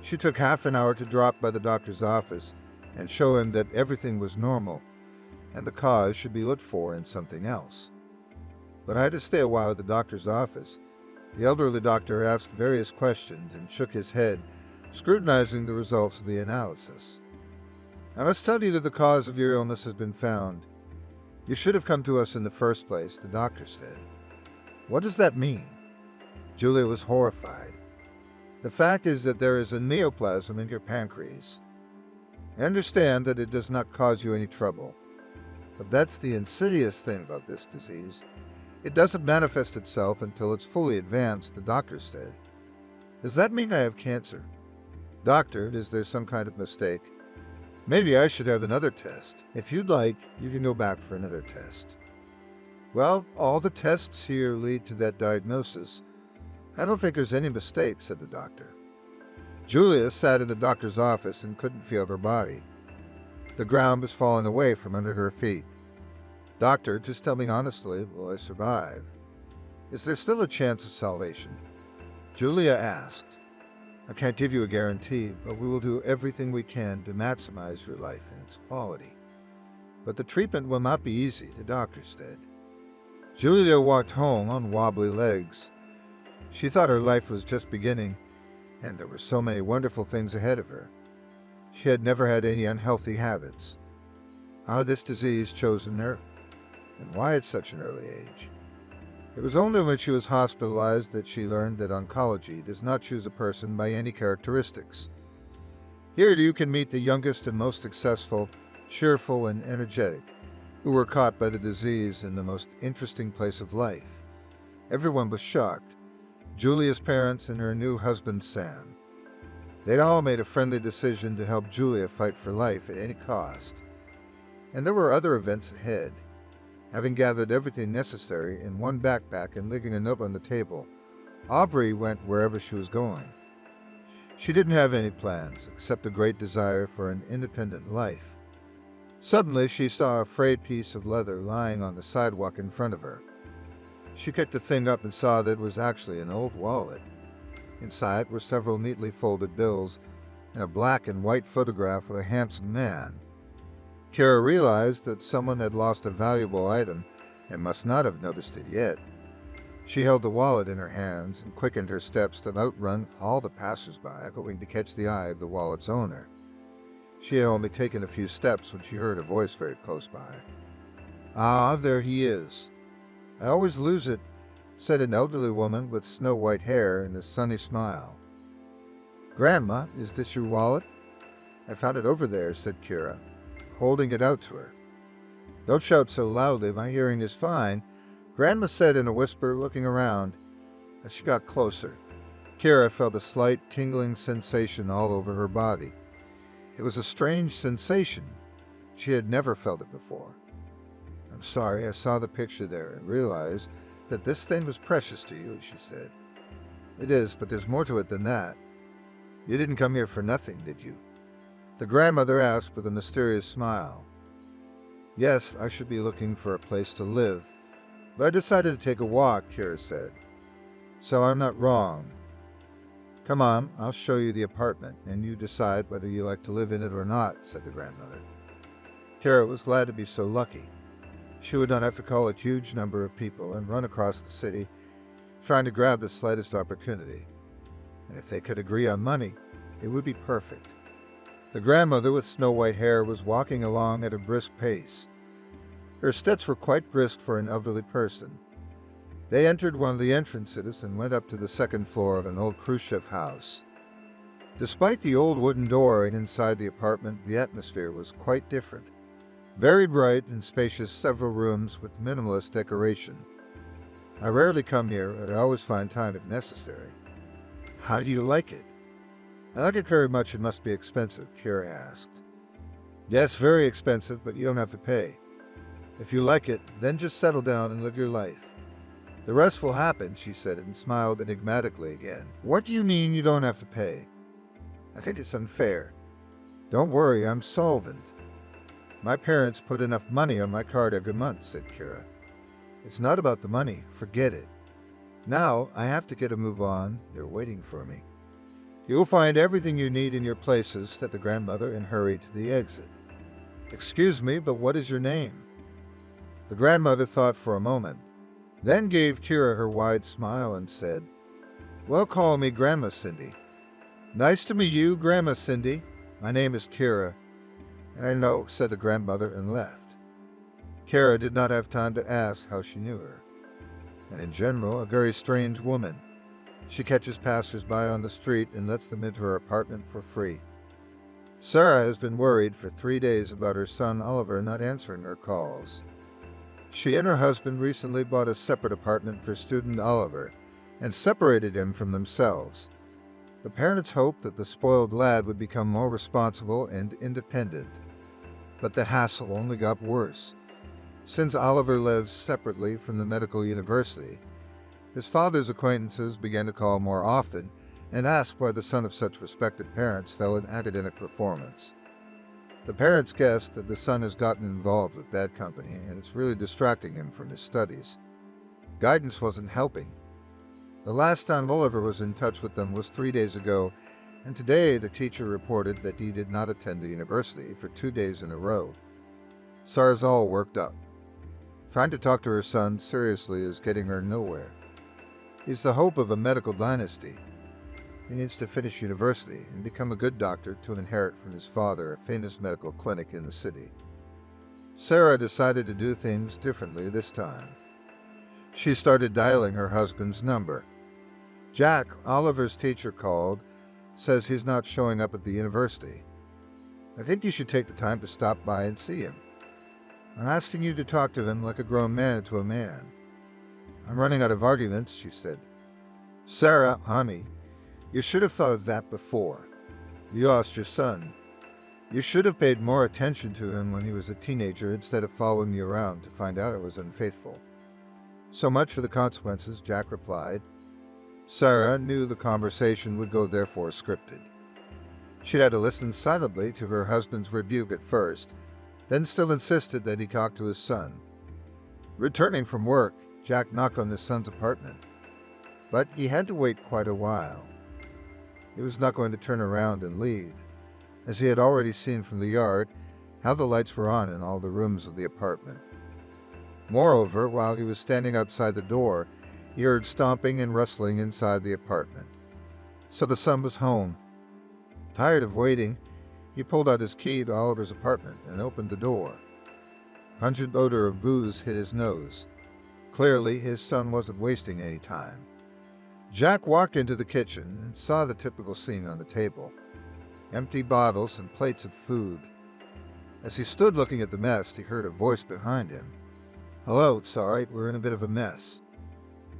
she took half an hour to drop by the doctor's office and show him that everything was normal, and the cause should be looked for in something else. But I had to stay a while at the doctor's office. The elderly doctor asked various questions and shook his head, scrutinizing the results of the analysis. I must tell you that the cause of your illness has been found. You should have come to us in the first place, the doctor said. What does that mean? Julia was horrified. The fact is that there is a neoplasm in your pancreas. I understand that it does not cause you any trouble. But that's the insidious thing about this disease. It doesn't manifest itself until it's fully advanced, the doctor said. Does that mean I have cancer? Doctor, is there some kind of mistake? Maybe I should have another test. If you'd like, you can go back for another test. Well, all the tests here lead to that diagnosis. I don't think there's any mistake, said the doctor. Julia sat in the doctor's office and couldn't feel her body. The ground was falling away from under her feet. Doctor, just tell me honestly, will I survive? Is there still a chance of salvation? Julia asked. I can't give you a guarantee, but we will do everything we can to maximize your life and its quality. But the treatment will not be easy, the doctor said. Julia walked home on wobbly legs. She thought her life was just beginning, and there were so many wonderful things ahead of her. She had never had any unhealthy habits. How had this disease chosen her, and why at such an early age? It was only when she was hospitalized that she learned that oncology does not choose a person by any characteristics. Here you can meet the youngest and most successful, cheerful and energetic, who were caught by the disease in the most interesting place of life. Everyone was shocked. Julia's parents and her new husband Sam. They'd all made a friendly decision to help Julia fight for life at any cost. And there were other events ahead. Having gathered everything necessary in one backpack and leaving a note on the table, Aubrey went wherever she was going. She didn't have any plans, except a great desire for an independent life. Suddenly, she saw a frayed piece of leather lying on the sidewalk in front of her. She picked the thing up and saw that it was actually an old wallet. Inside were several neatly folded bills and a black and white photograph of a handsome man. Kara realized that someone had lost a valuable item and must not have noticed it yet. She held the wallet in her hands and quickened her steps to outrun all the passers-by, hoping to catch the eye of the wallet's owner. She had only taken a few steps when she heard a voice very close by. Ah, there he is. I always lose it, said an elderly woman with snow-white hair and a sunny smile. Grandma, is this your wallet? I found it over there, said Kira, holding it out to her. Don't shout so loudly, my hearing is fine, Grandma said in a whisper, looking around. As she got closer, Kira felt a slight tingling sensation all over her body. It was a strange sensation. She had never felt it before. I'm sorry, I saw the picture there and realized that this thing was precious to you, she said. It is, but there's more to it than that. You didn't come here for nothing, did you? The grandmother asked with a mysterious smile. Yes, I should be looking for a place to live, but I decided to take a walk, Kira said. So I'm not wrong. Come on, I'll show you the apartment, and you decide whether you like to live in it or not, said the grandmother. Kira was glad to be so lucky. She would not have to call a huge number of people and run across the city, trying to grab the slightest opportunity. And if they could agree on money, it would be perfect. The grandmother with snow-white hair was walking along at a brisk pace. Her steps were quite brisk for an elderly person. They entered one of the entrances and went up to the second floor of an old Khrushchev house. Despite the old wooden door inside the apartment, the atmosphere was quite different. Very bright and spacious, several rooms with minimalist decoration. I rarely come here, but I always find time if necessary. How do you like it? I like it very much. It must be expensive, Kira asked. Yes, very expensive, but you don't have to pay. If you like it, then just settle down and live your life. The rest will happen, she said and smiled enigmatically again. What do you mean you don't have to pay? I think it's unfair. Don't worry, I'm solvent. My parents put enough money on my card every month, said Kira. It's not about the money, forget it. Now I have to get a move on, they're waiting for me. You'll find everything you need in your places, said the grandmother and hurried to the exit. Excuse me, but what is your name? The grandmother thought for a moment, then gave Kira her wide smile and said, Well, call me Grandma Cindy. Nice to meet you, Grandma Cindy. My name is Kira. "I know," said the grandmother and left. Kara did not have time to ask how she knew her. And in general, a very strange woman. She catches passers-by on the street and lets them into her apartment for free. Sarah has been worried for 3 days about her son Oliver not answering her calls. She and her husband recently bought a separate apartment for student Oliver and separated him from themselves. The parents hoped that the spoiled lad would become more responsible and independent. But the hassle only got worse. Since Oliver lives separately from the medical university, his father's acquaintances began to call more often and ask why the son of such respected parents fell in academic performance. The parents guessed that the son has gotten involved with bad company and it's really distracting him from his studies. Guidance wasn't helping. The last time Oliver was in touch with them was 3 days ago, and today the teacher reported that he did not attend the university for 2 days in a row. Sarah's all worked up. Trying to talk to her son seriously is getting her nowhere. He's the hope of a medical dynasty. He needs to finish university and become a good doctor to inherit from his father a famous medical clinic in the city. Sarah decided to do things differently this time. She started dialing her husband's number. Jack, Oliver's teacher, called, says he's not showing up at the university. "I think you should take the time to stop by and see him. I'm asking you to talk to him like a grown man to a man." "I'm running out of arguments," she said. "Sarah, honey, you should have thought of that before. You lost your son. You should have paid more attention to him when he was a teenager instead of following me around to find out I was unfaithful." "So much for the consequences," Jack replied. Sarah knew the conversation would go therefore scripted. She'd had to listen silently to her husband's rebuke at first, then still insisted that he talk to his son. Returning from work, Jack knocked on his son's apartment. But he had to wait quite a while. He was not going to turn around and leave, as he had already seen from the yard how the lights were on in all the rooms of the apartment. Moreover, while he was standing outside the door, he heard stomping and rustling inside the apartment. So the son was home. Tired of waiting, he pulled out his key to Oliver's apartment and opened the door. Pungent odor of booze hit his nose. Clearly, his son wasn't wasting any time. Jack walked into the kitchen and saw the typical scene on the table. Empty bottles and plates of food. As he stood looking at the mess, he heard a voice behind him. "Hello, sorry, we're in a bit of a mess."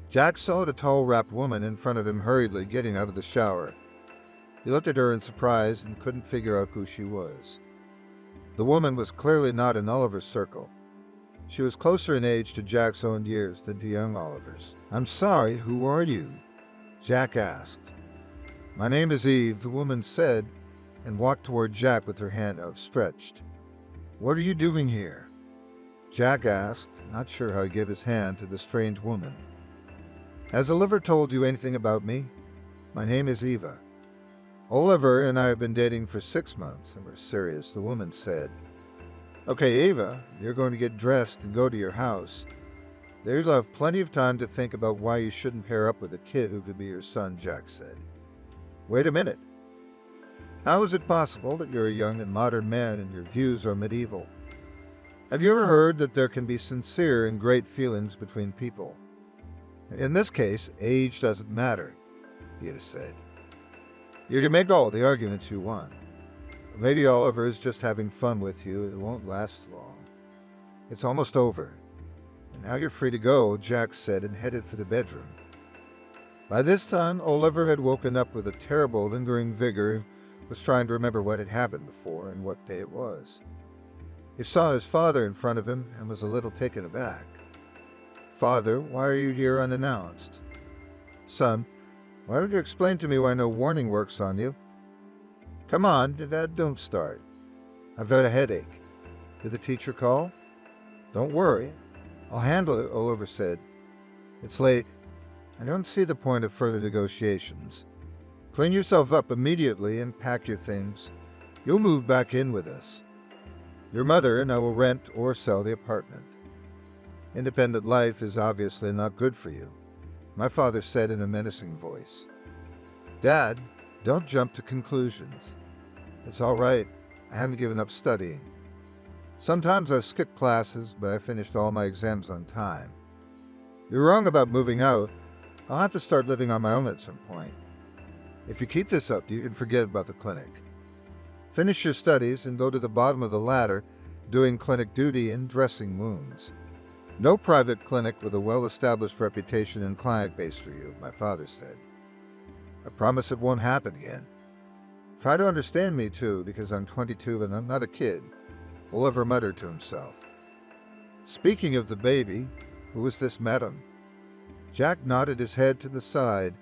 Jack saw the towel-wrapped woman in front of him hurriedly getting out of the shower. He looked at her in surprise and couldn't figure out who she was. The woman was clearly not in Oliver's circle. She was closer in age to Jack's own years than to young Oliver's. "I'm sorry, who are you?" Jack asked. "My name is Eve," the woman said, and walked toward Jack with her hand outstretched. "What are you doing here?" Jack asked, not sure how to give his hand to the strange woman. "Has Oliver told you anything about me? My name is Eva." "Oliver and I have been dating for 6 months, and we're serious," the woman said. "Okay, Eva, you're going to get dressed and go to your house. There you'll have plenty of time to think about why you shouldn't pair up with a kid who could be your son," Jack said. "Wait a minute. How is it possible that you're a young and modern man and your views are medieval? Have you ever heard that there can be sincere and great feelings between people? In this case, age doesn't matter," Eva said. "You can make all the arguments you want. Maybe Oliver is just having fun with you. It won't last long. It's almost over. And now you're free to go," Jack said, and headed for the bedroom. By this time, Oliver had woken up with a terrible, lingering vigor, was trying to remember what had happened before and what day it was. He saw his father in front of him and was a little taken aback. "Father, why are you here unannounced?" "Son, why don't you explain to me why no warning works on you?" "Come on, Dad, don't start. I've got a headache. Did the teacher call?" "Don't worry. I'll handle it," Oliver said. "It's late. I don't see the point of further negotiations. Clean yourself up immediately and pack your things. You'll move back in with us. Your mother and I will rent or sell the apartment. Independent life is obviously not good for you," my father said in a menacing voice. "Dad, don't jump to conclusions. It's all right. I haven't given up studying. Sometimes I skipped classes, but I finished all my exams on time. You're wrong about moving out. I'll have to start living on my own at some point. If you keep this up, you can forget about the clinic. Finish your studies and go to the bottom of the ladder, doing clinic duty and dressing wounds. No private clinic with a well-established reputation and client base for you, my father said. I promise it won't happen again. Try to understand me too, because I'm 22 and I'm not a kid, Oliver muttered to himself. Speaking of the baby, who is this madam? Jack nodded his head to the side.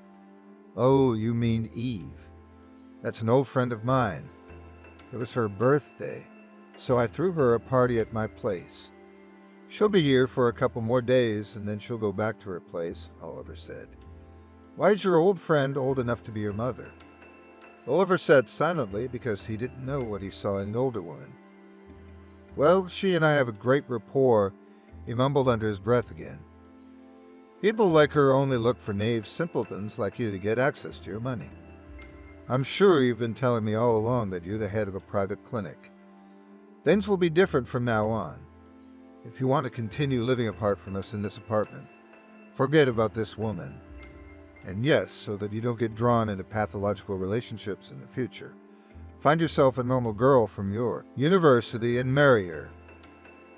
Oh, you mean Eve. That's an old friend of mine. It was her birthday, so I threw her a party at my place. She'll be here for a couple more days, and then she'll go back to her place, Oliver said. Why is your old friend old enough to be your mother? Oliver sat silently because he didn't know what he saw in an older woman. Well, she and I have a great rapport, he mumbled under his breath again. People like her only look for naive simpletons like you to get access to your money. I'm sure you've been telling me all along that you're the head of a private clinic. Things will be different from now on. If you want to continue living apart from us in this apartment, forget about this woman. And yes, so that you don't get drawn into pathological relationships in the future, find yourself a normal girl from your university and marry her.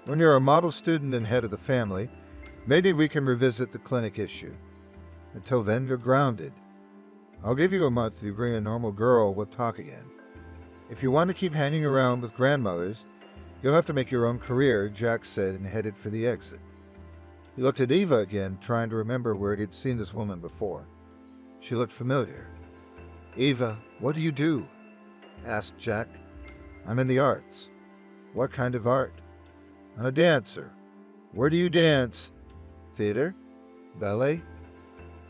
When you're a model student and head of the family, maybe we can revisit the clinic issue. Until then, you're grounded. I'll give you a month. If you bring a normal girl, we'll talk again. If you want to keep hanging around with grandmothers, you'll have to make your own career, Jack said and headed for the exit. He looked at Eva again, trying to remember where he'd seen this woman before. She looked familiar. Eva, what do you do? Asked Jack. I'm in the arts. What kind of art? I'm a dancer. Where do you dance? Theater? Ballet?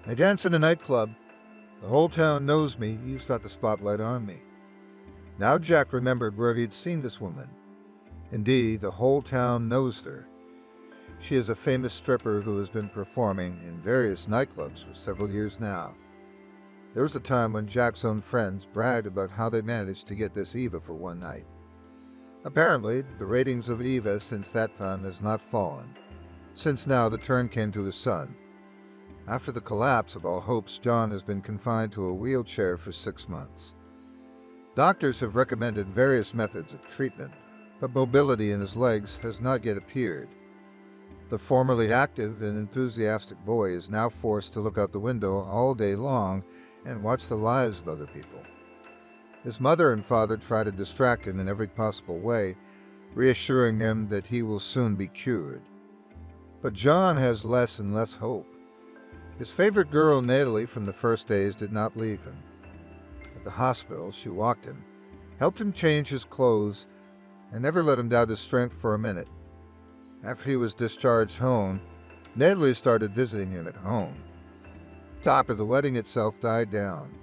I dance in a nightclub. The whole town knows me. You've got the spotlight on me. Now Jack remembered where he'd seen this woman. Indeed, the whole town knows her. She is a famous stripper who has been performing in various nightclubs for several years now. There was a time when Jack's own friends bragged about how they managed to get this Eva for one night. Apparently, the ratings of Eva since that time has not fallen, since now the turn came to his son. After the collapse of all hopes, John has been confined to a wheelchair for 6 months. Doctors have recommended various methods of treatment, but mobility in his legs has not yet appeared. The formerly active and enthusiastic boy is now forced to look out the window all day long and watch the lives of other people. His mother and father try to distract him in every possible way, reassuring him that he will soon be cured. But John has less and less hope. His favorite girl, Natalie, from the first days did not leave him. At the hospital, she walked him, helped him change his clothes, and never let him doubt his strength for a minute. After he was discharged home, Natalie started visiting him at home. Talk of the wedding itself died down.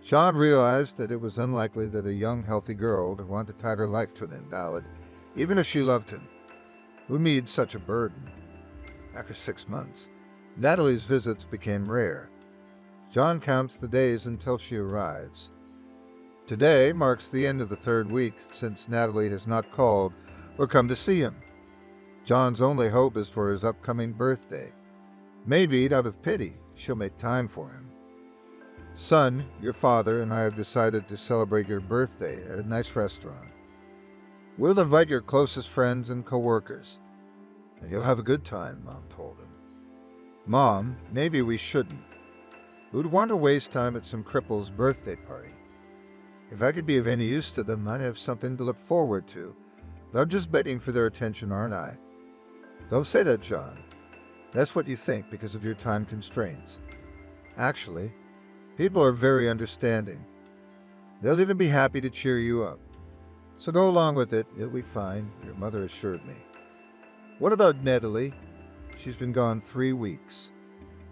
John realized that it was unlikely that a young, healthy girl would want to tie her life to an invalid, even if she loved him. Who needs such a burden? After 6 months, Natalie's visits became rare. John counts the days until she arrives. Today marks the end of the 3rd week since Natalie has not called or come to see him. John's only hope is for his upcoming birthday. Maybe, out of pity, she'll make time for him. Son, your father and I have decided to celebrate your birthday at a nice restaurant. We'll invite your closest friends and co-workers, and you'll have a good time, Mom told him. Mom, maybe we shouldn't. Who'd want to waste time at some cripple's birthday party? If I could be of any use to them, I'd have something to look forward to. They're just begging for their attention, aren't I? Don't say that, John. That's what you think because of your time constraints. Actually, people are very understanding. They'll even be happy to cheer you up. So go along with it. It'll be fine, your mother assured me. What about Natalie? She's been gone 3 weeks.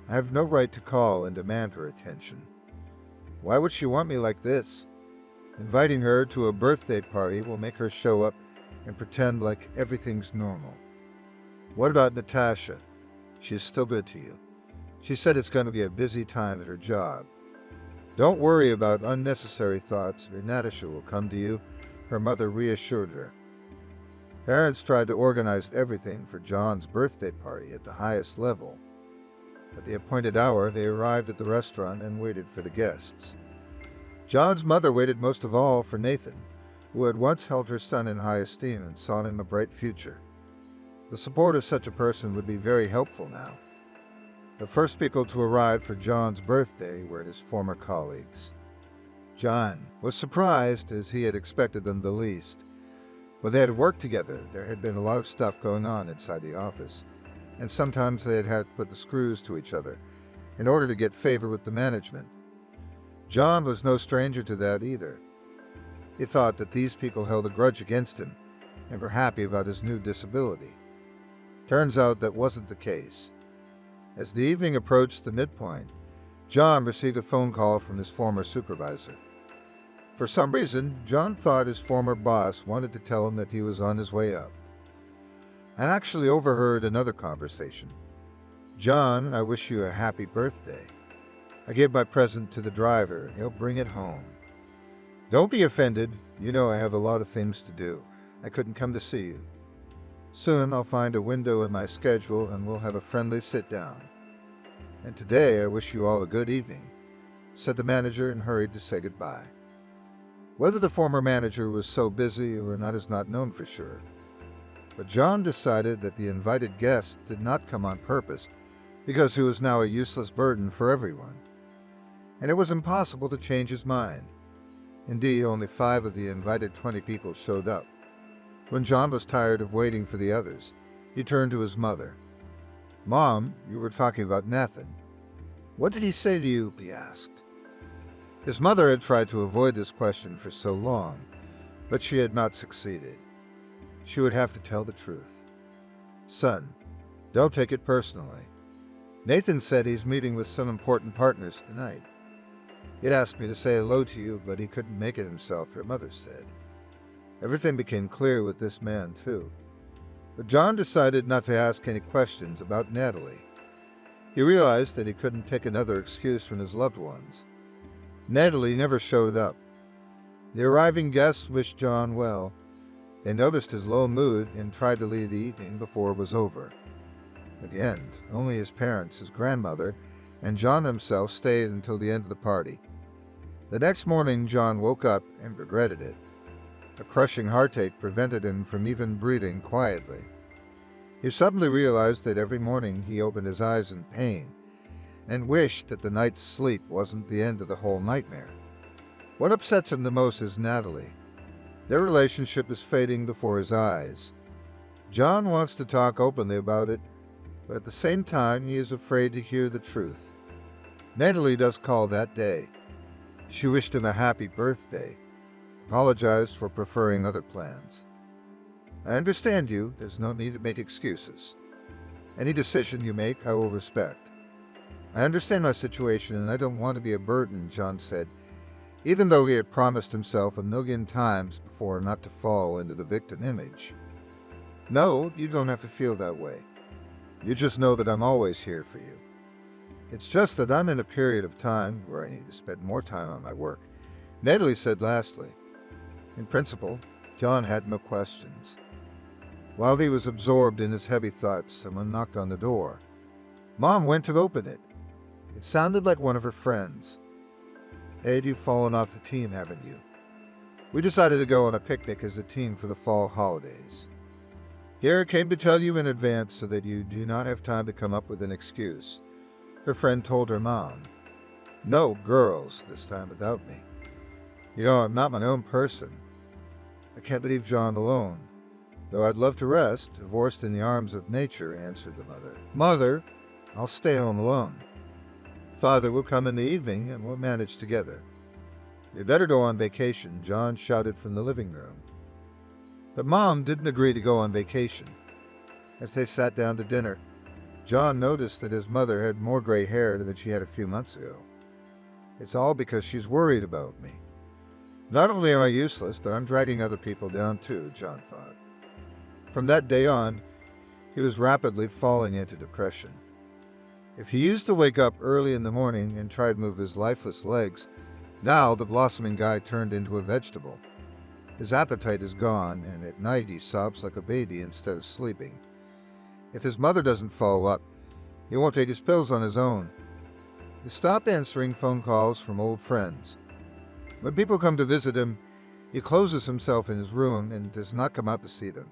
I have no right to call and demand her attention. Why would she want me like this? Inviting her to a birthday party will make her show up and pretend like everything's normal. What about Natasha? She's still good to you. She said it's going to be a busy time at her job. Don't worry about unnecessary thoughts, or Natasha will come to you, her mother reassured her. Parents tried to organize everything for John's birthday party at the highest level. At the appointed hour, they arrived at the restaurant and waited for the guests. John's mother waited most of all for Nathan, who had once held her son in high esteem and saw in him a bright future. The support of such a person would be very helpful now. The first people to arrive for John's birthday were his former colleagues. John was surprised, as he had expected them the least. When they had worked together, there had been a lot of stuff going on inside the office, and sometimes they had had to put the screws to each other in order to get favor with the management. John was no stranger to that either. He thought that these people held a grudge against him and were happy about his new disability. Turns out that wasn't the case. As the evening approached the midpoint, John received a phone call from his former supervisor. For some reason, John thought his former boss wanted to tell him that he was on his way up. I actually overheard another conversation. "John, I wish you a happy birthday. I gave my present to the driver. He'll bring it home. Don't be offended. You know I have a lot of things to do. I couldn't come to see you. Soon I'll find a window in my schedule and we'll have a friendly sit-down. And today I wish you all a good evening," said the manager and hurried to say goodbye. Whether the former manager was so busy or not is not known for sure. But John decided that the invited guest did not come on purpose because he was now a useless burden for everyone. And it was impossible to change his mind. Indeed, only 5 of the invited 20 people showed up. When John was tired of waiting for the others, he turned to his mother. "Mom, you were talking about Nathan. What did he say to you?" he asked. His mother had tried to avoid this question for so long, but she had not succeeded. She would have to tell the truth. "Son, don't take it personally. Nathan said he's meeting with some important partners tonight. He'd asked me to say hello to you, but he couldn't make it himself," your mother said. Everything became clear with this man, too. But John decided not to ask any questions about Natalie. He realized that he couldn't take another excuse from his loved ones. Natalie never showed up. The arriving guests wished John well. They noticed his low mood and tried to leave the evening before it was over. At the end, only his parents, his grandmother, and John himself stayed until the end of the party. The next morning, John woke up and regretted it. A crushing heartache prevented him from even breathing quietly. He suddenly realized that every morning he opened his eyes in pain and wished that the night's sleep wasn't the end of the whole nightmare. What upsets him the most is Natalie. Their relationship is fading before his eyes. John wants to talk openly about it, but at the same time he is afraid to hear the truth. Natalie does call that day. She wished him a happy birthday, apologized for preferring other plans. "I understand you. There's no need to make excuses. Any decision you make, I will respect. I understand my situation and I don't want to be a burden," John said, even though he had promised himself 1,000,000 times before not to fall into the victim image. "No, you don't have to feel that way. You just know that I'm always here for you. It's just that I'm in a period of time where I need to spend more time on my work," Natalie said lastly. In principle, John had no questions. While he was absorbed in his heavy thoughts, someone knocked on the door. Mom went to open it. It sounded like one of her friends. "Ed, you've fallen off the team, haven't you? We decided to go on a picnic as a team for the fall holidays. Here, came to tell you in advance so that you do not have time to come up with an excuse," her friend told her mom. "No girls this time without me. You know, I'm not my own person. I can't leave John alone, though I'd love to rest, divorced in the arms of nature," answered the mother. "Mother, I'll stay home alone. Father will come in the evening and we'll manage together." "You'd better go on vacation," John shouted from the living room. But Mom didn't agree to go on vacation. As they sat down to dinner, John noticed that his mother had more gray hair than she had a few months ago. "It's all because she's worried about me. Not only am I useless, but I'm dragging other people down too," John thought. From that day on, he was rapidly falling into depression. If he used to wake up early in the morning and try to move his lifeless legs, now the blossoming guy turned into a vegetable. His appetite is gone, and at night he sobs like a baby instead of sleeping. If his mother doesn't follow up, he won't take his pills on his own. He stopped answering phone calls from old friends. When people come to visit him, he closes himself in his room and does not come out to see them.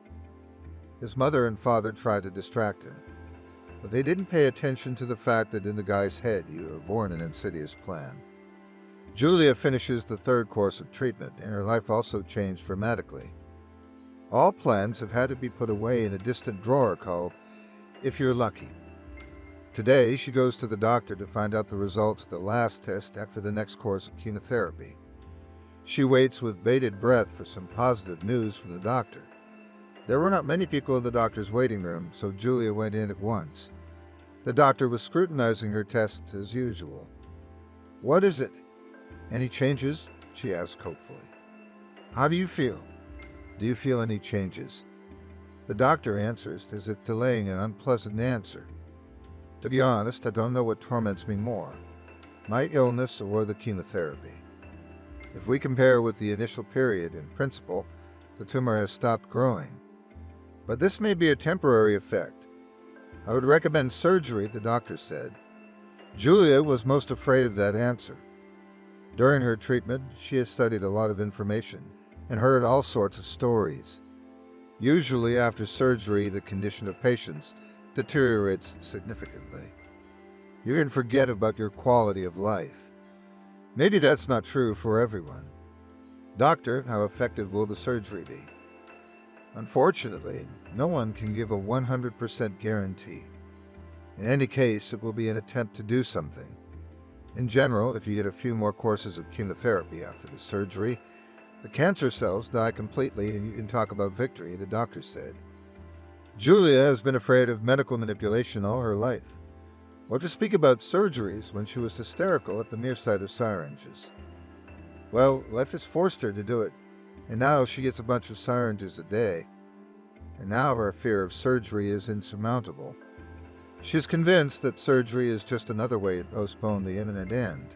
His mother and father try to distract him, but they didn't pay attention to the fact that in the guy's head you are born an insidious plan. Julia finishes the third course of treatment, and her life also changed dramatically. All plans have had to be put away in a distant drawer called If You're Lucky. Today, she goes to the doctor to find out the results of the last test after the next course of chemotherapy. She waits with bated breath for some positive news from the doctor. There were not many people in the doctor's waiting room, so Julia went in at once. The doctor was scrutinizing her test as usual. "What is it? Any changes?" she asked hopefully. "How do you feel? Do you feel any changes?" The doctor answers as if delaying an unpleasant answer. "To be honest, I don't know what torments me more, my illness or the chemotherapy. If we compare with the initial period, in principle, the tumor has stopped growing. But this may be a temporary effect. I would recommend surgery," the doctor said. Julia was most afraid of that answer. During her treatment, she has studied a lot of information and heard all sorts of stories. Usually after surgery, the condition of patients deteriorates significantly. You can forget about your quality of life. Maybe that's not true for everyone. "Doctor, how effective will the surgery be?" Unfortunately, no one can give a 100% guarantee. In any case, it will be an attempt to do something. In general, if you get a few more courses of chemotherapy after the surgery, the cancer cells die completely and you can talk about victory, the doctor said. Julia has been afraid of medical manipulation all her life. What to speak about surgeries when she was hysterical at the mere sight of syringes. Well, life has forced her to do it, and now she gets a bunch of syringes a day. And now her fear of surgery is insurmountable. She is convinced that surgery is just another way to postpone the imminent end.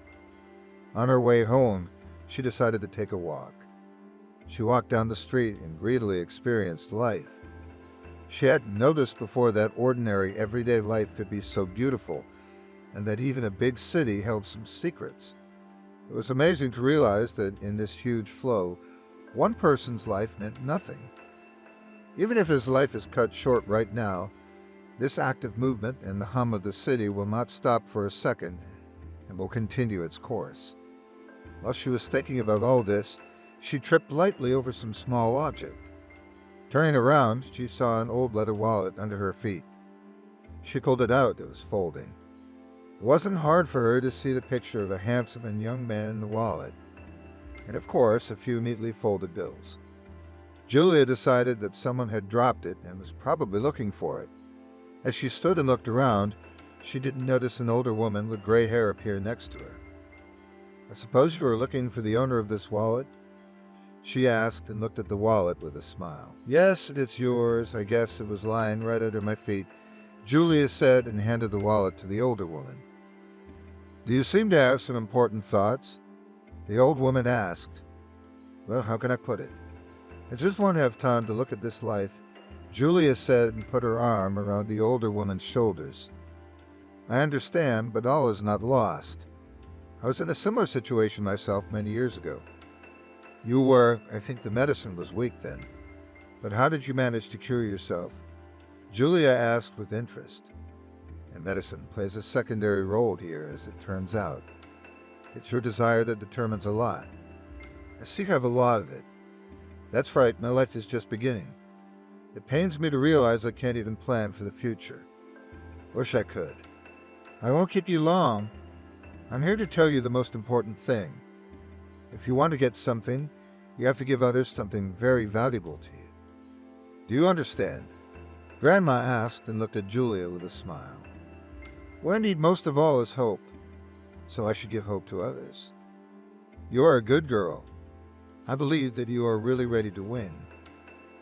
On her way home, she decided to take a walk. She walked down the street and greedily experienced life. She hadn't noticed before that ordinary, everyday life could be so beautiful, and that even a big city held some secrets. It was amazing to realize that in this huge flow, one person's life meant nothing. Even if his life is cut short right now, this active movement and the hum of the city will not stop for a second and will continue its course. While she was thinking about all this, she tripped lightly over some small object. Turning around, she saw an old leather wallet under her feet. She pulled it out. It was folding. It wasn't hard for her to see the picture of a handsome and young man in the wallet, and of course a few neatly folded bills. Julia decided that someone had dropped it and was probably looking for it. As she stood and looked around, she didn't notice an older woman with gray hair appear next to her. "I suppose you are looking for the owner of this wallet?" she asked and looked at the wallet with a smile. "Yes, it's yours. I guess it was lying right under my feet," Julia said and handed the wallet to the older woman. "Do you seem to have some important thoughts?" the old woman asked. "Well, how can I put it? I just want to have time to look at this life," Julia said and put her arm around the older woman's shoulders. "I understand, but all is not lost. I was in a similar situation myself many years ago. You were. I think the medicine was weak then. But how did you manage to cure yourself?" Julia asked with interest. "And medicine plays a secondary role here, as it turns out. It's your desire that determines a lot. I see you have a lot of it." "That's right, my life is just beginning. It pains me to realize I can't even plan for the future. Wish I could. I won't keep you long. I'm here to tell you the most important thing. If you want to get something, you have to give others something very valuable to you. Do you understand?" Grandma asked and looked at Julia with a smile. "What I need most of all is hope, so I should give hope to others. You are a good girl. I believe that you are really ready to win.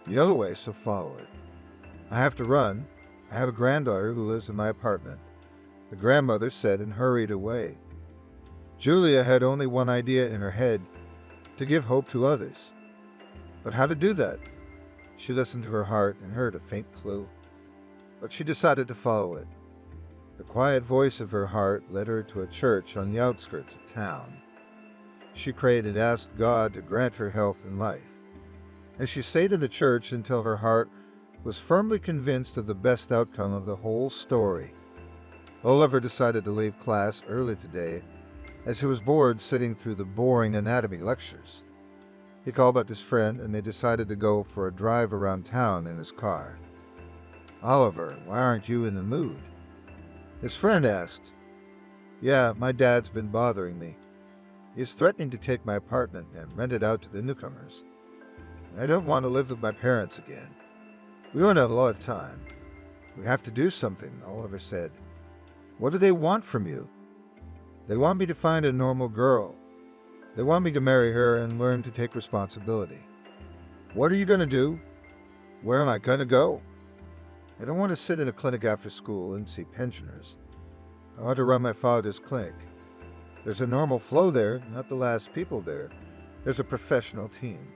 You know the way, so follow it. I have to run. I have a granddaughter who lives in my apartment," the grandmother said and hurried away. Julia had only one idea in her head: to give hope to others. But how to do that? She listened to her heart and heard a faint clue, but she decided to follow it. The quiet voice of her heart led her to a church on the outskirts of town. She prayed and asked God to grant her health and life, and she stayed in the church until her heart was firmly convinced of the best outcome of the whole story. Oliver decided to leave class early today as he was bored sitting through the boring anatomy lectures. He called up his friend and they decided to go for a drive around town in his car. "Oliver, why aren't you in the mood?" his friend asked. "Yeah, my dad's been bothering me. He's threatening to take my apartment and rent it out to the newcomers. I don't want to live with my parents again. We won't have a lot of time. We have to do something," Oliver said. "What do they want from you?" "They want me to find a normal girl. They want me to marry her and learn to take responsibility." "What are you going to do?" "Where am I going to go?" "I don't want to sit in a clinic after school and see pensioners. I want to run my father's clinic. There's a normal flow there, not the last people there. There's a professional team.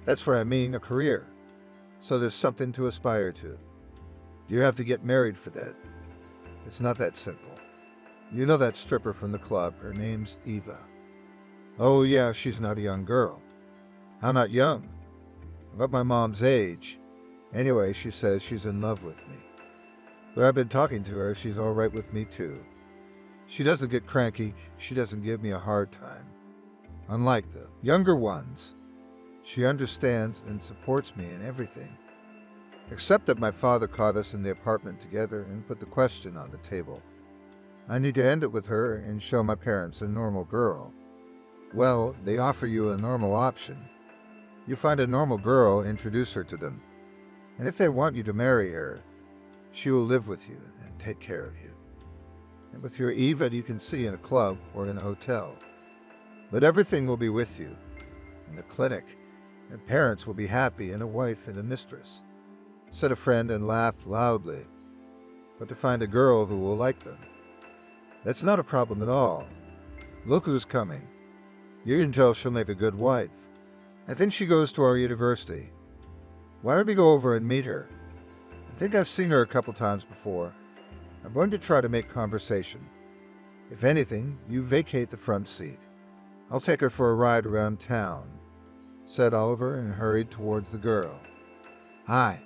That's what I mean, a career. So there's something to aspire to. You have to get married for that. It's not that simple. You know that stripper from the club, her name's Eva." "Oh yeah, she's not a young girl." "How not young?" "About my mom's age. Anyway, she says she's in love with me. But I've been talking to her, she's all right with me too. She doesn't get cranky, she doesn't give me a hard time. Unlike the younger ones, she understands and supports me in everything. Except that my father caught us in the apartment together and put the question on the table. I need to end it with her and show my parents a normal girl. Well, they offer you a normal option. You find a normal girl, introduce her to them. And if they want you to marry her, she will live with you and take care of you. And with your Eva, you can see in a club or in a hotel. But everything will be with you. In the clinic, and parents will be happy, and a wife and a mistress," said a friend and laughed loudly. "But to find a girl who will like them, that's not a problem at all. Look who's coming. You can tell she'll make a good wife. I think she goes to our university. Why don't we go over and meet her? I think I've seen her a couple times before. I'm going to try to make conversation. If anything, you vacate the front seat. I'll take her for a ride around town," said Oliver and hurried towards the girl. Hi.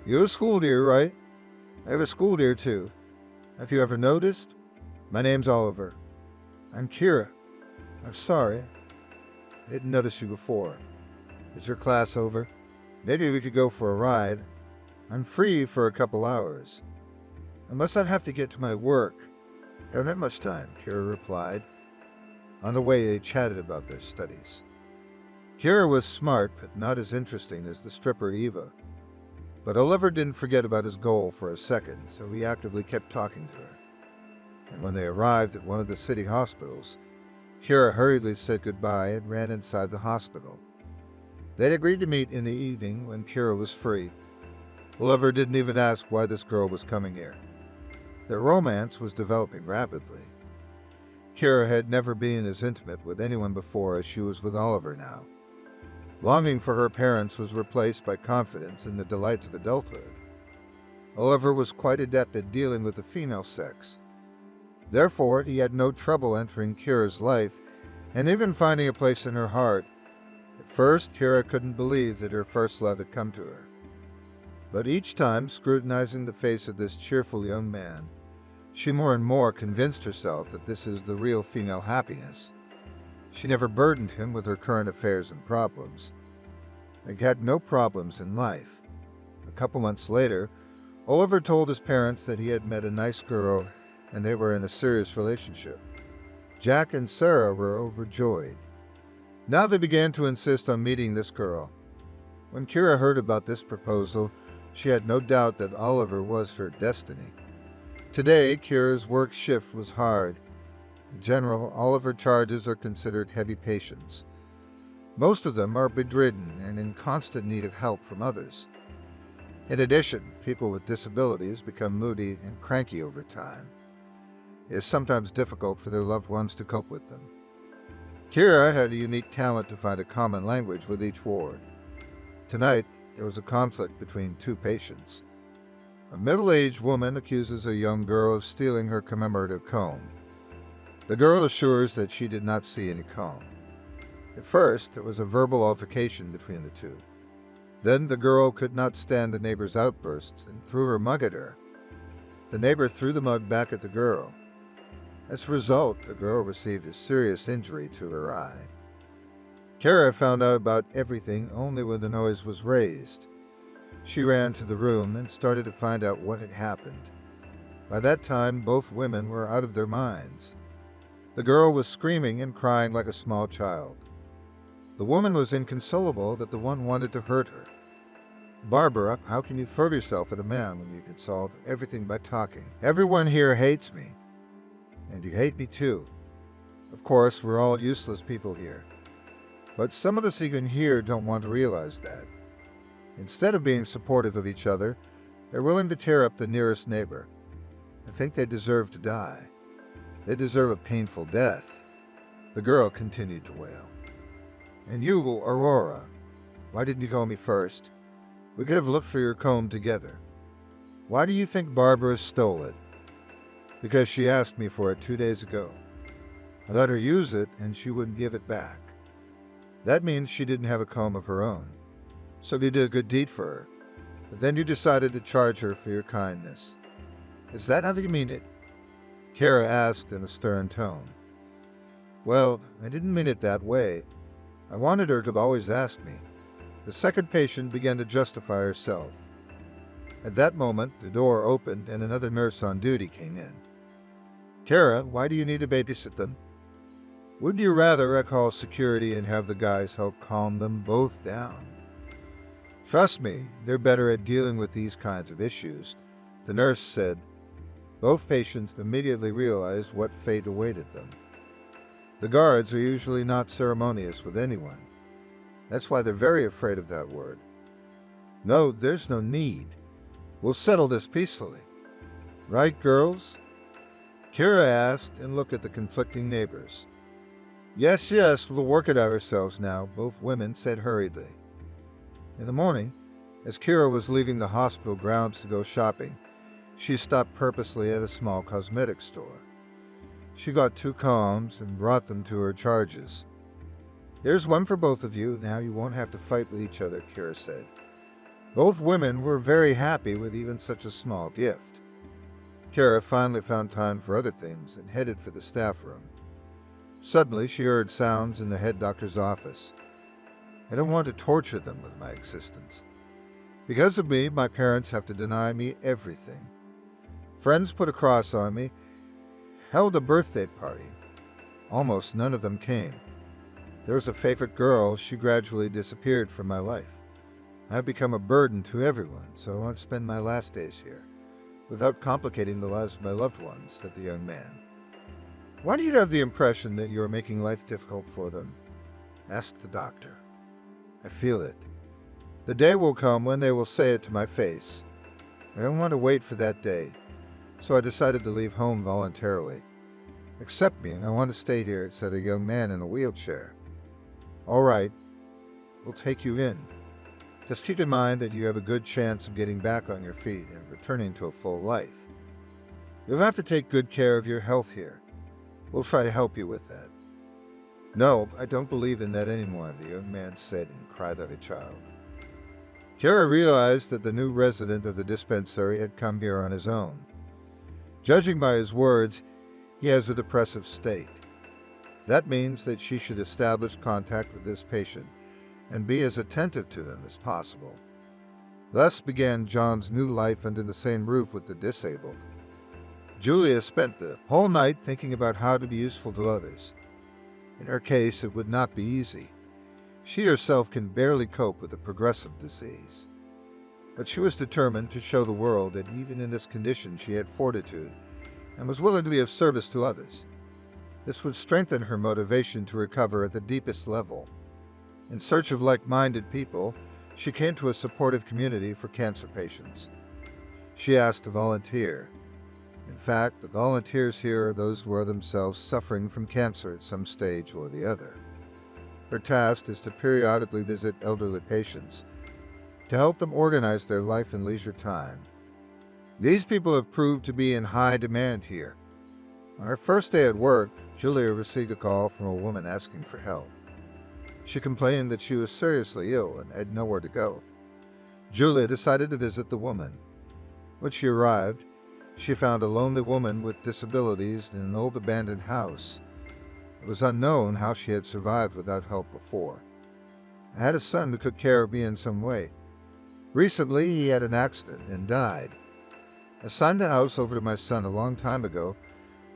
You're a school dear, right? I have a school dear too. Have you ever noticed? My name's Oliver. I'm Kira. I'm sorry. I didn't notice you before. Is your class over? Maybe we could go for a ride. I'm free for a couple hours. Unless I'd have to get to my work. I don't have much time, Kira replied. On the way, they chatted about their studies. Kira was smart, but not as interesting as the stripper Eva. But Oliver didn't forget about his goal for a second, so he actively kept talking to her. And when they arrived at one of the city hospitals, Kira hurriedly said goodbye and ran inside the hospital. They'd agreed to meet in the evening when Kira was free. Oliver didn't even ask why this girl was coming here. Their romance was developing rapidly. Kira had never been as intimate with anyone before as she was with Oliver now. Longing for her parents was replaced by confidence in the delights of adulthood. Oliver was quite adept at dealing with the female sex. Therefore, he had no trouble entering Kira's life and even finding a place in her heart. At first, Kira couldn't believe that her first love had come to her. But each time, scrutinizing the face of this cheerful young man, she more and more convinced herself that this is the real female happiness. She never burdened him with her current affairs and problems. He had no problems in life. A couple months later, Oliver told his parents that he had met a nice girl and they were in a serious relationship. Jack and Sarah were overjoyed. Now they began to insist on meeting this girl. When Kira heard about this proposal, she had no doubt that Oliver was her destiny. Today, Kira's work shift was hard. In general, Oliver charges are considered heavy patients. Most of them are bedridden and in constant need of help from others. In addition, people with disabilities become moody and cranky over time. It is sometimes difficult for their loved ones to cope with them. Kira had a unique talent to find a common language with each ward. Tonight, there was a conflict between two patients. A middle-aged woman accuses a young girl of stealing her commemorative comb. The girl assures that she did not see any comb. At first, there was a verbal altercation between the two. Then the girl could not stand the neighbor's outbursts and threw her mug at her. The neighbor threw the mug back at the girl. As a result, the girl received a serious injury to her eye. Kara found out about everything only when the noise was raised. She ran to the room and started to find out what had happened. By that time, both women were out of their minds. The girl was screaming and crying like a small child. The woman was inconsolable that the one wanted to hurt her. Barbara, how can you throw yourself at a man when you can solve everything by talking? Everyone here hates me. And you hate me too. Of course, we're all useless people here. But some of us even here don't want to realize that. Instead of being supportive of each other, they're willing to tear up the nearest neighbor. I think they deserve to die. They deserve a painful death. The girl continued to wail. And you, Aurora, why didn't you call me first? We could have looked for your comb together. Why do you think Barbara stole it? Because she asked me for it 2 days ago. I let her use it and she wouldn't give it back. That means she didn't have a comb of her own. So you did a good deed for her. But then you decided to charge her for your kindness. Is that how you mean it? Kara asked in a stern tone. Well, I didn't mean it that way. I wanted her to always ask me. The second patient began to justify herself. At that moment, the door opened and another nurse on duty came in. Kara, why do you need to babysit them? Wouldn't you rather I call security and have the guys help calm them both down? Trust me, they're better at dealing with these kinds of issues, the nurse said. Both patients immediately realized what fate awaited them. The guards are usually not ceremonious with anyone. That's why they're very afraid of that word. No, there's no need. We'll settle this peacefully. Right, girls? Kira asked and looked at the conflicting neighbors. Yes, we'll work it out ourselves now, both women said hurriedly. In the morning, as Kira was leaving the hospital grounds to go shopping, she stopped purposely at a small cosmetic store. She got 2 combs and brought them to her charges. Here's one for both of you, now you won't have to fight with each other, Kira said. Both women were very happy with even such a small gift. Kara finally found time for other things and headed for the staff room. Suddenly, she heard sounds in the head doctor's office. I don't want to torture them with my existence. Because of me, my parents have to deny me everything. Friends put a cross on me, held a birthday party. Almost none of them came. There was a favorite girl, she gradually disappeared from my life. I've become a burden to everyone, so I want to spend my last days here, without complicating the lives of my loved ones, said the young man. Why do you have the impression that you are making life difficult for them? Asked the doctor. I feel it. The day will come when they will say it to my face. I don't want to wait for that day, so I decided to leave home voluntarily. Accept me, and I want to stay here, said a young man in a wheelchair. All right, we'll take you in. Just keep in mind that you have a good chance of getting back on your feet and returning to a full life. You'll have to take good care of your health here. We'll try to help you with that. No, I don't believe in that anymore, the young man said and cried like a child. Kara realized that the new resident of the dispensary had come here on his own. Judging by his words, he has a depressive state. That means that she should establish contact with this patient and be as attentive to them as possible. Thus began John's new life under the same roof with the disabled. Julia spent the whole night thinking about how to be useful to others. In her case, it would not be easy. She herself can barely cope with a progressive disease. But she was determined to show the world that even in this condition she had fortitude and was willing to be of service to others. This would strengthen her motivation to recover at the deepest level. In search of like-minded people, she came to a supportive community for cancer patients. She asked to volunteer. In fact, the volunteers here are those who are themselves suffering from cancer at some stage or the other. Her task is to periodically visit elderly patients to help them organize their life and leisure time. These people have proved to be in high demand here. On her first day at work, Julia received a call from a woman asking for help. She complained that she was seriously ill and had nowhere to go. Julia decided to visit the woman. When she arrived, she found a lonely woman with disabilities in an old abandoned house. It was unknown how she had survived without help before. I had a son who took care of me in some way. Recently, he had an accident and died. I signed the house over to my son a long time ago.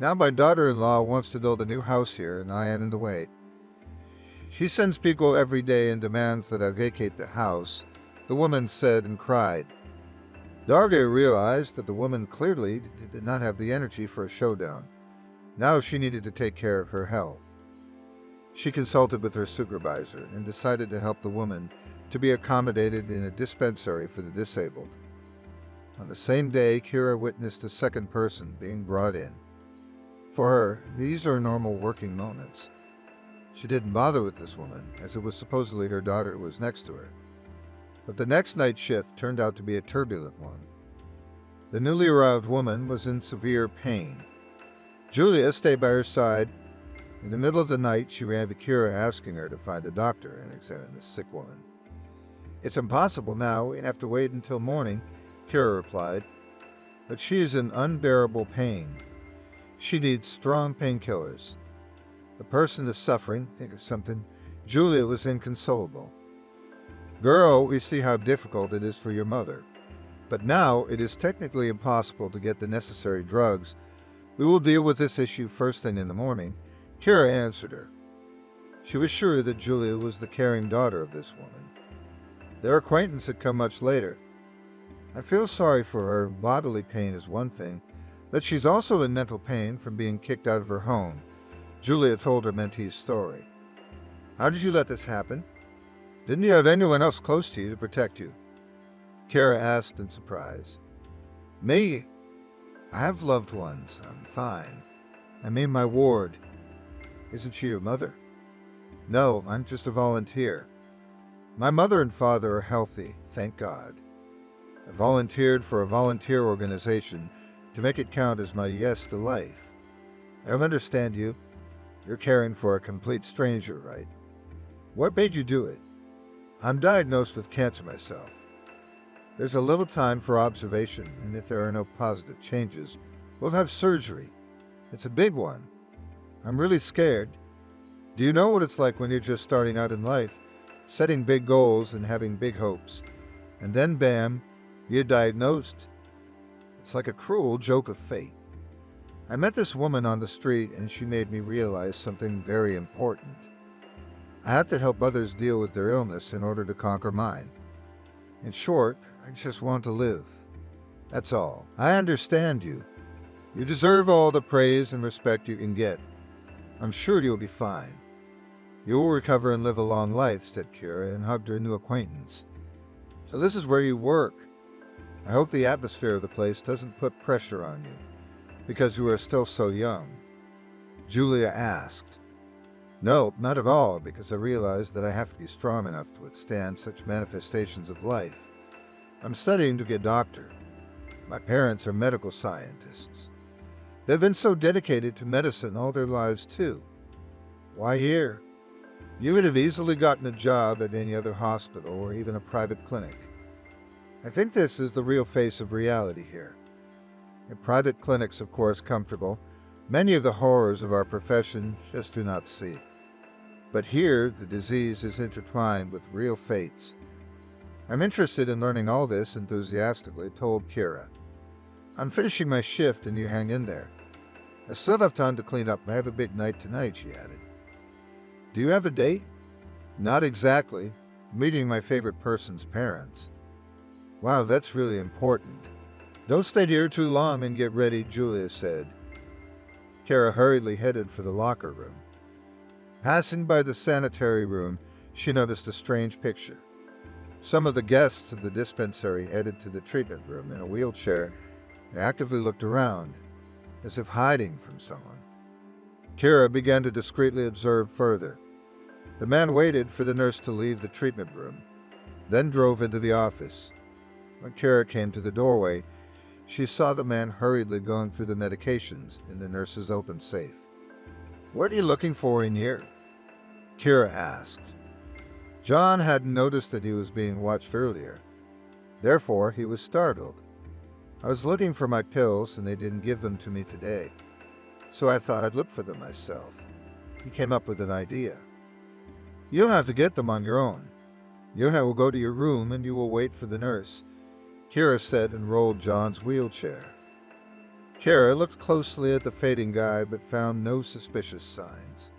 Now my daughter-in-law wants to build a new house here, and I am in the way. She sends people every day and demands that I vacate the house, the woman said and cried. Darga realized that the woman clearly did not have the energy for a showdown. Now she needed to take care of her health. She consulted with her supervisor and decided to help the woman to be accommodated in a dispensary for the disabled. On the same day, Kira witnessed a second person being brought in. For her, these are normal working moments. She didn't bother with this woman, as it was supposedly her daughter who was next to her. But the next night shift turned out to be a turbulent one. The newly arrived woman was in severe pain. Julia stayed by her side. In the middle of the night, she ran to Kira asking her to find a doctor and examine the sick woman. "It's impossible now. We'd have to wait until morning," Kira replied. "But she is in unbearable pain. She needs strong painkillers. The person is suffering. Think of something." Julia was inconsolable. "Girl, we see how difficult it is for your mother. But now it is technically impossible to get the necessary drugs. We will deal with this issue first thing in the morning," Kira answered her. She was sure that Julia was the caring daughter of this woman. Their acquaintance had come much later. "I feel sorry for her. Bodily pain is one thing, but she's also in mental pain from being kicked out of her home," Julia told her mentee's story. "How did you let this happen? Didn't you have anyone else close to you to protect you?" Kara asked in surprise. "Me? I have loved ones. I'm fine. I'm in my ward." "Isn't she your mother?" "No, I'm just a volunteer. My mother and father are healthy, thank God. I volunteered for a volunteer organization to make it count as my yes to life. I don't understand you. You're caring for a complete stranger, right? What made you do it?" "I'm diagnosed with cancer myself. There's a little time for observation, and if there are no positive changes, we'll have surgery. It's a big one. I'm really scared. Do you know what it's like when you're just starting out in life, setting big goals and having big hopes, and then bam, you're diagnosed? It's like a cruel joke of fate. I met this woman on the street, and she made me realize something very important. I have to help others deal with their illness in order to conquer mine. In short, I just want to live. That's all. I understand you. You deserve all the praise and respect you can get. I'm sure you'll be fine. You will recover and live a long life," said Kira and hugged her new acquaintance. "So this is where you work. I hope the atmosphere of the place doesn't put pressure on you, because you are still so young," Julia asked. "No, not at all, because I realize that I have to be strong enough to withstand such manifestations of life. I'm studying to be a doctor. My parents are medical scientists. They've been so dedicated to medicine all their lives, too. Why here? You would have easily gotten a job at any other hospital or even a private clinic. I think this is the real face of reality here. In private clinics, of course, comfortable, many of the horrors of our profession just do not see. But here, the disease is intertwined with real fates. I'm interested in learning all this," enthusiastically told Kira. "I'm finishing my shift and you hang in there. I still have time to clean up. I have a big night tonight," she added. "Do you have a date?" "Not exactly. Meeting my favorite person's parents." "Wow, that's really important. Don't stay here too long and get ready," Julia said. Kara hurriedly headed for the locker room. Passing by the sanitary room, she noticed a strange picture. Some of the guests of the dispensary headed to the treatment room in a wheelchair and actively looked around. as if hiding from someone. Kira began to discreetly observe further. The man waited for the nurse to leave the treatment room, then drove into the office. When Kira came to the doorway, she saw the man hurriedly going through the medications in the nurse's open safe. "What are you looking for in here?" Kira asked. John hadn't noticed that he was being watched earlier. Therefore, he was startled. "I was looking for my pills and they didn't give them to me today, so I thought I'd look for them myself." He came up with an idea. "You don't have to get them on your own. You and I will go to your room and you will wait for the nurse," Kira said and rolled John's wheelchair. Kira looked closely at the fading guy but found no suspicious signs.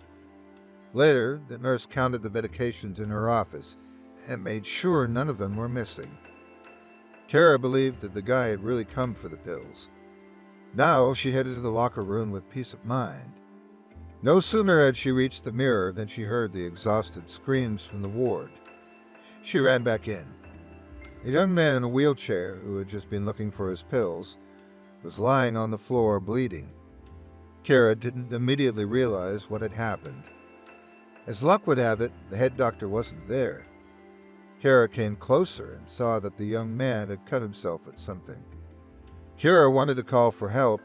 Later, the nurse counted the medications in her office and made sure none of them were missing. Kara believed that the guy had really come for the pills. Now she headed to the locker room with peace of mind. No sooner had she reached the mirror than she heard the exhausted screams from the ward. She ran back in. A young man in a wheelchair, who had just been looking for his pills, was lying on the floor bleeding. Kara didn't immediately realize what had happened. As luck would have it, the head doctor wasn't there. Kara came closer and saw that the young man had cut himself at something. Kara wanted to call for help,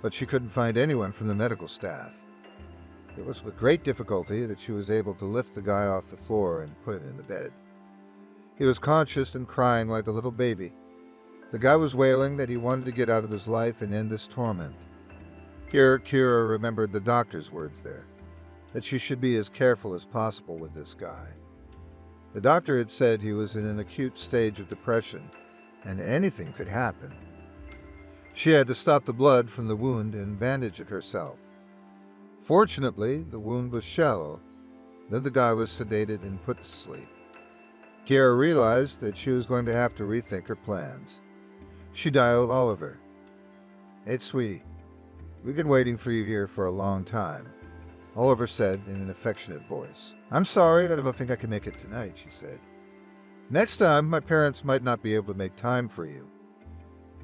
but she couldn't find anyone from the medical staff. It was with great difficulty that she was able to lift the guy off the floor and put him in the bed. He was conscious and crying like a little baby. The guy was wailing that he wanted to get out of his life and end this torment. Here, Kira remembered the doctor's words there, that she should be as careful as possible with this guy. The doctor had said he was in an acute stage of depression, and anything could happen. She had to stop the blood from the wound and bandage it herself. Fortunately, the wound was shallow. Then the guy was sedated and put to sleep. Kira realized that she was going to have to rethink her plans. She dialed Oliver. "Hey, sweetie, we've been waiting for you here for a long time," Oliver said in an affectionate voice. "I'm sorry, I don't think I can make it tonight," she said. "Next time, my parents might not be able to make time for you.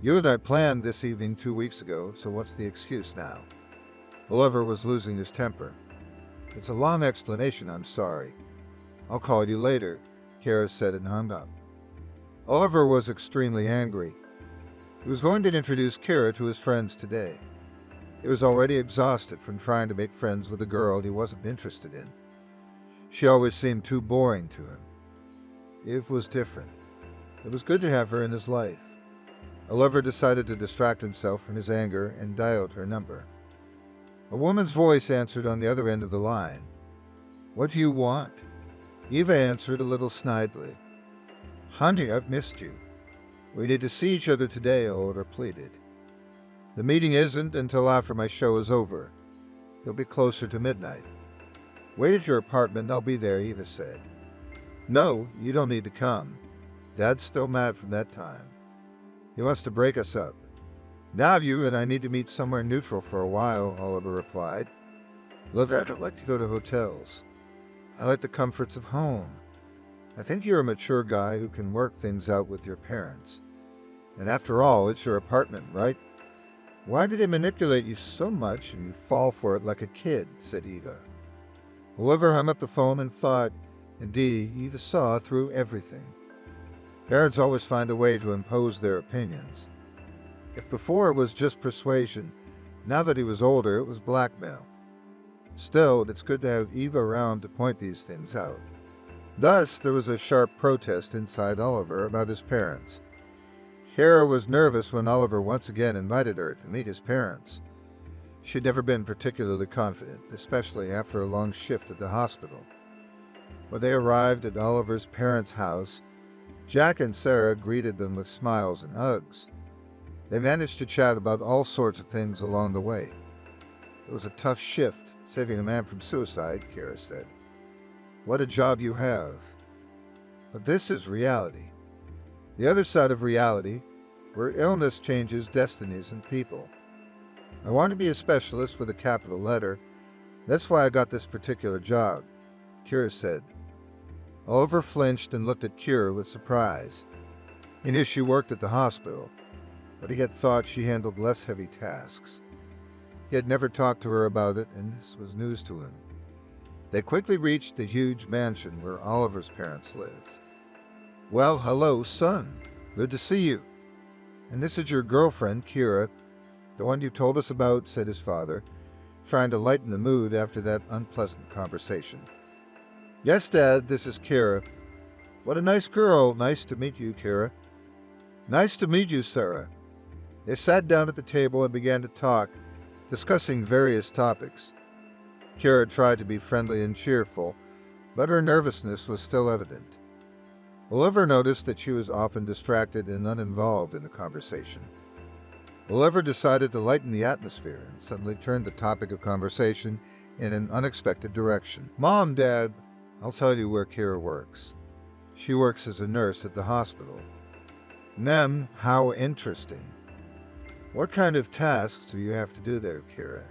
You and I planned this evening 2 weeks ago, so what's the excuse now?" Oliver was losing his temper. "It's a long explanation, I'm sorry. I'll call you later," Kara said and hung up. Oliver was extremely angry. He was going to introduce Kira to his friends today. He was already exhausted from trying to make friends with a girl he wasn't interested in. She always seemed too boring to him. Eve was different. It was good to have her in his life. Oliver decided to distract himself from his anger and dialed her number. A woman's voice answered on the other end of the line. "What do you want?" Eva answered a little snidely. "Honey, I've missed you. We need to see each other today," Oliver pleaded. "The meeting isn't until after my show is over. It'll be closer to midnight." "Wait at your apartment, I'll be there," Eva said. "No, you don't need to come. Dad's still mad from that time. He wants to break us up. Now you and I need to meet somewhere neutral for a while," Oliver replied. "Look, I don't like to go to hotels. I like the comforts of home. I think you're a mature guy who can work things out with your parents. And after all, it's your apartment, right? Why do they manipulate you so much and you fall for it like a kid?" said Eva. Oliver hung up the phone and thought, indeed, Eva saw through everything. Parents always find a way to impose their opinions. If before it was just persuasion, now that he was older, it was blackmail. Still, it's good to have Eva around to point these things out. Thus, there was a sharp protest inside Oliver about his parents. Kara was nervous when Oliver once again invited her to meet his parents. She'd never been particularly confident, especially after a long shift at the hospital. When they arrived at Oliver's parents' house, Jack and Sarah greeted them with smiles and hugs. They managed to chat about all sorts of things along the way. "It was a tough shift, saving a man from suicide," Kara said. "What a job you have. But this is reality. The other side of reality, where illness changes destinies and people. I want to be a specialist with a capital letter. That's why I got this particular job," Kira said. Oliver flinched and looked at Kira with surprise. He knew she worked at the hospital, but he had thought she handled less heavy tasks. He had never talked to her about it, and this was news to him. They quickly reached the huge mansion where Oliver's parents lived. "Well, hello, son. Good to see you. And this is your girlfriend, Kira, the one you told us about," said his father, trying to lighten the mood after that unpleasant conversation. "Yes, Dad, this is Kira. What a nice girl. Nice to meet you, Kira." "Nice to meet you, Sarah." They sat down at the table and began to talk, discussing various topics. Kira tried to be friendly and cheerful, but her nervousness was still evident. Oliver noticed that she was often distracted and uninvolved in the conversation. Oliver decided to lighten the atmosphere and suddenly turned the topic of conversation in an unexpected direction. "Mom, Dad, I'll tell you where Kira works. She works as a nurse at the hospital." "Nem, how interesting. What kind of tasks do you have to do there, Kira?"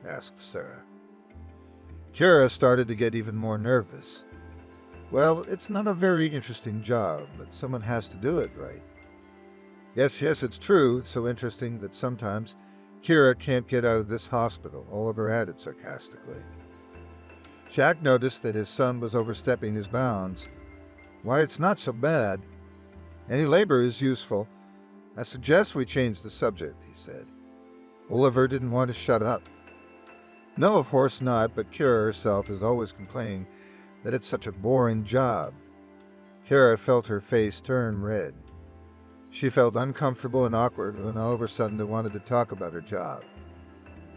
asked Sarah. Kira started to get even more nervous. "Well, it's not a very interesting job, but someone has to do it, right?" Yes, it's true. It's so interesting that sometimes Kira can't get out of this hospital," Oliver added sarcastically. Jack noticed that his son was overstepping his bounds. "Why, it's not so bad. Any labor is useful. I suggest we change the subject," he said. Oliver didn't want to shut up. "No, of course not, but Kira herself is always complaining that it's such a boring job." Kira felt her face turn red. She felt uncomfortable and awkward when all of a sudden they wanted to talk about her job.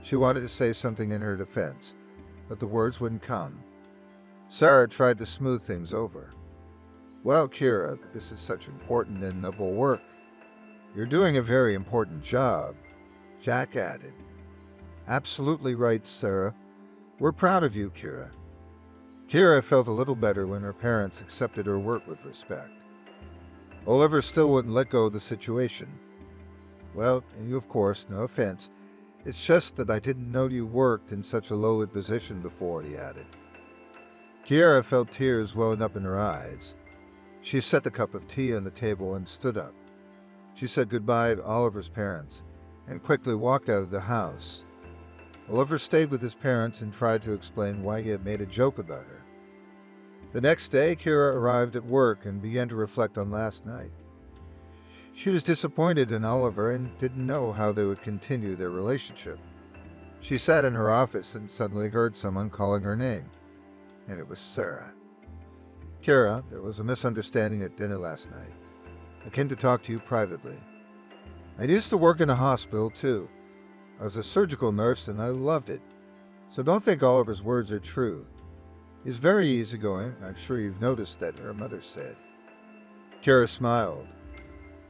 She wanted to say something in her defense, but the words wouldn't come. Sarah tried to smooth things over. "Well, Kira, this is such important and noble work. You're doing a very important job," Jack added. "Absolutely right, Sarah. We're proud of you, Kira." Kira felt a little better when her parents accepted her work with respect. Oliver still wouldn't let go of the situation. "Well, you of course, no offense. It's just that I didn't know you worked in such a lowly position before," he added. Kira felt tears welling up in her eyes. She set the cup of tea on the table and stood up. She said goodbye to Oliver's parents and quickly walked out of the house. Oliver stayed with his parents and tried to explain why he had made a joke about her. The next day, Kira arrived at work and began to reflect on last night. She was disappointed in Oliver and didn't know how they would continue their relationship. She sat in her office and suddenly heard someone calling her name, and it was Sarah. "Kira, there was a misunderstanding at dinner last night. I came to talk to you privately. I used to work in a hospital, too. I was a surgical nurse and I loved it. So don't think Oliver's words are true. He's very easygoing. I'm sure you've noticed that," her mother said. Kira smiled.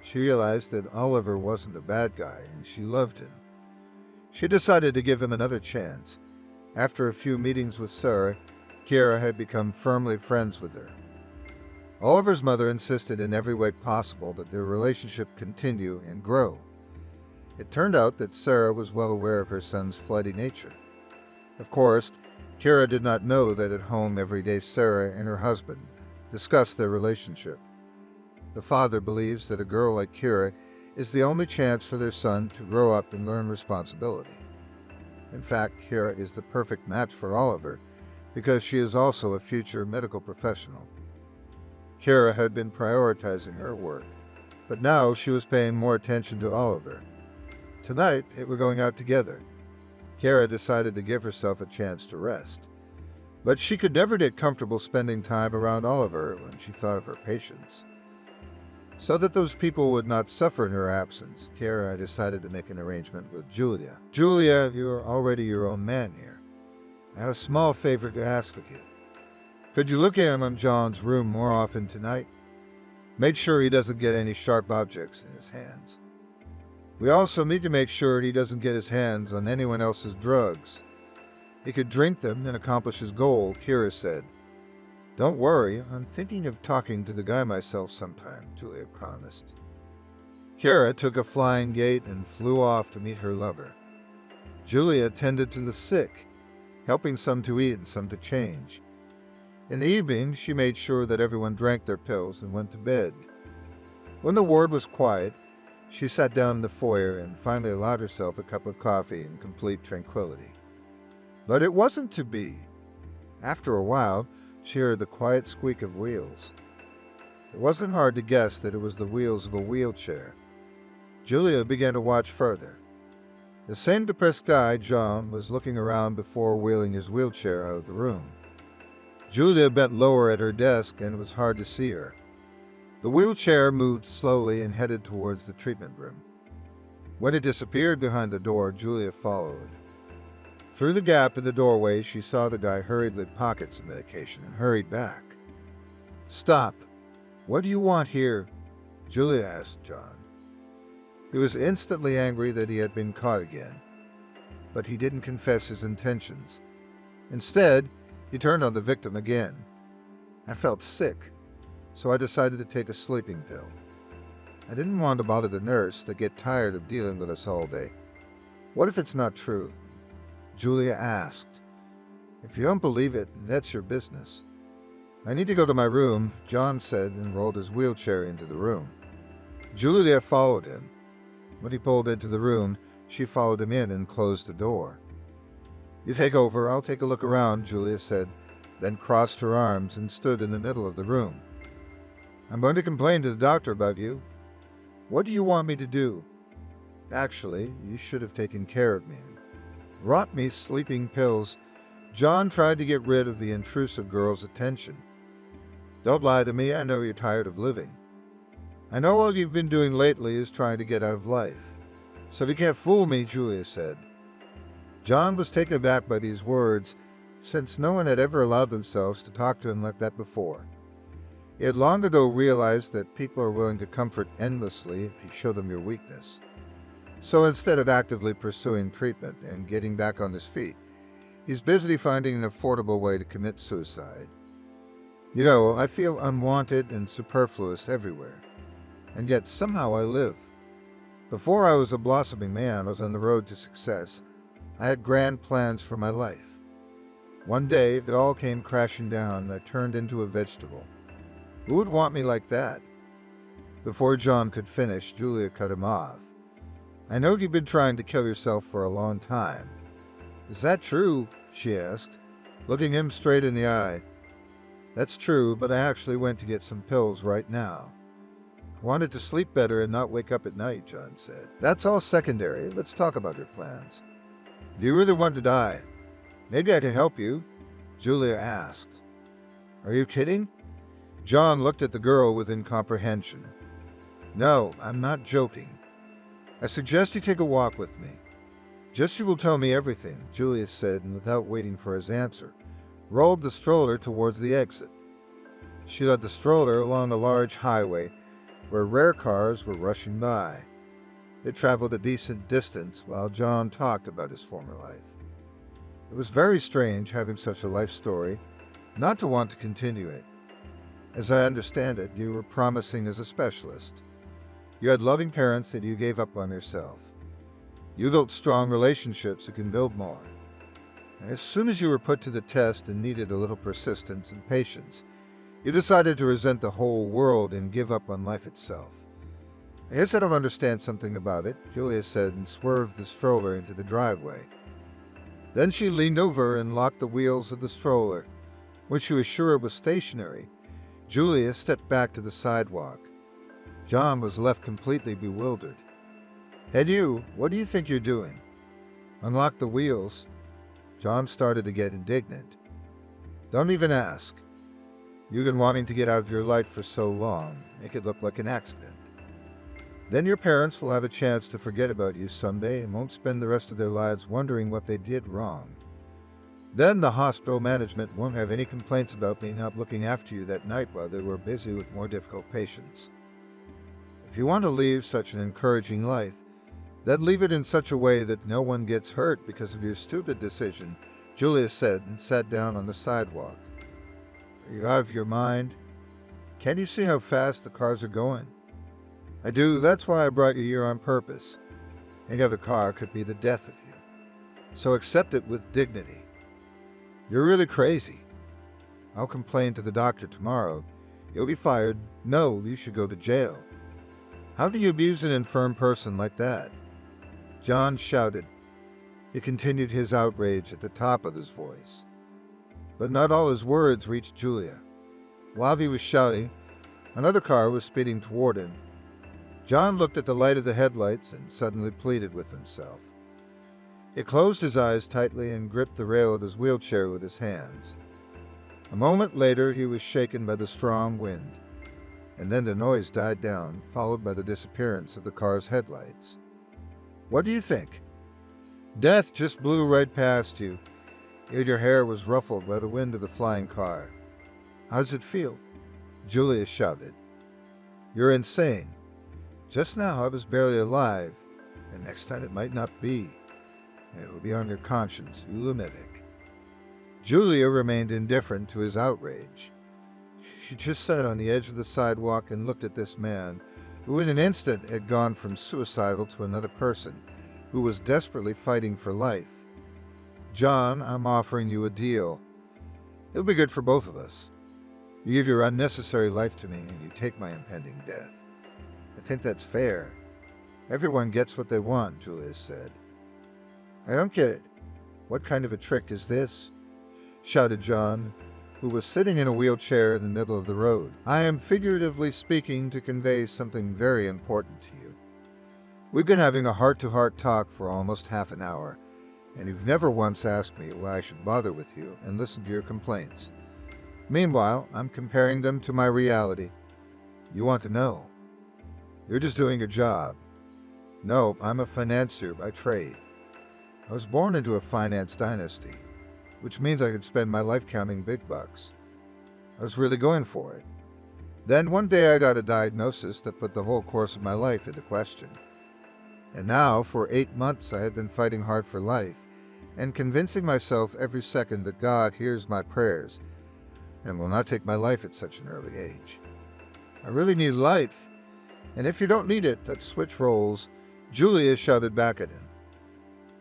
She realized that Oliver wasn't a bad guy and she loved him. She decided to give him another chance. After a few meetings with Sarah, Kira had become firmly friends with her. Oliver's mother insisted in every way possible that their relationship continue and grow. It turned out that Sarah was well aware of her son's flighty nature. Of course, Kira did not know that at home every day Sarah and her husband discussed their relationship. The father believes that a girl like Kira is the only chance for their son to grow up and learn responsibility. In fact, Kira is the perfect match for Oliver because she is also a future medical professional. Kira had been prioritizing her work, but now she was paying more attention to Oliver. Tonight, they were going out together. Kira decided to give herself a chance to rest. But she could never get comfortable spending time around Oliver when she thought of her patients. So that those people would not suffer in her absence, Kira decided to make an arrangement with Julia. "Julia, you are already your own man here. I have a small favor to ask of you. Could you look at him in John's room more often tonight? Make sure he doesn't get any sharp objects in his hands. We also need to make sure he doesn't get his hands on anyone else's drugs. He could drink them and accomplish his goal," Kira said. "Don't worry, I'm thinking of talking to the guy myself sometime," Julia promised. Kira took a flying gait and flew off to meet her lover. Julia tended to the sick, helping some to eat and some to change. In the evening, she made sure that everyone drank their pills and went to bed. When the ward was quiet, She sat down in the foyer and finally allowed herself a cup of coffee in complete tranquility. But it wasn't to be. After a while, she heard the quiet squeak of wheels. It wasn't hard to guess that it was the wheels of a wheelchair. Julia began to watch further. The same depressed guy, John, was looking around before wheeling his wheelchair out of the room. Julia bent lower at her desk and it was hard to see her. The wheelchair moved slowly and headed towards the treatment room. When it disappeared behind the door, Julia followed. Through the gap in the doorway, she saw the guy hurriedly pocket some medication and hurried back. "Stop! What do you want here?" Julia asked John. He was instantly angry that he had been caught again, but he didn't confess his intentions. Instead, he turned on the victim again. "I felt sick, so I decided to take a sleeping pill. I didn't want to bother the nurse that get tired of dealing with us all day." "What if it's not true?" Julia asked. "If you don't believe it, that's your business." "I need to go to my room," John said and rolled his wheelchair into the room. Julia followed him. When he pulled into the room, she followed him in and closed the door. "You take over, I'll take a look around," Julia said, then crossed her arms and stood in the middle of the room. "I'm going to complain to the doctor about you." "What do you want me to do?" "Actually, you should have taken care of me. Brought me sleeping pills." John tried to get rid of the intrusive girl's attention. "Don't lie to me, I know you're tired of living. I know all you've been doing lately is trying to get out of life. So you can't fool me," Julia said. John was taken aback by these words, since no one had ever allowed themselves to talk to him like that before. He had long ago realized that people are willing to comfort endlessly if you show them your weakness. So instead of actively pursuing treatment and getting back on his feet, he's busy finding an affordable way to commit suicide. "You know, I feel unwanted and superfluous everywhere. And yet somehow I live. Before I was a blossoming man, I was on the road to success. I had grand plans for my life. One day, it all came crashing down and I turned into a vegetable. Who would want me like that?" Before John could finish, Julia cut him off. "I know you've been trying to kill yourself for a long time." "Is that true?" she asked, looking him straight in the eye. "That's true, but I actually went to get some pills right now. I wanted to sleep better and not wake up at night," John said. "That's all secondary. Let's talk about your plans. Do you really want to die? Maybe I can help you," Julia asked. "Are you kidding?" John looked at the girl with incomprehension. "No, I'm not joking. I suggest you take a walk with me. Just you will tell me everything," Julia said, and without waiting for his answer, rolled the stroller towards the exit. She led the stroller along a large highway where rare cars were rushing by. They traveled a decent distance while John talked about his former life. It was very strange having such a life story, not to want to continue it. As I understand it, you were promising as a specialist. You had loving parents that you gave up on yourself. You built strong relationships that can build more. As soon as you were put to the test and needed a little persistence and patience, you decided to resent the whole world and give up on life itself. "I guess I don't understand something about it," Julia said and swerved the stroller into the driveway. Then she leaned over and locked the wheels of the stroller. When she was sure it was stationary, Julia stepped back to the sidewalk. John was left completely bewildered. "Hey you, what do you think you're doing?" "Unlock the wheels." John started to get indignant. "Don't even ask. You've been wanting to get out of your life for so long. Make it look like an accident. Then your parents will have a chance to forget about you someday and won't spend the rest of their lives wondering what they did wrong. Then the hospital management won't have any complaints about me not looking after you that night while they were busy with more difficult patients. If you want to leave such an encouraging life, then leave it in such a way that no one gets hurt because of your stupid decision," Julia said and sat down on the sidewalk. "Are you out of your mind? Can't you see how fast the cars are going?" "I do. That's why I brought you here on purpose. Any other car could be the death of you. So accept it with dignity. You're really crazy. I'll complain to the doctor tomorrow. You'll be fired. No, you should go to jail." How do you abuse an infirm person like that? John shouted. He continued his outrage at the top of his voice. But not all his words reached Julia. While he was shouting, another car was speeding toward him. John looked at the light of the headlights and suddenly pleaded with himself. He closed his eyes tightly and gripped the rail of his wheelchair with his hands. A moment later, he was shaken by the strong wind, and then the noise died down, followed by the disappearance of the car's headlights. What do you think? Death just blew right past you, yet your hair was ruffled by the wind of the flying car. How does it feel? Julia shouted. You're insane. Just now I was barely alive, and next time it might not be. It will be on your conscience, you lunatic. Julia remained indifferent to his outrage. She just sat on the edge of the sidewalk and looked at this man, who in an instant had gone from suicidal to another person, who was desperately fighting for life. John, I'm offering you a deal. It'll be good for both of us. You give your unnecessary life to me, and you take my impending death. I think that's fair. Everyone gets what they want, Julia said. I don't get it. What kind of a trick is this? Shouted John, who was sitting in a wheelchair in the middle of the road. I am figuratively speaking to convey something very important to you. We've been having a heart-to-heart talk for almost half an hour, and you've never once asked me why I should bother with you and listen to your complaints. Meanwhile, I'm comparing them to my reality. You want to know. You're just doing your job. No, I'm a financier by trade. I was born into a finance dynasty, which means I could spend my life counting big bucks. I was really going for it. Then one day I got a diagnosis that put the whole course of my life into question. And now, for 8 months, I had been fighting hard for life and convincing myself every second that God hears my prayers and will not take my life at such an early age. I really need life, and if you don't need it, let's switch roles. Julia shouted back at him.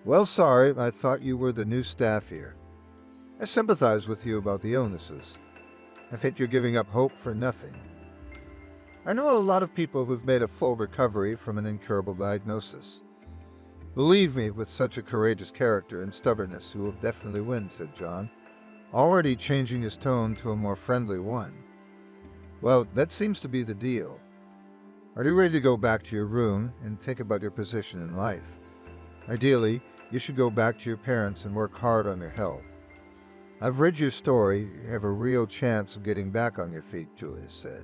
Well, sorry, I thought you were the new staff here. I sympathize with you about the illnesses. I think you're giving up hope for nothing. I know a lot of people who've made a full recovery from an incurable diagnosis. Believe me, with such a courageous character and stubbornness, you will definitely win, said John, already changing his tone to a more friendly one. Well, that seems to be the deal. Are you ready to go back to your room and think about your position in life? Ideally, you should go back to your parents and work hard on your health. I've read your story. You have a real chance of getting back on your feet, Julia said.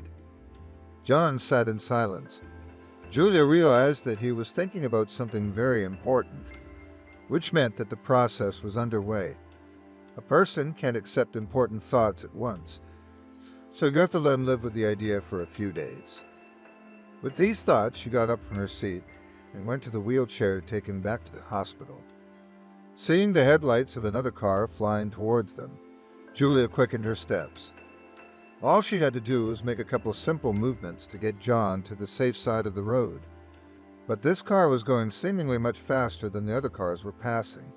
John sat in silence. Julia realized that he was thinking about something very important, which meant that the process was underway. A person can't accept important thoughts at once, so you have to let him live with the idea for a few days. With these thoughts, she got up from her seat and went to the wheelchair to take him back to the hospital. Seeing the headlights of another car flying towards them, Julia quickened her steps. All she had to do was make a couple simple movements to get John to the safe side of the road. But this car was going seemingly much faster than the other cars were passing.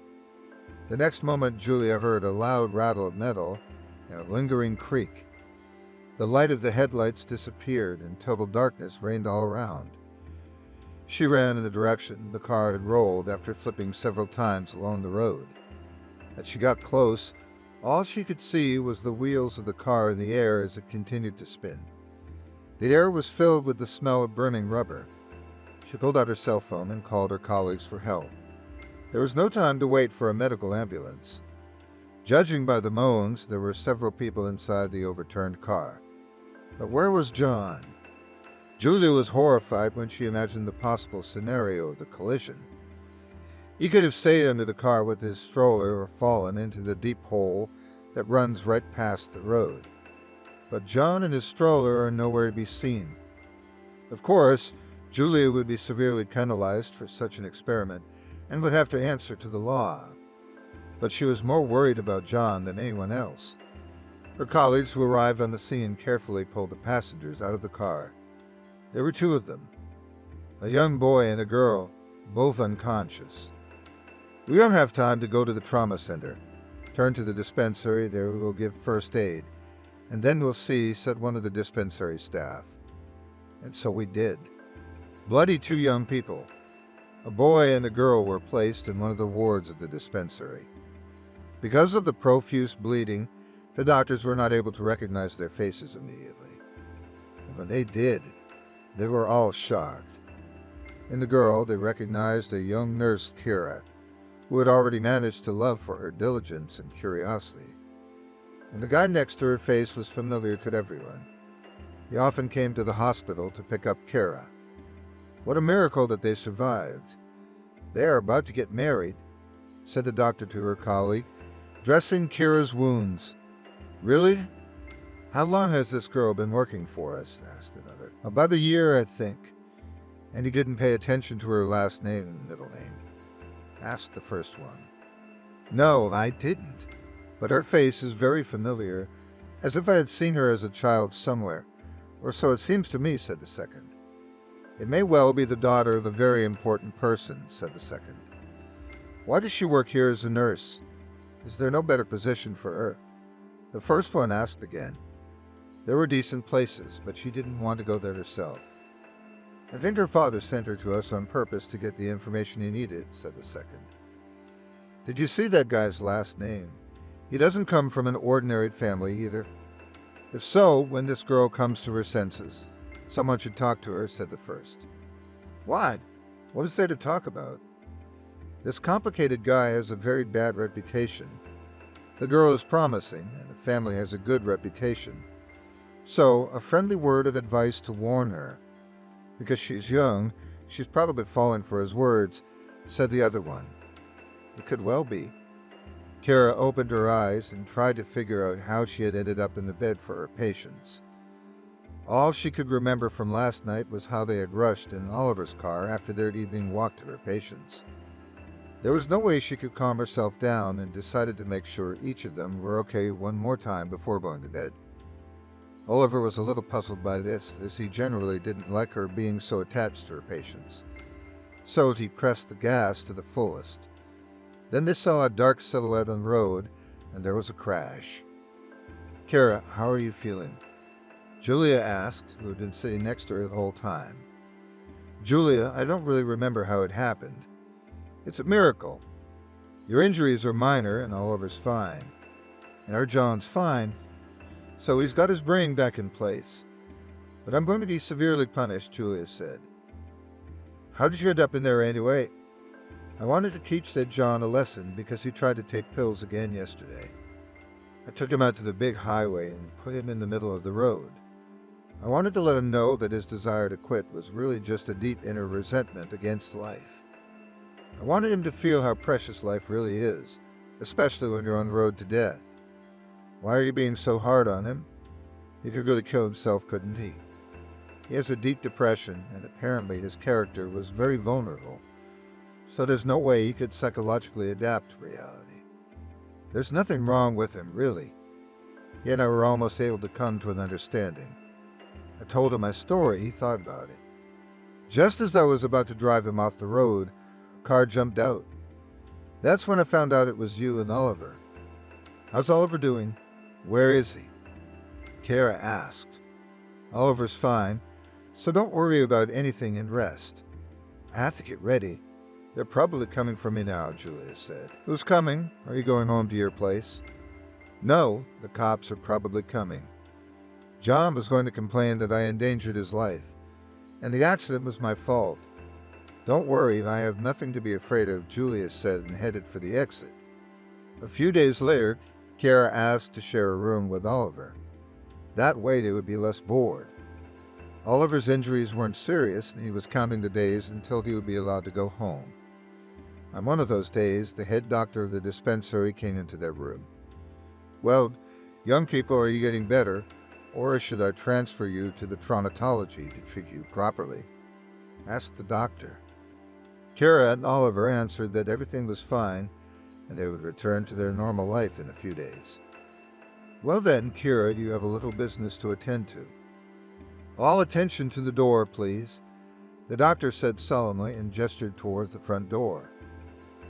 The next moment, Julia heard a loud rattle of metal and a lingering creak. The light of the headlights disappeared and total darkness reigned all around. She ran in the direction the car had rolled after flipping several times along the road. As she got close, all she could see was the wheels of the car in the air as it continued to spin. The air was filled with the smell of burning rubber. She pulled out her cell phone and called her colleagues for help. There was no time to wait for a medical ambulance. Judging by the moans, there were several people inside the overturned car. But where was John? Julia was horrified when she imagined the possible scenario of the collision. He could have stayed under the car with his stroller or fallen into the deep hole that runs right past the road. But John and his stroller are nowhere to be seen. Of course, Julia would be severely penalized for such an experiment and would have to answer to the law. But she was more worried about John than anyone else. Her colleagues who arrived on the scene carefully pulled the passengers out of the car. There were 2 of them, a young boy and a girl, both unconscious. We don't have time to go to the trauma center. Turn to the dispensary, there we will give first aid, and then we'll see, said one of the dispensary staff. And so we did. Bloody two young people. A boy and a girl were placed in one of the wards of the dispensary. Because of the profuse bleeding, the doctors were not able to recognize their faces immediately. And when they did, they were all shocked. In the girl, they recognized a young nurse, Kira, who had already managed to love for her diligence and curiosity. And the guy next to her face was familiar to everyone. He often came to the hospital to pick up Kira. What a miracle that they survived. They are about to get married, said the doctor to her colleague, dressing Kira's wounds. Really? How long has this girl been working for us? Asked another. About a year, I think. And he didn't pay attention to her last name and middle name, asked the first one. No, I didn't. But her face is very familiar, as if I had seen her as a child somewhere, or so it seems to me, said the second. It may well be the daughter of a very important person, said the second. Why does she work here as a nurse? Is there no better position for her? The first one asked again. There were decent places, but she didn't want to go there herself. I think her father sent her to us on purpose to get the information he needed, said the second. Did you see that guy's last name? He doesn't come from an ordinary family either. If so, when this girl comes to her senses, someone should talk to her, said the first. What? What is there to talk about? This complicated guy has a very bad reputation. The girl is promising, and the family has a good reputation. So, a friendly word of advice to warn her. Because she's young, she's probably fallen for his words, said the other one. It could well be. Kara opened her eyes and tried to figure out how she had ended up in the bed for her patients. All she could remember from last night was how they had rushed in Oliver's car after their evening walk to her patients. There was no way she could calm herself down and decided to make sure each of them were okay one more time before going to bed. Oliver was a little puzzled by this, as he generally didn't like her being so attached to her patients. So he pressed the gas to the fullest. Then they saw a dark silhouette on the road, and there was a crash. Kara, how are you feeling? Julia asked, who had been sitting next to her the whole time. Julia, I don't really remember how it happened. It's a miracle. Your injuries are minor, and Oliver's fine. And our John's fine, so he's got his brain back in place. But I'm going to be severely punished, Julia said. How did you end up in there anyway? I wanted to teach that John a lesson because he tried to take pills again yesterday. I took him out to the big highway and put him in the middle of the road. I wanted to let him know that his desire to quit was really just a deep inner resentment against life. I wanted him to feel how precious life really is, especially when you're on the road to death. Why are you being so hard on him? He could really kill himself, couldn't he? He has a deep depression, and apparently his character was very vulnerable. So there's no way he could psychologically adapt to reality. There's nothing wrong with him, really. He and I were almost able to come to an understanding. I told him my story, he thought about it. Just as I was about to drive him off the road, a car jumped out. That's when I found out it was you and Oliver. How's Oliver doing? Where is he? Kara asked. Oliver's fine, so don't worry about anything and rest. I have to get ready. They're probably coming for me now, Julia said. Who's coming? Are you going home to your place? No, the cops are probably coming. John was going to complain that I endangered his life, and the accident was my fault. Don't worry, I have nothing to be afraid of, Julia said and headed for the exit. A few days later, Kara asked to share a room with Oliver. That way they would be less bored. Oliver's injuries weren't serious, and he was counting the days until he would be allowed to go home. On one of those days, the head doctor of the dispensary came into their room. Well, young people, are you getting better? Or should I transfer you to the traumatology to treat you properly? Asked the doctor. Kara and Oliver answered that everything was fine, and they would return to their normal life in a few days. Well then, Kira, you have a little business to attend to. All attention to the door, please, the doctor said solemnly and gestured towards the front door.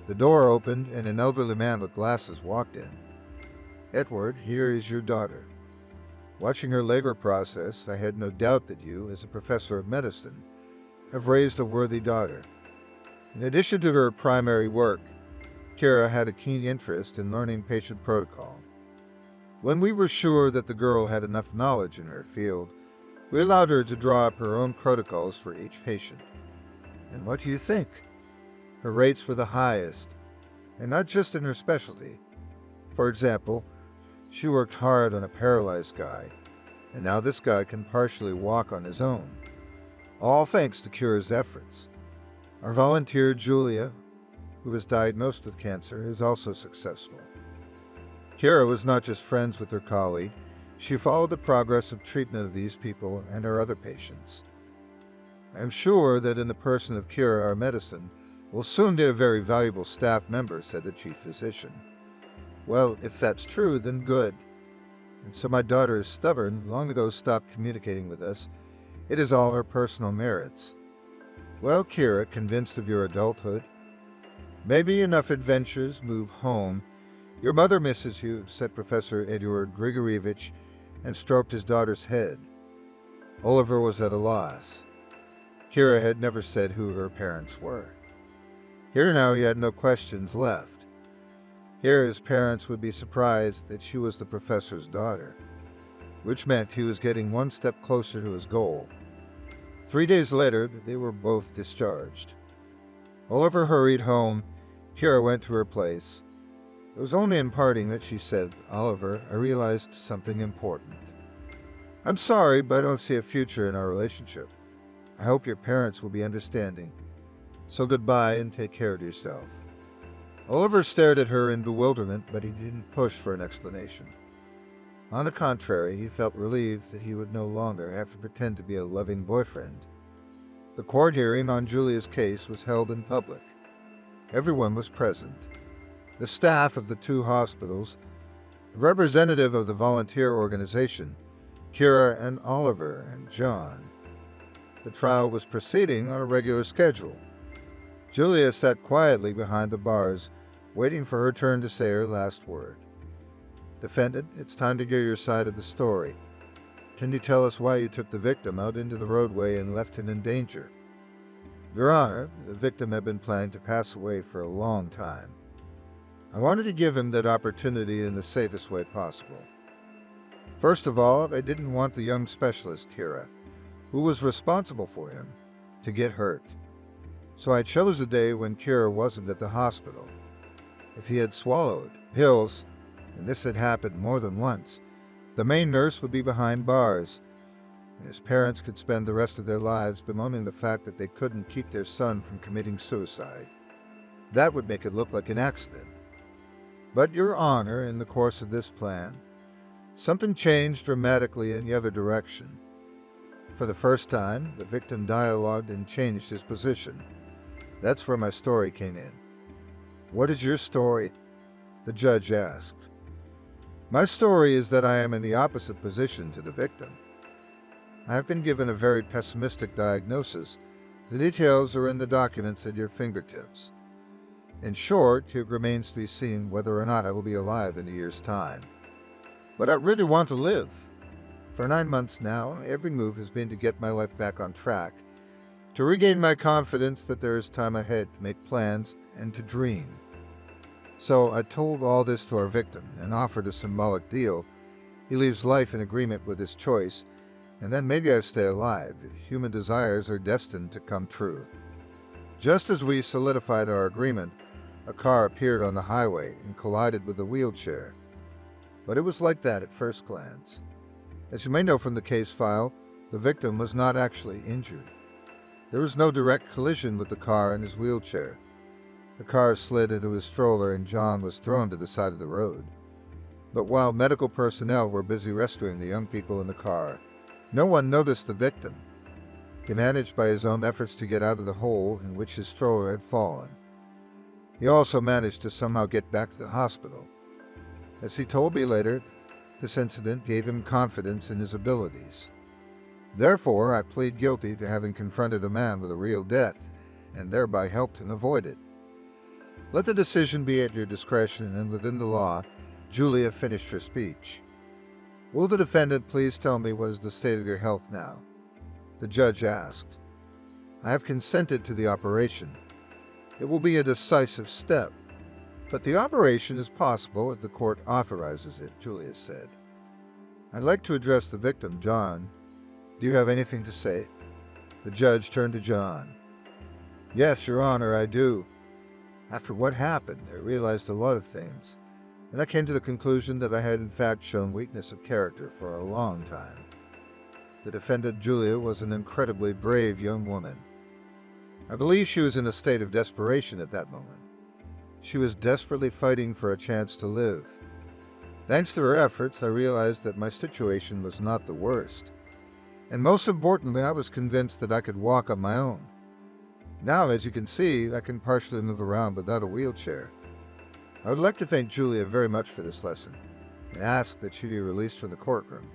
The door opened and an elderly man with glasses walked in. Edward, here is your daughter. Watching her labor process, I had no doubt that you, as a professor of medicine, have raised a worthy daughter. In addition to her primary work, Kira had a keen interest in learning patient protocol. When we were sure that the girl had enough knowledge in her field, we allowed her to draw up her own protocols for each patient. And what do you think? Her rates were the highest, and not just in her specialty. For example, she worked hard on a paralyzed guy, and now this guy can partially walk on his own, all thanks to Kira's efforts. Our volunteer, Julia, who was diagnosed with cancer, is also successful. Kira was not just friends with her colleague, she followed the progress of treatment of these people and our other patients. I am sure that in the person of Kira, our medicine will soon be a very valuable staff member, said the chief physician. Well, if that's true, then good. And so my daughter is stubborn, long ago stopped communicating with us. It is all her personal merits. Well, Kira, convinced of your adulthood, maybe enough adventures, move home. Your mother misses you, said Professor Eduard Grigorievich, and stroked his daughter's head. Oliver was at a loss. Kira had never said who her parents were. Here now he had no questions left. Here his parents would be surprised that she was the professor's daughter, which meant he was getting one step closer to his goal. 3 days later, they were both discharged. Oliver hurried home. Kira went to her place. It was only in parting that she said, Oliver, I realized something important. I'm sorry, but I don't see a future in our relationship. I hope your parents will be understanding. So goodbye and take care of yourself. Oliver stared at her in bewilderment, but he didn't push for an explanation. On the contrary, he felt relieved that he would no longer have to pretend to be a loving boyfriend. The court hearing on Julia's case was held in public. Everyone was present. The staff of the 2 hospitals, a representative of the volunteer organization, Kira and Oliver and John. The trial was proceeding on a regular schedule. Julia sat quietly behind the bars, waiting for her turn to say her last word. Defendant, it's time to hear your side of the story. Can you tell us why you took the victim out into the roadway and left him in danger? Your Honor, the victim had been planning to pass away for a long time. I wanted to give him that opportunity in the safest way possible. First of all, I didn't want the young specialist, Kira, who was responsible for him, to get hurt. So I chose a day when Kira wasn't at the hospital. If he had swallowed pills, and this had happened more than once, the main nurse would be behind bars, and his parents could spend the rest of their lives bemoaning the fact that they couldn't keep their son from committing suicide. That would make it look like an accident. But, Your Honor, in the course of this plan, something changed dramatically in the other direction. For the first time, the victim dialogued and changed his position. That's where my story came in. What is your story? The judge asked. My story is that I am in the opposite position to the victim. I have been given a very pessimistic diagnosis. The details are in the documents at your fingertips. In short, it remains to be seen whether or not I will be alive in a year's time. But I really want to live. For 9 months now, every move has been to get my life back on track, to regain my confidence that there is time ahead to make plans and to dream. So I told all this to our victim and offered a symbolic deal. He leaves life in agreement with his choice, and then maybe I stay alive if human desires are destined to come true. Just as we solidified our agreement, a car appeared on the highway and collided with a wheelchair. But it was like that at first glance. As you may know from the case file, the victim was not actually injured. There was no direct collision with the car and his wheelchair. The car slid into his stroller and John was thrown to the side of the road. But while medical personnel were busy rescuing the young people in the car, no one noticed the victim. He managed by his own efforts to get out of the hole in which his stroller had fallen. He also managed to somehow get back to the hospital. As he told me later, this incident gave him confidence in his abilities. Therefore, I plead guilty to having confronted a man with a real death and thereby helped him avoid it. Let the decision be at your discretion, and within the law, Julia finished her speech. Will the defendant please tell me what is the state of your health now? The judge asked. I have consented to the operation. It will be a decisive step. But the operation is possible if the court authorizes it, Julia said. I'd like to address the victim, John. Do you have anything to say? The judge turned to John. Yes, Your Honor, I do. After what happened, I realized a lot of things, and I came to the conclusion that I had in fact shown weakness of character for a long time. The defendant, Julia, was an incredibly brave young woman. I believe she was in a state of desperation at that moment. She was desperately fighting for a chance to live. Thanks to her efforts, I realized that my situation was not the worst. And most importantly, I was convinced that I could walk on my own. Now, as you can see, I can partially move around without a wheelchair. I would like to thank Julia very much for this lesson and ask that she be released from the courtroom.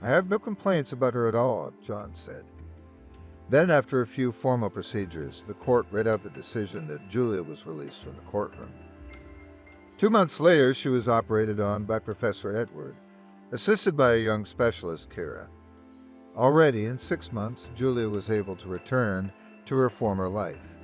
I have no complaints about her at all, John said. Then, after a few formal procedures, the court read out the decision that Julia was released from the courtroom. 2 months later, she was operated on by Professor Edward, assisted by a young specialist, Kira. Already in 6 months, Julia was able to return to her former life.